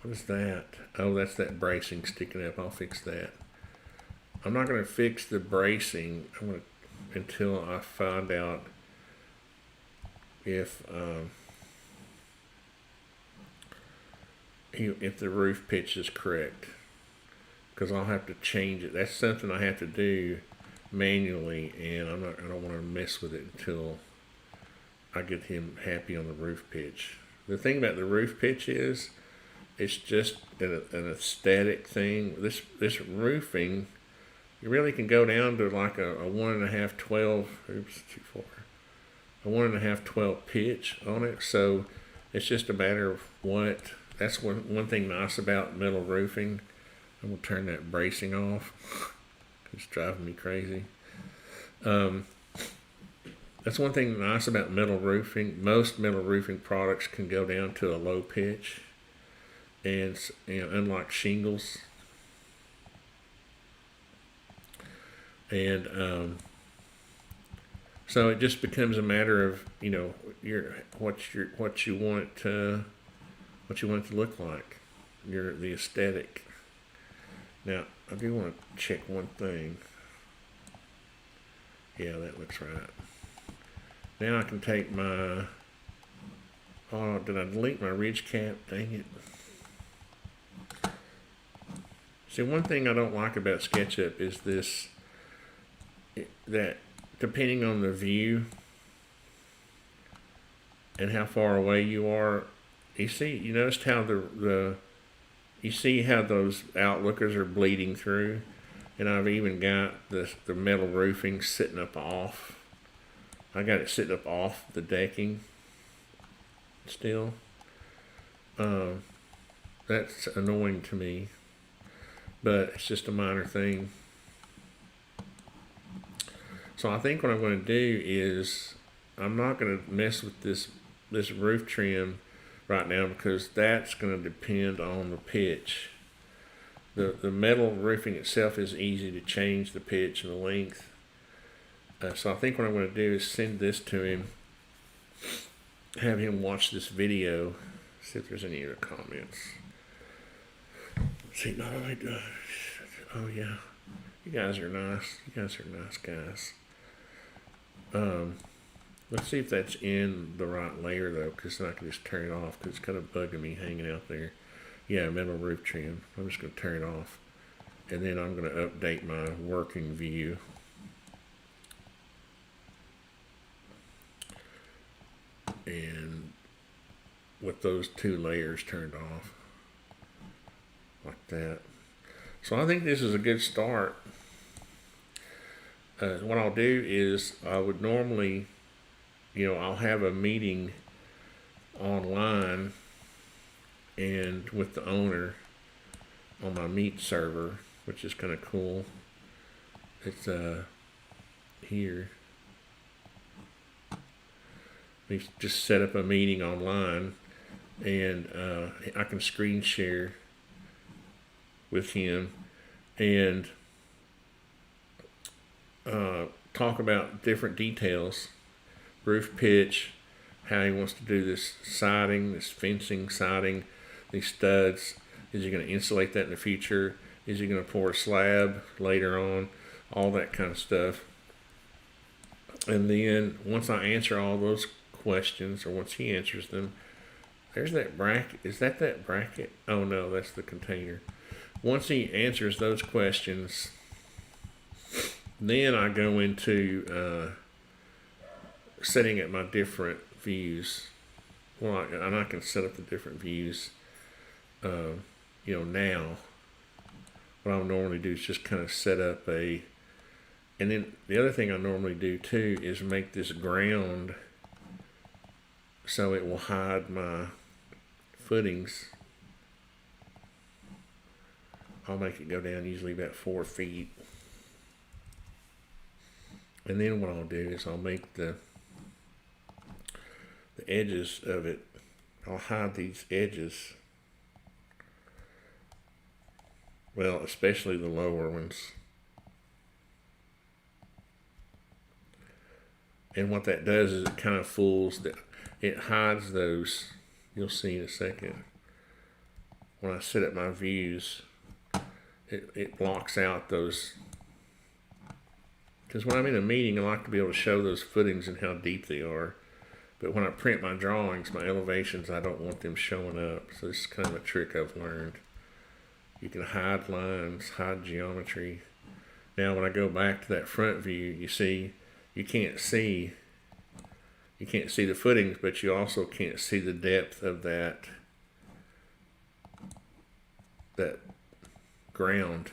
what is that? Oh, that's that bracing sticking up. I'll fix that. I'm not going to fix the bracing until I find out if the roof pitch is correct, because I'll have to change it. That's something I have to do manually, and I don't want to mess with it until I get him happy on the roof pitch. The thing about the roof pitch is, it's just an aesthetic thing. This roofing, you really can go down to like a 1.5 12. Oops, too far. A 1.5 12 pitch on it. So it's just a matter of what. That's one thing nice about metal roofing. I'm gonna turn that bracing off. It's driving me crazy. That's one thing nice about metal roofing. Most metal roofing products can go down to a low pitch, and unlike shingles, and so it just becomes a matter of what you want it to look like, the aesthetic. Now I do want to check one thing. Yeah, that looks right. Now I can take my, oh, did I delete my ridge cap? Dang it. See, one thing I don't like about SketchUp is this, that depending on the view and how far away you are, you noticed how you see how those outlookers are bleeding through, and I've even got the metal roofing sitting up off. I got it sitting up off the decking still. That's annoying to me, but it's just a minor thing. So I think what I'm going to do is I'm not going to mess with this roof trim right now, because that's going to depend on the pitch. The metal roofing itself is easy to change the pitch and the length. So I think what I'm going to do is send this to him, have him watch this video, see if there's any other comments. See, not only oh yeah, you guys are nice. You guys are nice guys. Let's see if that's in the right layer though, because then I can just turn it off, because it's kind of bugging me hanging out there. Yeah, metal roof trim. I'm just going to turn it off, and then I'm going to update my working view. And with those two layers turned off, like that. So I think this is a good start. What I'll do is I would normally, I'll have a meeting online and with the owner on my Meet server, which is kind of cool. It's here. We just set up a meeting online, and I can screen share with him and talk about different details, roof pitch, how he wants to do this siding, this fencing siding, these studs. Is he going to insulate that in the future? Is he going to pour a slab later on? All that kind of stuff. And then once I answer all those questions, or once he answers them, there's that bracket. Is that bracket? Oh no, that's the container. Once he answers those questions, then I go into setting up my different views. Well, and I can set up the different views, now. What I normally do is just kind of set up and then the other thing I normally do too is make this ground so it will hide my footings. I'll make it go down usually about 4 feet. And then what I'll do is I'll make the edges of it, I'll hide these edges. Well, especially the lower ones. And what that does is it kind of fools it hides those. You'll see in a second. When I set up my views, it blocks out those. Because when I'm in a meeting, I like to be able to show those footings and how deep they are. But when I print my drawings, my elevations, I don't want them showing up. So this is kind of a trick I've learned. You can hide lines, hide geometry. Now when I go back to that front view, you see, you can't see the footings, but you also can't see the depth of that ground.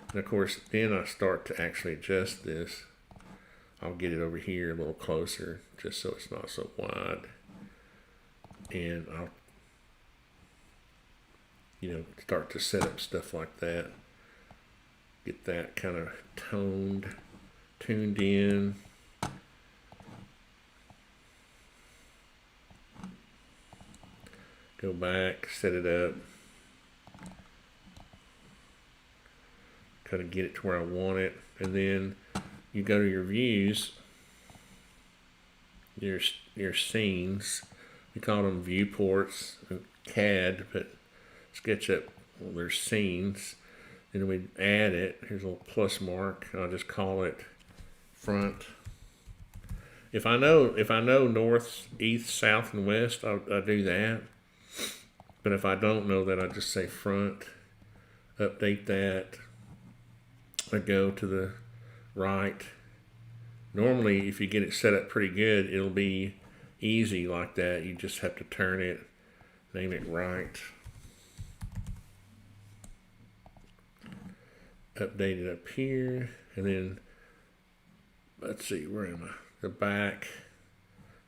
And of course, then I start to actually adjust this. I'll get it over here a little closer, just so it's not so wide. And I'll, start to set up stuff like that. Get that kind of tuned in. Go back, set it up. Kind of get it to where I want it. And then you go to your views, your scenes. We call them viewports in CAD, but SketchUp, well, there's scenes. And we add it. Here's a little plus mark. I'll just call it front. If I know north, east, south, and west, I'll do that. But if I don't know that, I just say front. update that. I go to the right. Normally, if you get it set up pretty good, it'll be easy like that. You just have to turn it, name it right. Update it up here, and then let's see, where am I? The back.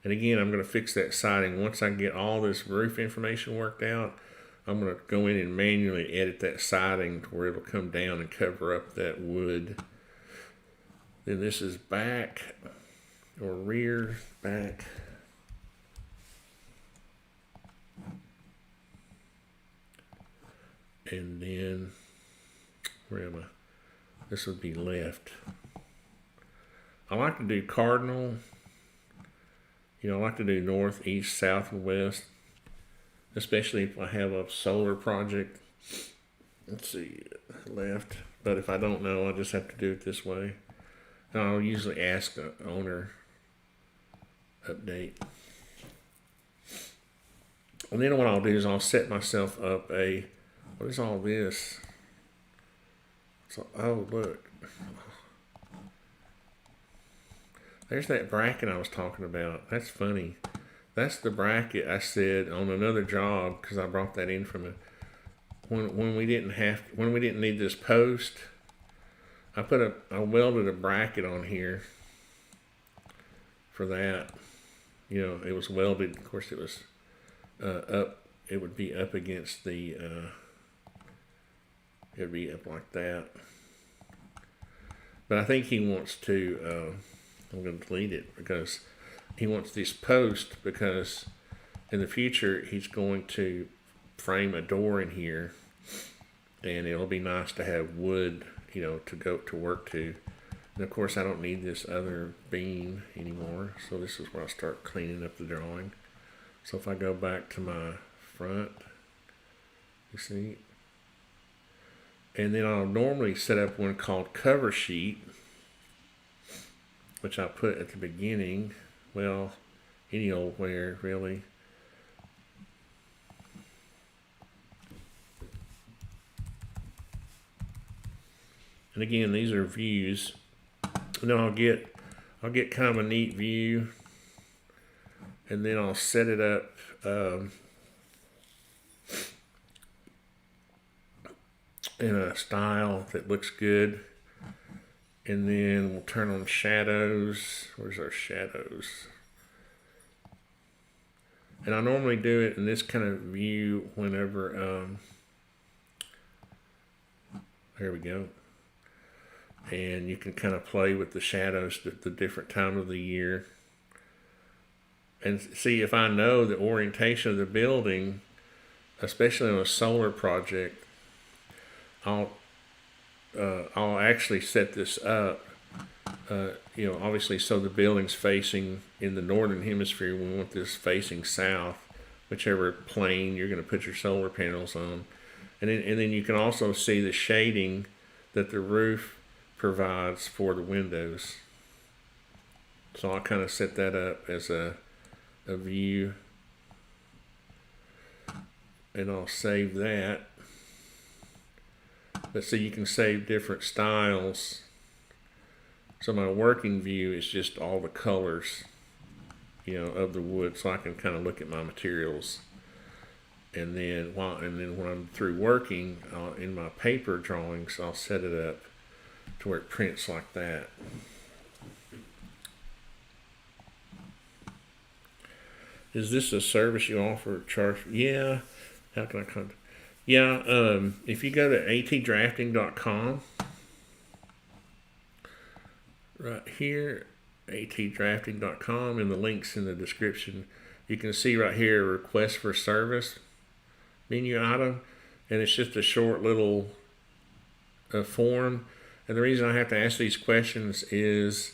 And again, I'm going to fix that siding. Once I get all this roof information worked out, I'm going to go in and manually edit that siding to where it'll come down and cover up that wood. Then this is back, or rear, back. And then, where am I? This would be left. I like to do cardinal. I like to do north, east, south, and west, especially if I have a solar project. Let's see, left. But if I don't know, I just have to do it this way. And I'll usually ask the owner, update. And then what I'll do is I'll set myself up what is all this? So, oh, look. There's that bracket I was talking about. That's funny. That's the bracket I said on another job, because I brought that in from when we didn't need this post. I welded a bracket on here for that. It was welded. Of course, it was up. It would be up against the. It would be up like that. But I think he wants to. I'm going to delete it because he wants this post, because in the future he's going to frame a door in here, and it'll be nice to have wood, to go to work to. And of course I don't need this other beam anymore, so this is where I start cleaning up the drawing. So if I go back to my front, you see, and then I'll normally set up one called cover sheet, which I put at the beginning. Well, any old where, really. And again, these are views. And then I'll get kind of a neat view, and then I'll set it up in a style that looks good. And then we'll turn on shadows. Where's our shadows? And I normally do it in this kind of view whenever, there we go. And you can kind of play with the shadows at the different time of the year. And see, if I know the orientation of the building, especially on a solar project, I'll actually set this up, obviously, so the building's facing in the northern hemisphere. We want this facing south, whichever plane you're going to put your solar panels on. And then you can also see the shading that the roof provides for the windows. So I'll kind of set that up as a view, and I'll save that. But see, you can save different styles. So my working view is just all the colors, of the wood, so I can kind of look at my materials. And then when I'm through working in my paper drawings, I'll set it up to where it prints like that. Is this a service you offer? Charge? Yeah. How can I contact? Yeah, if you go to atdrafting.com, right here, atdrafting.com, and the link's in the description, you can see right here, request for service menu item, and it's just a short little form. And the reason I have to ask these questions is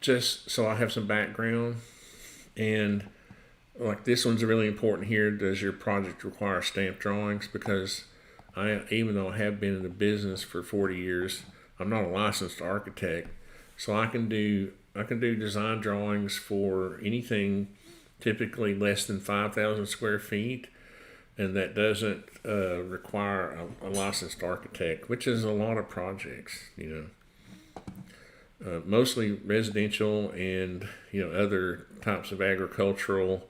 just so I have some background. And like this one's really important here. Does your project require stamped drawings? Because even though I have been in the business for 40 years, I'm not a licensed architect. So I can do design drawings for anything typically less than 5,000 square feet. and that doesn't require a licensed architect, which is a lot of projects, mostly residential and other types of agricultural,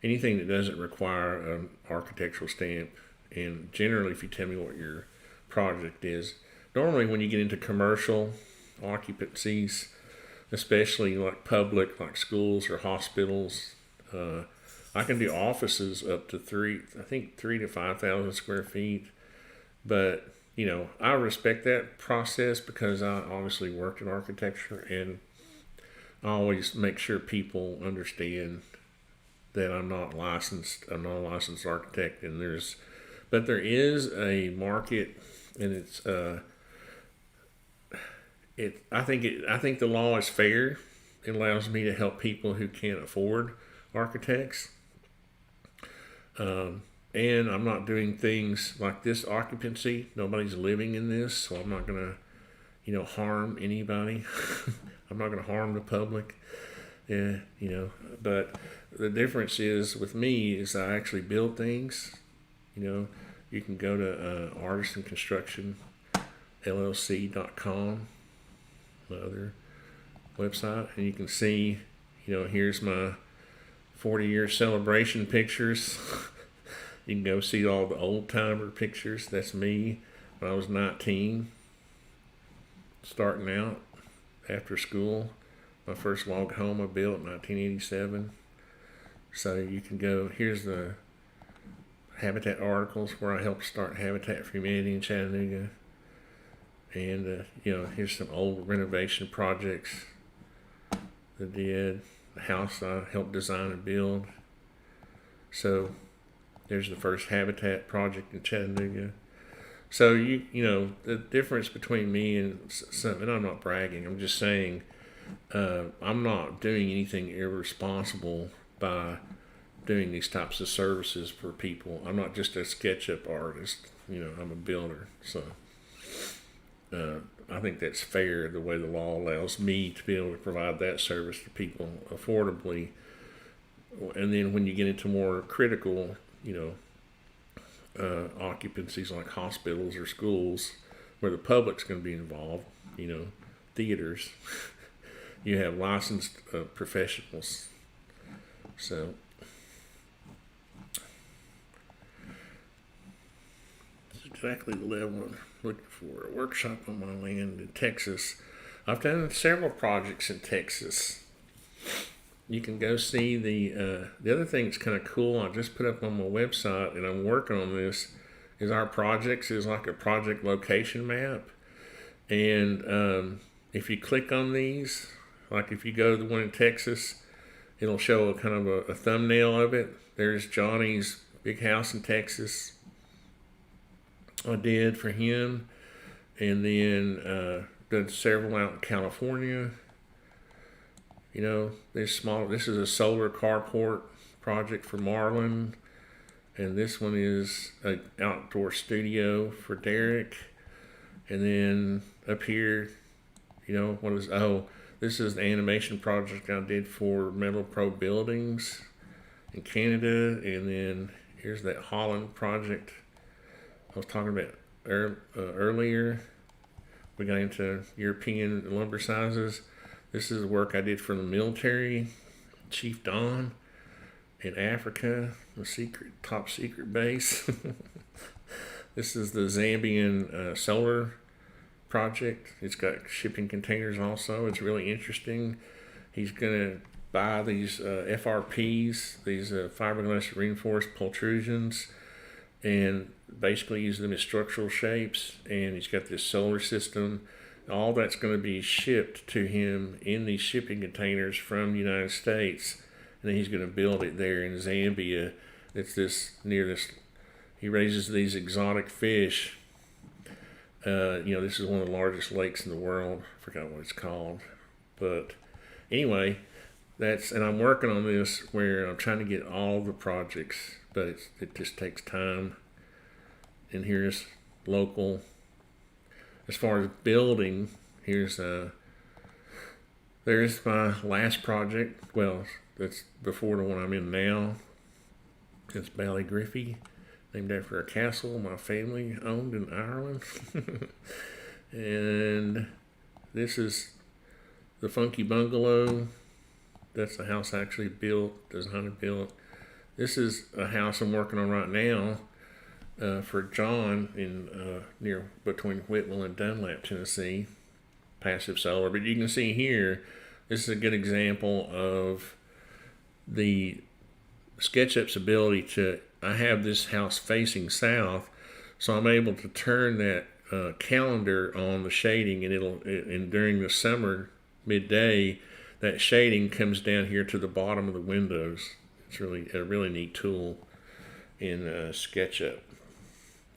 anything that doesn't require an architectural stamp. And generally, if you tell me what your project is, normally when you get into commercial occupancies, especially like public, like schools or hospitals, I can do offices up to 3 to 5,000 square feet. But I respect that process because I obviously worked in architecture, and I always make sure people understand that I'm not licensed. I'm not a licensed architect, and but there is a market, and it's I think the law is fair. It allows me to help people who can't afford architects. And I'm not doing things like this occupancy. Nobody's living in this, so I'm not going to, harm anybody. I'm not going to harm the public. Yeah, but the difference is with me is I actually build things. You can go to ArtisanConstructionLLC.com, my other website, and you can see, here's my 40-year celebration pictures. You can go see all the old-timer pictures. That's me when I was 19, starting out after school. My first log home I built in 1987. So you can go, here's the Habitat articles where I helped start Habitat for Humanity in Chattanooga. And, here's some old renovation projects that I did. The house I helped design and build. So there's the first Habitat project in Chattanooga. So the difference between me and and I'm not bragging. I'm just saying I'm not doing anything irresponsible by doing these types of services for people. I'm not just a SketchUp artist. I'm a builder. So I think that's fair, the way the law allows me to be able to provide that service to people affordably. And then when you get into more critical, occupancies like hospitals or schools where the public's going to be involved, theaters, you have licensed professionals. So it's exactly the level I'm looking for. A workshop on my land in Texas. I've done several projects in Texas. You can go see the other thing that's kind of cool. I just put up on my website, and I'm working on this. Is our projects is like a project location map, and if you click on these, like if you go to the one in Texas, it'll show a kind of a thumbnail of it. There's Johnny's big house in Texas. I did for him, and then did several out in California. This is a solar carport project for Marlon, and this one is an outdoor studio for Derek. And then up here, this is the animation project I did for Metal Pro Buildings in Canada. And then here's that Holland project I was talking about earlier. We got into European lumber sizes. This is the work I did for the military, Chief Don in Africa, the top secret base. This is the Zambian solar project. It's got shipping containers also. It's really interesting. He's going to buy these FRPs, these fiberglass reinforced protrusions, and basically use them as structural shapes. And he's got this solar system. All that's going to be shipped to him in these shipping containers from the United States, and then he's going to build it there in Zambia. It's near this. He raises these exotic fish. This is one of the largest lakes in the world. I forgot what it's called, but anyway, and I'm working on this where I'm trying to get all the projects, but it just takes time. And here's local. As far as building, there's my last project. Well, that's before the one I'm in now. It's Ballygriffy. named after a castle my family owned in Ireland. And this is the funky bungalow. That's the house I actually built, designed and built. This is a house I'm working on right now for John in near between Whitwell and Dunlap, Tennessee. Passive solar. But you can see here, this is a good example of the SketchUp's ability to, I have this house facing south, so I'm able to turn that calendar on the shading, and during the summer midday, that shading comes down here to the bottom of the windows. It's really a really neat tool in SketchUp.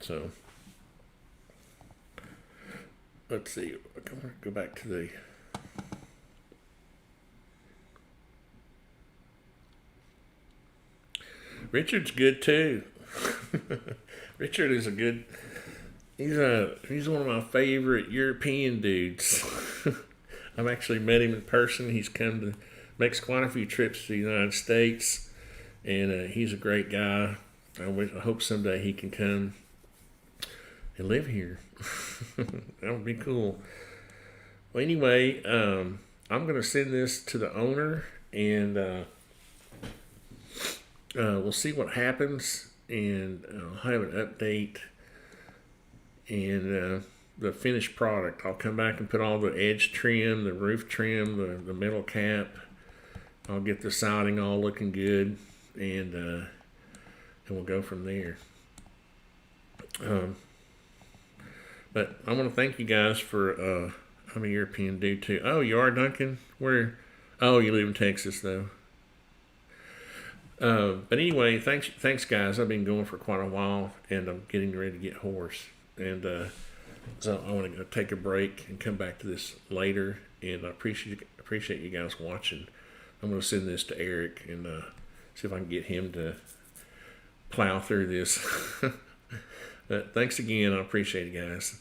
So let's see. I'm gonna go back to the Richard's good too. Richard is a good. He's one of my favorite European dudes. I've actually met him in person. He's makes quite a few trips to the United States, and he's a great guy. I hope someday he can come and live here. That would be cool. Well, anyway, I'm going to send this to the owner, and we'll see what happens, and I'll have an update and the finished product. I'll come back and put all the edge trim, the roof trim, the metal cap. I'll get the siding all looking good, and we'll go from there. But I want to thank you guys for, I'm a European dude too. Oh, you are, Duncan? Where? Oh, you live in Texas though. But anyway, thanks guys. I've been going for quite a while, and I'm getting ready to get hoarse. And so I want to go take a break and come back to this later. And I appreciate you guys watching. I'm going to send this to Eric and see if I can get him to plow through this. But thanks again. I appreciate it, guys.